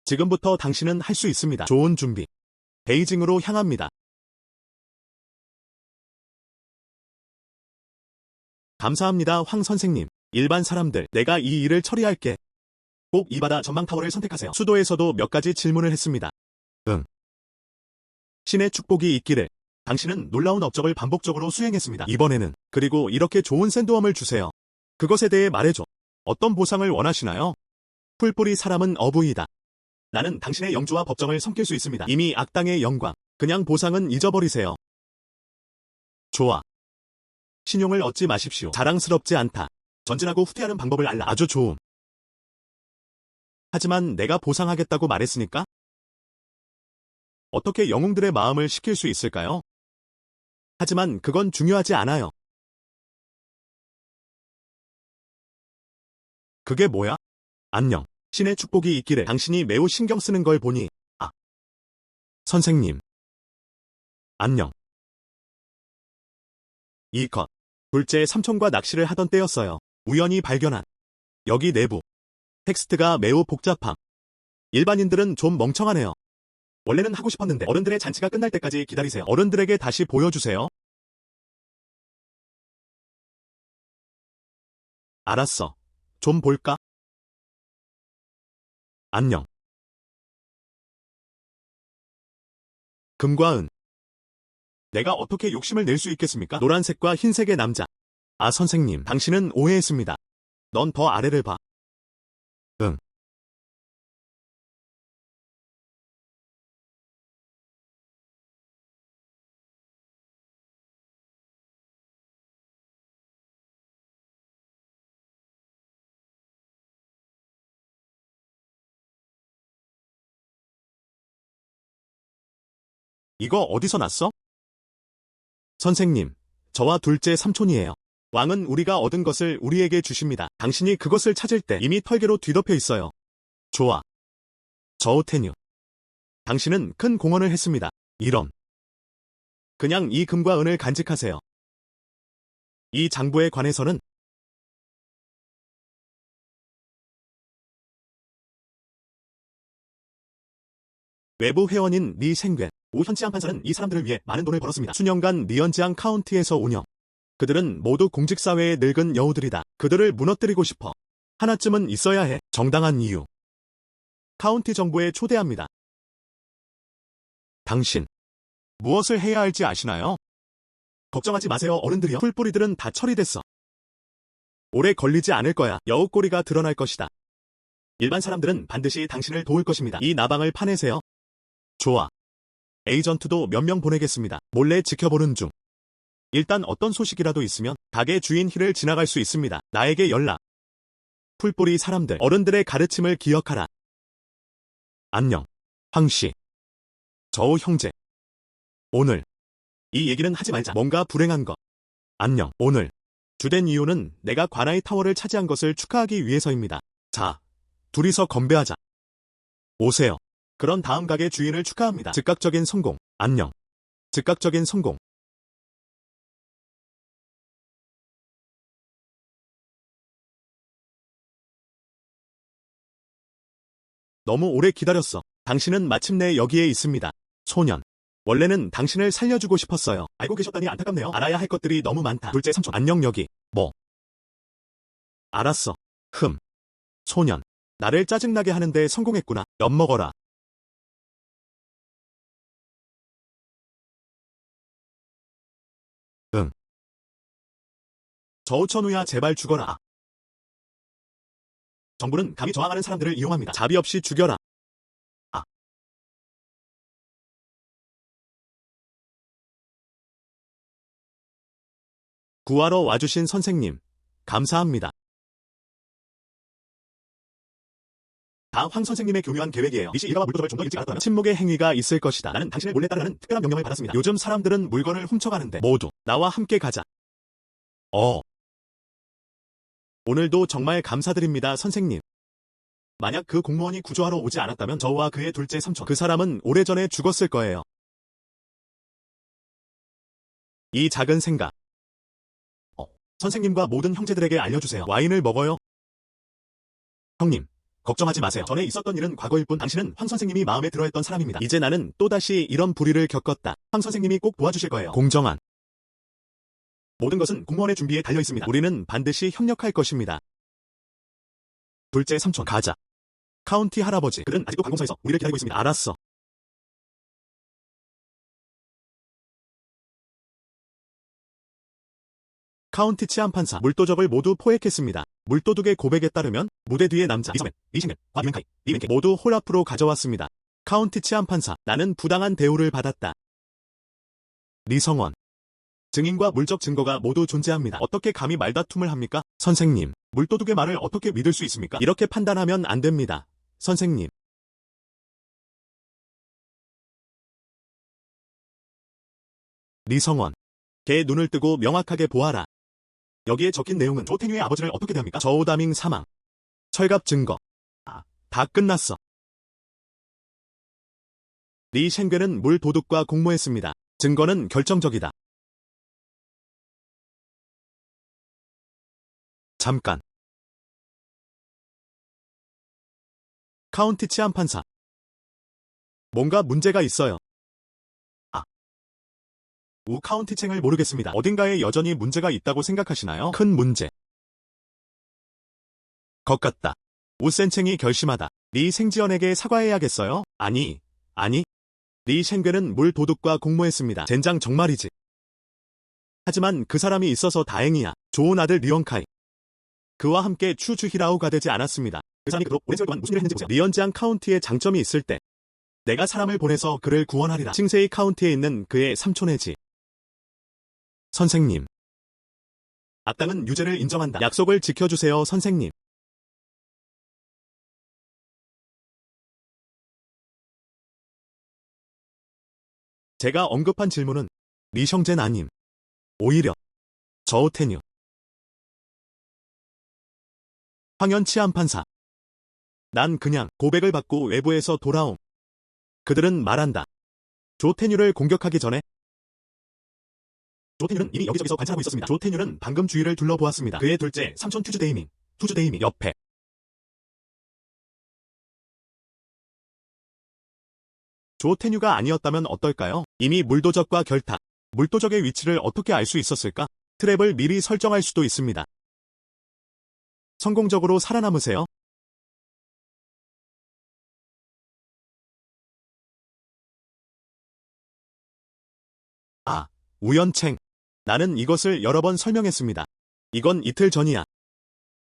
지금부터 당신은 할 수 있습니다. 좋은 준비. 베이징으로 향합니다. 감사합니다, 황 선생님. 일반 사람들, 내가 이 일을 처리할게. 꼭 이 바다 전망타워를 선택하세요. 수도에서도 몇 가지 질문을 했습니다. 응. 신의 축복이 있기를. 당신은 놀라운 업적을 반복적으로 수행했습니다. 이번에는 그리고 이렇게 좋은 샌드웜을 주세요. 그것에 대해 말해줘. 어떤 보상을 원하시나요? 풀뿌리 사람은 어부이다. 나는 당신의 영주와 법정을 섬길 수 있습니다. 이미 악당의 영광. 그냥 보상은 잊어버리세요. 좋아. 신용을 얻지 마십시오. 자랑스럽지 않다. 전진하고 후퇴하는 방법을 알라. 아주 좋음. 하지만 내가 보상하겠다고 말했으니까? 어떻게 영웅들의 마음을 시킬 수 있을까요? 하지만 그건 중요하지 않아요. 그게 뭐야? 안녕. 신의 축복이 있기를. 당신이 매우 신경 쓰는 걸 보니. 아. 선생님. 안녕. 이 컷. 둘째 삼촌과 낚시를 하던 때였어요. 우연히 발견한. 여기 내부. 텍스트가 매우 복잡함. 일반인들은 좀 멍청하네요. 원래는 하고 싶었는데 어른들의 잔치가 끝날 때까지 기다리세요. 어른들에게 다시 보여주세요. 알았어. 좀 볼까? 안녕. 금과 은. 내가 어떻게 욕심을 낼 수 있겠습니까? 노란색과 흰색의 남자. 아, 선생님, 당신은 오해했습니다. 넌 더 아래를 봐. 응. 이거 어디서 났어? 선생님, 저와 둘째 삼촌이에요. 왕은 우리가 얻은 것을 우리에게 주십니다. 당신이 그것을 찾을 때 이미 털개로 뒤덮여 있어요. 좋아. 저우테뉴. 당신은 큰 공헌을 했습니다. 이런. 그냥 이 금과 은을 간직하세요. 이 장부에 관해서는 외부 회원인 리 생괴, 오 현지앙 판사는 이 사람들을 위해 많은 돈을 벌었습니다. 수년간 리언지앙 카운티에서 운영. 그들은 모두 공직사회의 늙은 여우들이다. 그들을 무너뜨리고 싶어. 하나쯤은 있어야 해. 정당한 이유. 카운티 정부에 초대합니다. 당신. 무엇을 해야 할지 아시나요? 걱정하지 마세요, 어른들이요. 풀뿌리들은 다 처리됐어. 오래 걸리지 않을 거야. 여우꼬리가 드러날 것이다. 일반 사람들은 반드시 당신을 도울 것입니다. 이 나방을 파내세요. 좋아. 에이전트도 몇 명 보내겠습니다. 몰래 지켜보는 중. 일단 어떤 소식이라도 있으면 가게 주인 힐을 지나갈 수 있습니다. 나에게 연락. 풀뿌리 사람들, 어른들의 가르침을 기억하라. 안녕. 황씨. 저우 형제. 오늘. 이 얘기는 하지 말자. 뭔가 불행한 것. 안녕. 오늘. 주된 이유는 내가 관아이 타워를 차지한 것을 축하하기 위해서입니다. 자, 둘이서 건배하자. 오세요. 그런 다음 가게 주인을 축하합니다. 즉각적인 성공. 안녕. 즉각적인 성공. 너무 오래 기다렸어. 당신은 마침내 여기에 있습니다. 소년. 원래는 당신을 살려주고 싶었어요. 알고 계셨다니 안타깝네요. 알아야 할 것들이 너무 많다. 둘째 삼촌. 안녕 여기. 뭐? 알았어. 소년. 나를 짜증나게 하는데 성공했구나. 엿먹어라. 응. 저우천우야 제발 죽어라. 정부는 감히 저항하는 사람들을 이용합니다. 자비 없이 죽여라. 아. 구하러 와주신 선생님. 감사합니다. 다음 황 선생님의 교묘한 계획이에요. 리시 일가와 물도적을 좀 더 일찍 알았다면 침묵의 행위가 있을 것이다. 나는 당신을 몰래 따르라는 특별한 명령을 받았습니다. 요즘 사람들은 물건을 훔쳐가는데 모두 나와 함께 가자. 오늘도 정말 감사드립니다, 선생님. 만약 그 공무원이 구조하러 오지 않았다면 저와 그의 둘째 삼촌, 그 사람은 오래전에 죽었을 거예요. 이 작은 생각. 선생님과 모든 형제들에게 알려주세요. 와인을 먹어요? 형님, 걱정하지 마세요. 전에 있었던 일은 과거일 뿐 당신은 황 선생님이 마음에 들어했던 사람입니다. 이제 나는 또다시 이런 불의를 겪었다. 황 선생님이 꼭 도와주실 거예요. 공정한. 모든 것은 공무원의 준비에 달려 있습니다. 우리는 반드시 협력할 것입니다. 둘째 삼촌, 가자. 카운티 할아버지, 그들은 아직도 관공서에서 우리를 기다리고 있습니다. 알았어. 카운티 치안판사, 물도적을 모두 포획했습니다. 물도둑의 고백에 따르면 무대 뒤에 남자 리서맨, 리싱글, 곽유men카이, 리멘케 모두 홀 앞으로 가져왔습니다. 카운티 치안판사, 나는 부당한 대우를 받았다. 리성원, 증인과 물적 증거가 모두 존재합니다. 어떻게 감히 말다툼을 합니까? 선생님, 물도둑의 말을 어떻게 믿을 수 있습니까? 이렇게 판단하면 안 됩니다. 선생님. 리성원, 걔 눈을 뜨고 명확하게 보아라. 여기에 적힌 내용은 조태뉴의 아버지를 어떻게 대합니까? 저우다밍 사망. 철갑 증거. 다 끝났어. 리 쉥괴는 물 도둑과 공모했습니다. 증거는 결정적이다. 잠깐. 카운티 치안판사. 뭔가 문제가 있어요. 우 카운티챙을 모르겠습니다. 어딘가에 여전히 문제가 있다고 생각하시나요? 큰 문제. 것 같다. 우 센챙이 결심하다. 리 생지연에게 사과해야겠어요? 아니. 리 쉥괴는 물 도둑과 공모했습니다. 젠장 정말이지. 하지만 그 사람이 있어서 다행이야. 좋은 아들 리언카이. 그와 함께 추주히라우가 되지 않았습니다. 그 사람이 그로 오랜 세월 동안 무슨 일을 했는지 보세요. 리언지앙 카운티에 장점이 있을 때 내가 사람을 보내서 그를 구원하리라. 칭세이 카운티에 있는 그의 삼촌의 집. 선생님. 악당은 유죄를 인정한다. 약속을 지켜주세요, 선생님. 제가 언급한 질문은 리성젠 아님. 오히려 저우태뉴. 황현 치안판사. 난 그냥 고백을 받고 외부에서 돌아옴. 그들은 말한다. 조태뉴를 공격하기 전에 조태뉴는 이미 여기저기서 관찰하고 있었습니다. 조태뉴는 방금 주위를 둘러보았습니다. 그의 둘째 삼촌 투주데이밍 옆에. 조태뉴가 아니었다면 어떨까요? 이미 물도적과 결탁. 물도적의 위치를 어떻게 알 수 있었을까? 트랩을 미리 설정할 수도 있습니다. 성공적으로 살아남으세요. 우연챙. 나는 이것을 여러 번 설명했습니다. 이건 이틀 전이야.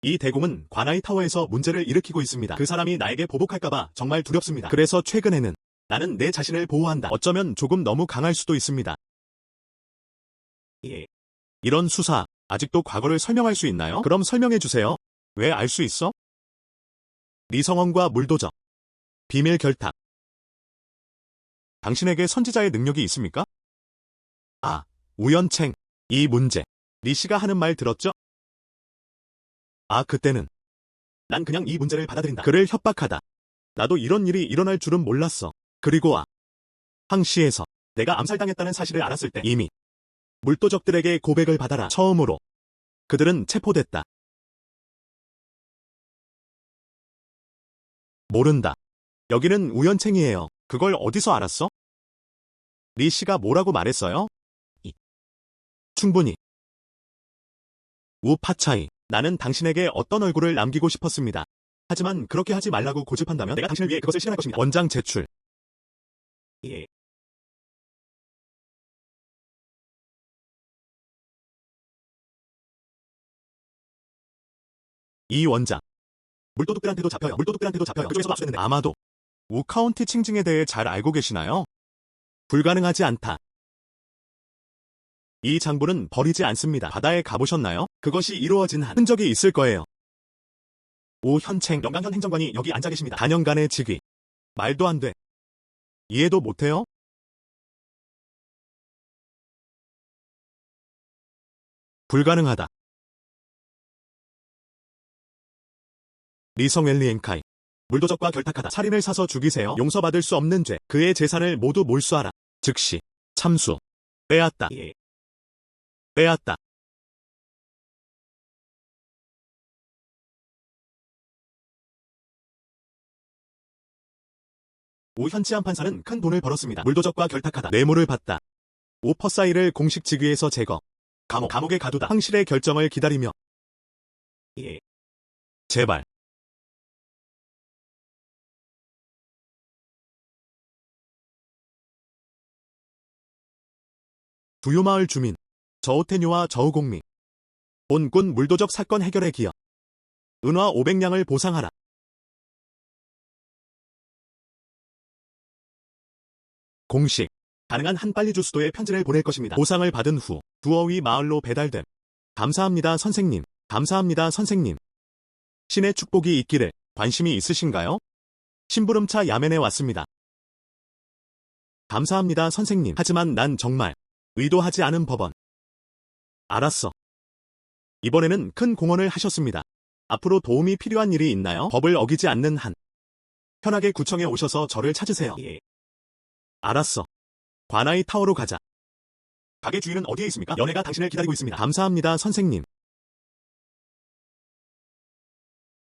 이 대공은 관아이 타워에서 문제를 일으키고 있습니다. 그 사람이 나에게 보복할까봐 정말 두렵습니다. 그래서 최근에는 나는 내 자신을 보호한다. 어쩌면 조금 너무 강할 수도 있습니다. 이런 수사, 아직도 과거를 설명할 수 있나요? 그럼 설명해주세요. 왜 알 수 있어? 리성원과 물도적. 비밀 결탁. 당신에게 선지자의 능력이 있습니까? 우연챙. 이 문제. 리 씨가 하는 말 들었죠? 그때는 난 그냥 이 문제를 받아들인다. 그를 협박하다. 나도 이런 일이 일어날 줄은 몰랐어. 그리고 항시에서 내가 암살당했다는 사실을 알았을 때 이미 물도적들에게 고백을 받아라. 처음으로 그들은 체포됐다. 모른다. 여기는 우연챙이에요. 그걸 어디서 알았어? 리 씨가 뭐라고 말했어요? 충분히. 우파차이. 나는 당신에게 어떤 얼굴을 남기고 싶었습니다. 하지만 그렇게 하지 말라고 고집한다면 내가 당신을 위해 그것을 실행할 것입니다. 원장 제출. 이 원장. 물도둑들한테도 잡혀요. 그쪽에서도 압수했는데 아마도 우 카운티 칭징에 대해 잘 알고 계시나요? 불가능하지 않다. 이 장부는 버리지 않습니다. 바다에 가보셨나요? 그것이 이루어진 한 흔적이 있을 거예요. 오 현챙 영강현 행정관이 여기 앉아 계십니다. 단연간의 직위. 말도 안 돼. 이해도 못해요? 불가능하다. 리성엘리엔카이. 물도적과 결탁하다. 살인을 사서 죽이세요. 용서받을 수 없는 죄. 그의 재산을 모두 몰수하라. 즉시. 참수. 빼앗다. 빼앗다. 오 현치안 판사는 큰 돈을 벌었습니다. 물도적과 결탁하다. 뇌물을 받다. 오 퍼사이를 공식 직위에서 제거. 감옥에 가두다. 황실의 결정을 기다리며. 예. 제발. 두요마을 주민. 저우태뇨와 저우공미. 본군 물도적 사건 해결에 기여. 은화 500냥을 보상하라. 공식. 가능한 한 빨리 주수도에 편지를 보낼 것입니다. 보상을 받은 후 두어위 마을로 배달됨. 감사합니다 선생님. 감사합니다 선생님. 신의 축복이 있기를. 관심이 있으신가요? 심부름차 야멘에 왔습니다. 감사합니다 선생님. 하지만 난 정말 의도하지 않은 법원. 알았어. 이번에는 큰 공헌을 하셨습니다. 앞으로 도움이 필요한 일이 있나요? 법을 어기지 않는 한. 편하게 구청에 오셔서 저를 찾으세요. 예. 알았어. 관아이 타워로 가자. 가게 주인은 어디에 있습니까? 연애가 당신을 기다리고 있습니다. 감사합니다 선생님.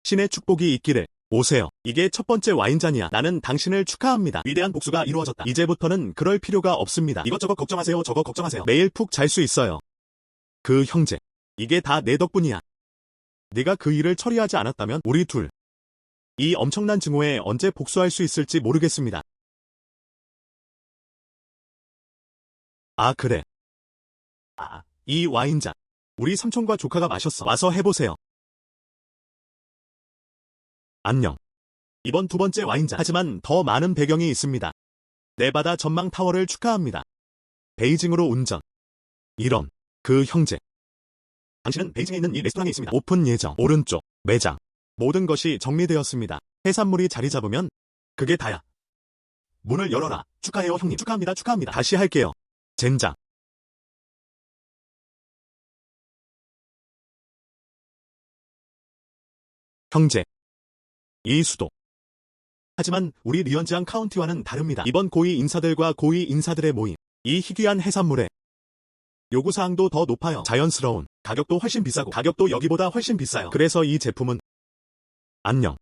신의 축복이 있기를. 오세요. 이게 첫 번째 와인잔이야. 나는 당신을 축하합니다. 위대한 복수가 이루어졌다. 이제부터는 그럴 필요가 없습니다. 이것저것 걱정하세요. 저거 걱정하세요. 매일 푹 잘 수 있어요. 그 형제. 이게 다 내 덕분이야. 네가 그 일을 처리하지 않았다면 우리 둘. 이 엄청난 증오에 언제 복수할 수 있을지 모르겠습니다. 아 그래. 이 와인잔. 우리 삼촌과 조카가 마셨어. 와서 해보세요. 안녕. 이번 두 번째 와인잔. 하지만 더 많은 배경이 있습니다. 네바다 전망 타워를 축하합니다. 베이징으로 운전. 이런. 그 형제. 당신은 베이징에 있는 이 레스토랑에 있습니다. 오픈 예정. 오른쪽. 매장. 모든 것이 정리되었습니다. 해산물이 자리 잡으면 그게 다야. 문을 열어라. 축하해요 형님. 축하합니다. 축하합니다. 다시 할게요. 젠장. 형제. 이 수도. 하지만 우리 리언지앙 카운티와는 다릅니다. 이번 고위 인사들과 고위 인사들의 모임. 이 희귀한 해산물에 요구사항도 더 높아요. 자연스러운. 가격도 훨씬 비싸고 가격도 여기보다 훨씬 비싸요. 그래서 이 제품은 안녕.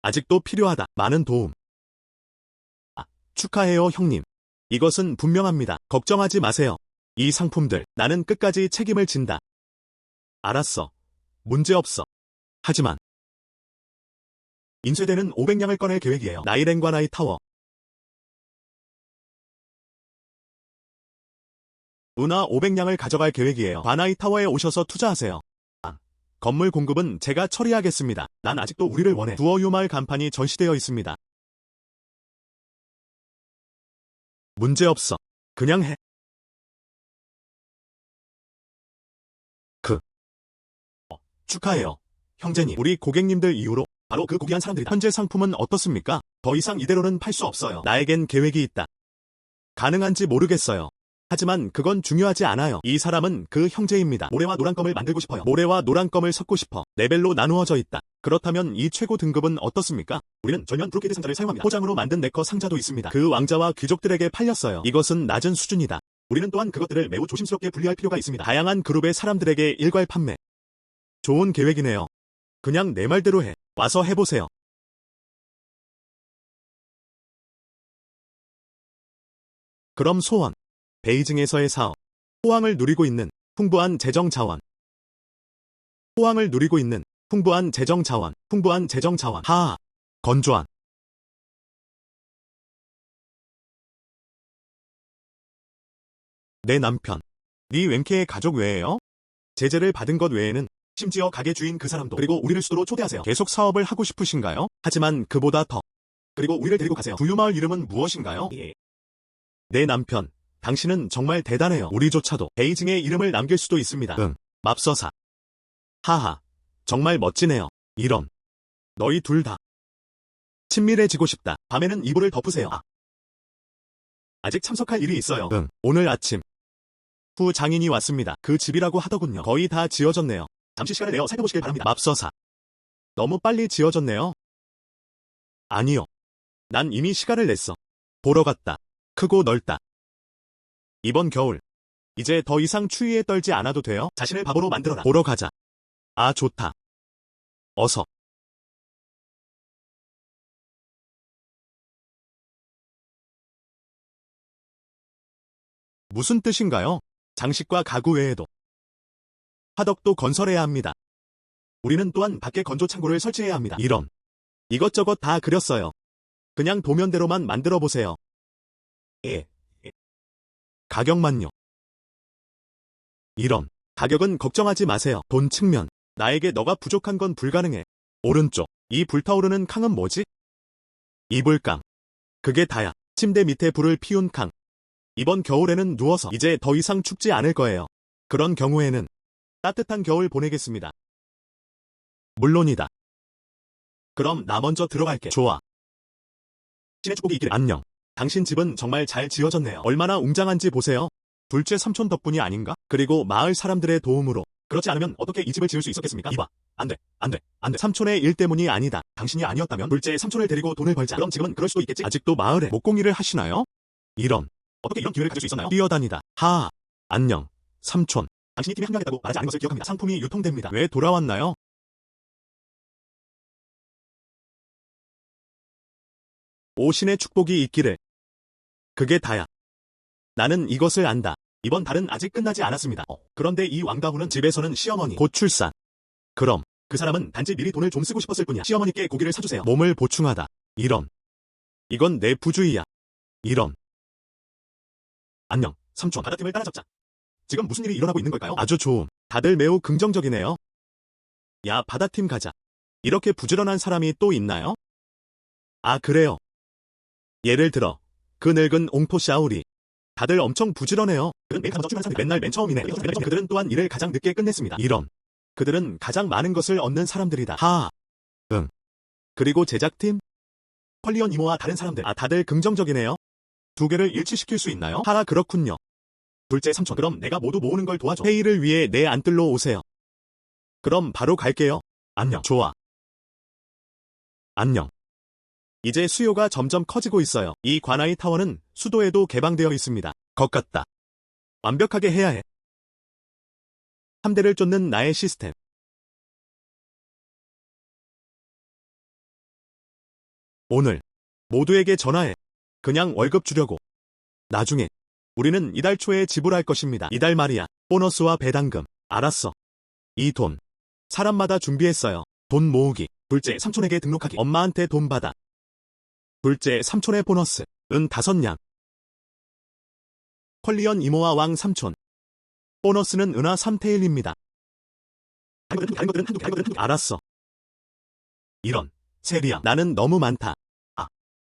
아직도 필요하다. 많은 도움. 축하해요 형님. 이것은 분명합니다. 걱정하지 마세요. 이 상품들 나는 끝까지 책임을 진다. 알았어. 문제없어. 하지만 인쇄되는 500냥을 꺼낼 계획이에요. 나이랭과나이 타워. 은화 500냥을 가져갈 계획이에요. 관아이 타워에 오셔서 투자하세요. 건물 공급은 제가 처리하겠습니다. 난 아직도 우리를 원해. 두어유마을 간판이 전시되어 있습니다. 문제없어. 그냥 해. 축하해요. 형제님. 우리 고객님들 이후로 바로 그 고귀한 사람들이다. 현재 상품은 어떻습니까? 더 이상 이대로는 팔 수 없어요. 나에겐 계획이 있다. 가능한지 모르겠어요. 하지만 그건 중요하지 않아요. 이 사람은 그 형제입니다. 모래와 노란껌을 만들고 싶어요. 모래와 노란껌을 섞고 싶어. 레벨로 나누어져 있다. 그렇다면 이 최고 등급은 어떻습니까? 우리는 절면 브로케드 상자를 사용합니다. 포장으로 만든 네커 상자도 있습니다. 그 왕자와 귀족들에게 팔렸어요. 이것은 낮은 수준이다. 우리는 또한 그것들을 매우 조심스럽게 분리할 필요가 있습니다. 다양한 그룹의 사람들에게 일괄 판매. 좋은 계획이네요. 그냥 내 말대로 해. 와서 해보세요. 그럼 소원. 베이징에서의 사업. 호황을 누리고 있는 풍부한 재정 자원. 호황을 누리고 있는 풍부한 재정 자원. 풍부한 재정 자원. 하하. 건조한. 내 남편. 네 웬케의 가족 외에요? 제재를 받은 것 외에는 심지어 가게 주인 그 사람도. 그리고 우리를 수도로 초대하세요. 계속 사업을 하고 싶으신가요? 하지만 그보다 더. 그리고 우리를 데리고 가세요. 두유마을 이름은 무엇인가요? 내 남편. 당신은 정말 대단해요. 우리조차도 베이징의 이름을 남길 수도 있습니다. 응. 맙서사. 하하. 정말 멋지네요. 이런. 너희 둘 다. 친밀해지고 싶다. 밤에는 이불을 덮으세요. 아직 참석할 일이 있어요. 응. 오늘 아침. 후 장인이 왔습니다. 그 집이라고 하더군요. 거의 다 지어졌네요. 잠시 시간을 내어 살펴보시길 바랍니다. 맙서사. 너무 빨리 지어졌네요. 아니요. 난 이미 시간을 냈어. 보러 갔다. 크고 넓다. 이번 겨울. 이제 더 이상 추위에 떨지 않아도 돼요? 자신을 바보로 만들어라. 보러 가자. 아, 좋다. 어서. 무슨 뜻인가요? 장식과 가구 외에도 화덕도 건설해야 합니다. 우리는 또한 밖에 건조 창고를 설치해야 합니다. 이런. 이것저것 다 그렸어요. 그냥 도면대로만 만들어 보세요. 예. 가격만요. 이런. 가격은 걱정하지 마세요. 돈 측면. 나에게 너가 부족한 건 불가능해. 오른쪽. 이 불타오르는 캉은 뭐지? 이불깡. 그게 다야. 침대 밑에 불을 피운 캉. 이번 겨울에는 누워서 이제 더 이상 춥지 않을 거예요. 그런 경우에는 따뜻한 겨울 보내겠습니다. 물론이다. 그럼 나 먼저 들어갈게. 좋아. 신의 축복이 있기를. 안녕. 당신 집은 정말 잘 지어졌네요. 얼마나 웅장한지 보세요. 둘째 삼촌 덕분이 아닌가? 그리고 마을 사람들의 도움으로. 그렇지 않으면 어떻게 이 집을 지을 수 있었겠습니까? 이봐. 안 돼. 삼촌의 일 때문이 아니다. 당신이 아니었다면 둘째 삼촌을 데리고 돈을 벌자. 그럼 지금은 그럴 수도 있겠지. 아직도 마을에 목공일을 하시나요? 이런. 어떻게 이런 기회를 가질 수 있었나요? 뛰어다니다. 하하. 안녕. 삼촌. 당신이 팀에 합류하겠다고 말하지 않은 것을 기억합니다. 상품이 유통됩니다. 왜 돌아왔나요? 오신의 축복이 있기를. 그게 다야. 나는 이것을 안다. 이번 달은 아직 끝나지 않았습니다. 그런데 이 왕가훈은 집에서는 시어머니 곧 출산. 그럼 그 사람은 단지 미리 돈을 좀 쓰고 싶었을 뿐이야. 시어머니께 고기를 사주세요. 몸을 보충하다. 이런. 이건 내 부주의야. 이런. 안녕, 삼촌. 바다팀을 따라잡자. 지금 무슨 일이 일어나고 있는 걸까요? 아주 좋음. 다들 매우 긍정적이네요. 야, 바다팀 가자. 이렇게 부지런한 사람이 또 있나요? 아, 그래요. 예를 들어 그 늙은 옹토 샤오리. 다들 엄청 부지런해요. 그들은 매일 가장 중요한 사람들. 맨날 맨 처음이네. 그들은 또한 일을 가장 늦게 끝냈습니다. 이런. 그들은 가장 많은 것을 얻는 사람들이다. 하하. 응. 그리고 제작팀? 컬리언 이모와 다른 사람들. 아, 다들 긍정적이네요. 두 개를 일치시킬 수 있나요? 하하, 그렇군요. 둘째 삼촌. 그럼 내가 모두 모으는 걸 도와줘. 회의를 위해 내 안뜰로 오세요. 그럼 바로 갈게요. 안녕. 좋아. 안녕. 이제 수요가 점점 커지고 있어요. 이 관아이 타워는 수도에도 개방되어 있습니다. 것 같다. 완벽하게 해야 해. 3대를 쫓는 나의 시스템. 오늘 모두에게 전화해. 그냥 월급 주려고. 나중에 우리는 이달 초에 지불할 것입니다. 이달 말이야. 보너스와 배당금. 알았어. 이 돈 사람마다 준비했어요. 돈 모으기. 둘째 삼촌에게 등록하기. 엄마한테 돈 받아. 둘째 삼촌의 보너스. 은 5냥. 컬리언 이모와 왕 삼촌. 보너스는 은하 3태일입니다. 다른 것들은 한두 개. 알았어. 이런. 세리야. 나는 너무 많다. 아.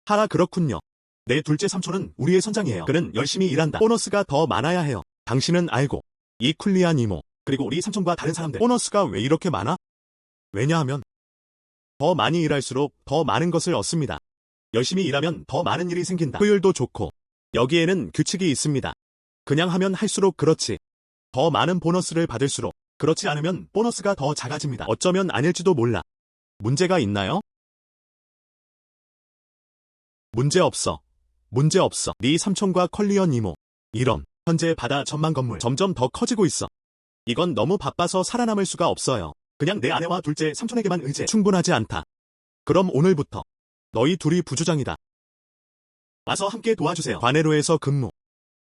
하라, 그렇군요. 내 둘째 삼촌은 우리의 선장이에요. 그는 열심히 일한다. 보너스가 더 많아야 해요. 당신은 알고. 이 쿨리안 이모. 그리고 우리 삼촌과 다른 사람들. 보너스가 왜 이렇게 많아? 왜냐하면 더 많이 일할수록 더 많은 것을 얻습니다. 열심히 일하면 더 많은 일이 생긴다. 효율도 좋고. 여기에는 규칙이 있습니다. 그냥 하면 할수록 그렇지. 더 많은 보너스를 받을수록. 그렇지 않으면 보너스가 더 작아집니다. 어쩌면 아닐지도 몰라. 문제가 있나요? 문제 없어. 문제 없어. 네 삼촌과 컬리언 이모. 이런. 현재 바다 전망 건물 점점 더 커지고 있어. 이건 너무 바빠서 살아남을 수가 없어요. 그냥 내 아내와 둘째 삼촌에게만 의지해. 충분하지 않다. 그럼 오늘부터 너희 둘이 부주장이다. 와서 함께 도와주세요. 관해로에서 근무.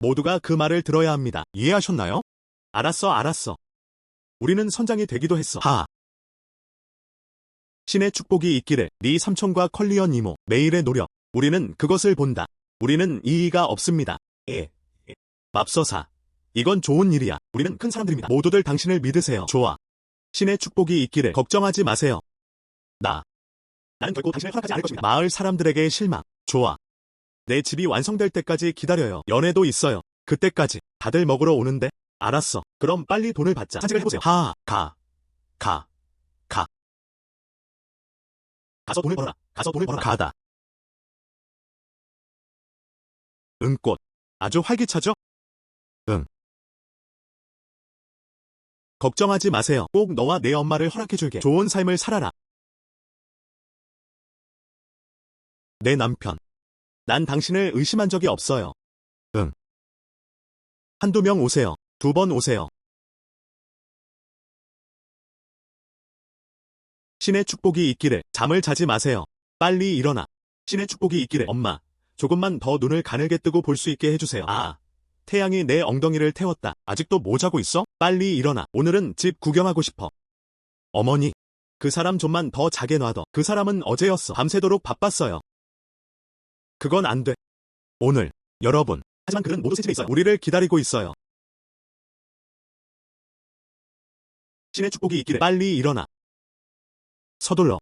모두가 그 말을 들어야 합니다. 이해하셨나요? 알았어. 우리는 선장이 되기도 했어. 하하. 신의 축복이 있기를. 네 삼촌과 컬리언 이모. 매일의 노력. 우리는 그것을 본다. 우리는 이의가 없습니다. 맙소사. 이건 좋은 일이야. 우리는 큰 사람들입니다. 모두들 당신을 믿으세요. 좋아. 신의 축복이 있기를. 걱정하지 마세요. 나는 결코 당신을 허락하지 않을 것입니다. 마을 사람들에게 실망. 좋아. 내 집이 완성될 때까지 기다려요. 연애도 있어요. 그때까지 다들 먹으러 오는데. 알았어. 그럼 빨리 돈을 받자. 산책을 해보세요. 하하. 가서 돈을 벌어라. 가다. 은꽃. 아주 활기차죠? 응. 걱정하지 마세요. 꼭 너와 내 엄마를 허락해줄게. 좋은 삶을 살아라. 내 남편. 난 당신을 의심한 적이 없어요. 응. 한두 명 오세요. 2번 오세요. 신의 축복이 있기를. 잠을 자지 마세요. 빨리 일어나. 신의 축복이 있기를. 엄마, 조금만 더 눈을 가늘게 뜨고 볼 수 있게 해주세요. 아, 태양이 내 엉덩이를 태웠다. 아직도 뭐 자고 있어? 빨리 일어나. 오늘은 집 구경하고 싶어. 어머니, 그 사람 좀만 더 자게 놔둬. 그 사람은 어제였어. 밤새도록 바빴어요. 그건 안 돼. 오늘, 여러분. 하지만 그는 모두 새 집에 있어요. 우리를 기다리고 있어요. 신의 축복이 있기를. 빨리 일어나. 서둘러.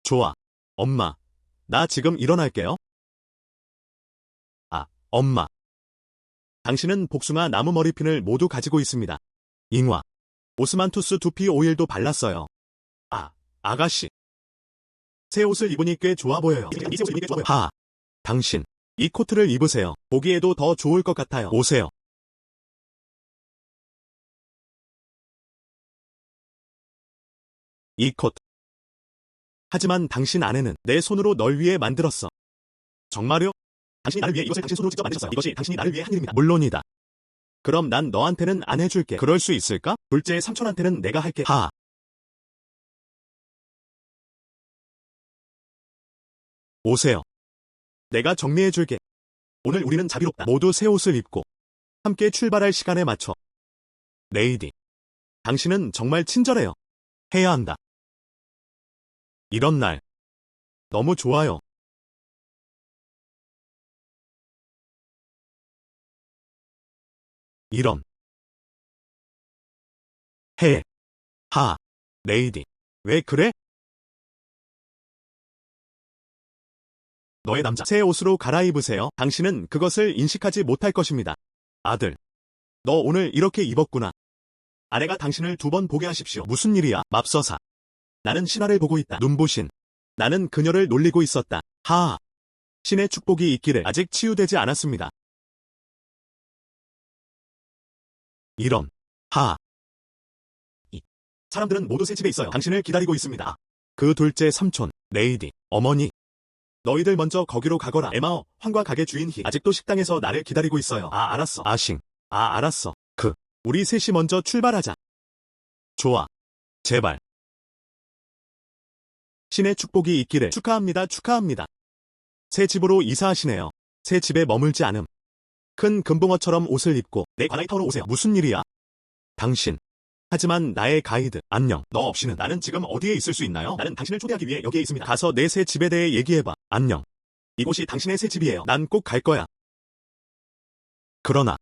좋아. 엄마, 나 지금 일어날게요. 아, 엄마. 당신은 복숭아 나무 머리핀을 모두 가지고 있습니다. 잉화. 오스만투스 두피 오일도 발랐어요. 아, 아가씨. 새 옷을 입으니 꽤 좋아 보여요. 하, 당신. 이 코트를 입으세요. 보기에도 더 좋을 것 같아요. 오세요. 이 코트. 하지만 당신 아내는 내 손으로 널 위해 만들었어. 정말요? 당신이 나를 위해 이것을 당신 손으로 직접 만드셨어요. 이것이 당신이 나를 위해 한 일입니다. 물론이다. 그럼 난 너한테는 안 해줄게. 그럴 수 있을까? 둘째 삼촌한테는 내가 할게. 하. 오세요. 내가 정리해줄게. 오늘 우리는 자비롭다. 모두 새 옷을 입고 함께 출발할 시간에 맞춰. 레이디. 당신은 정말 친절해요. 해야 한다. 이런 날. 너무 좋아요. 이런. 해. 하. 레이디. 왜 그래? 너의 남자. 새 옷으로 갈아입으세요. 당신은 그것을 인식하지 못할 것입니다. 아들. 너 오늘 이렇게 입었구나. 아내가 당신을 2번 보게 하십시오. 무슨 일이야? 맙서사. 나는 신화를 보고 있다. 눈부신. 나는 그녀를 놀리고 있었다. 하하. 신의 축복이 있기를. 아직 치유되지 않았습니다. 이런. 하하. 사람들은 모두 새 집에 있어요. 당신을 기다리고 있습니다. 그 둘째 삼촌, 레이디, 어머니. 너희들 먼저 거기로 가거라. 에마어, 황과 가게 주인 히. 아직도 식당에서 나를 기다리고 있어요. 아, 알았어. 아싱. 아, 알았어. 우리 셋이 먼저 출발하자. 좋아. 제발. 신의 축복이 있기를. 축하합니다. 축하합니다. 새 집으로 이사하시네요. 새 집에 머물지 않음. 큰 금붕어처럼 옷을 입고 내 관아이 타우로 오세요. 무슨 일이야? 당신. 하지만 나의 가이드. 안녕. 너 없이는 나는 지금 어디에 있을 수 있나요? 나는 당신을 초대하기 위해 여기에 있습니다. 가서 내 새 집에 대해 얘기해봐. 안녕. 이곳이 당신의 새 집이에요. 난 꼭 갈 거야. 그러나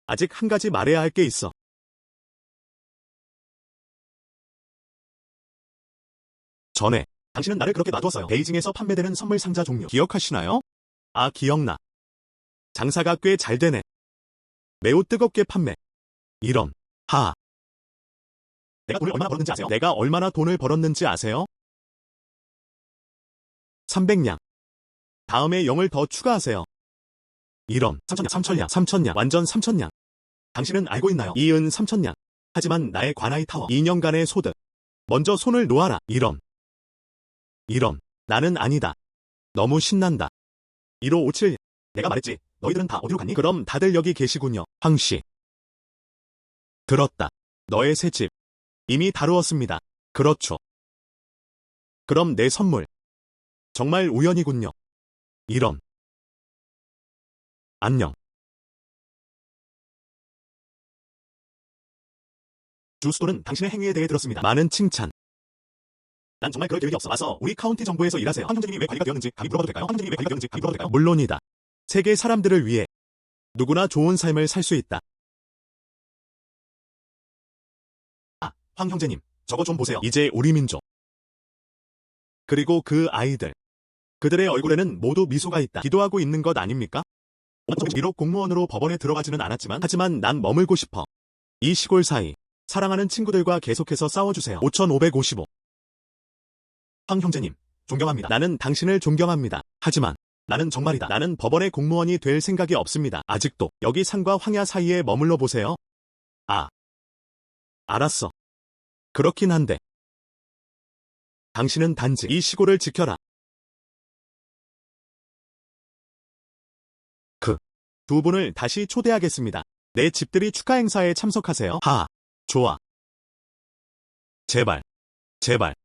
아직 한 가지 말해야 할 게 있어. 전에 당신은 나를 그렇게 놔두었어요. 베이징에서 판매되는 선물 상자 종류 기억하시나요? 아, 기억나. 장사가 꽤 잘 되네. 매우 뜨겁게 판매. 이런. 하. 내가 돈을 얼마나 벌었는지 아세요? 내가 얼마나 돈을 벌었는지 아세요? 300냥. 다음에 0을 더 추가하세요. 이런. 3천냥. 완전 3천냥. 당신은 알고 있나요? 이은 3천냥. 하지만 나의 관아이 타워. 2년간의 소득. 먼저 손을 놓아라. 이런. 나는 아니다. 너무 신난다. 1557. 내가 말했지. 너희들은 다 어디로 갔니? 그럼 다들 여기 계시군요. 황씨. 들었다. 너의 새 집. 이미 다루었습니다. 그렇죠. 그럼 내 선물. 정말 우연이군요. 이런. 안녕. 주스토는 당신의 행위에 대해 들었습니다. 많은 칭찬. 난 정말 그럴 계획이 없어. 와서 우리 카운티 정부에서 일하세요. 황 형제님이 왜 관리가 되었는지 감히 물어봐도 될까요? 황 형제님이 왜 관리가 되었는지 감히 물어봐도 될까요? 물론이다. 세계 사람들을 위해 누구나 좋은 삶을 살 수 있다. 아, 황 형제님, 저거 좀 보세요. 이제 우리 민족. 그리고 그 아이들. 그들의 얼굴에는 모두 미소가 있다. 기도하고 있는 것 아닙니까? 비록 공무원으로 법원에 들어가지는 않았지만 하지만 난 머물고 싶어. 이 시골 사이. 사랑하는 친구들과 계속해서 싸워주세요. 5555. 황 형제님, 존경합니다. 나는 당신을 존경합니다. 하지만 나는 정말이다. 나는 법원의 공무원이 될 생각이 없습니다. 아직도 여기 산과 황야 사이에 머물러 보세요. 아. 알았어. 그렇긴 한데. 당신은 단지 이 시골을 지켜라. 두 분을 다시 초대하겠습니다. 내 집들이 축하 행사에 참석하세요. 하. 좋아. 제발.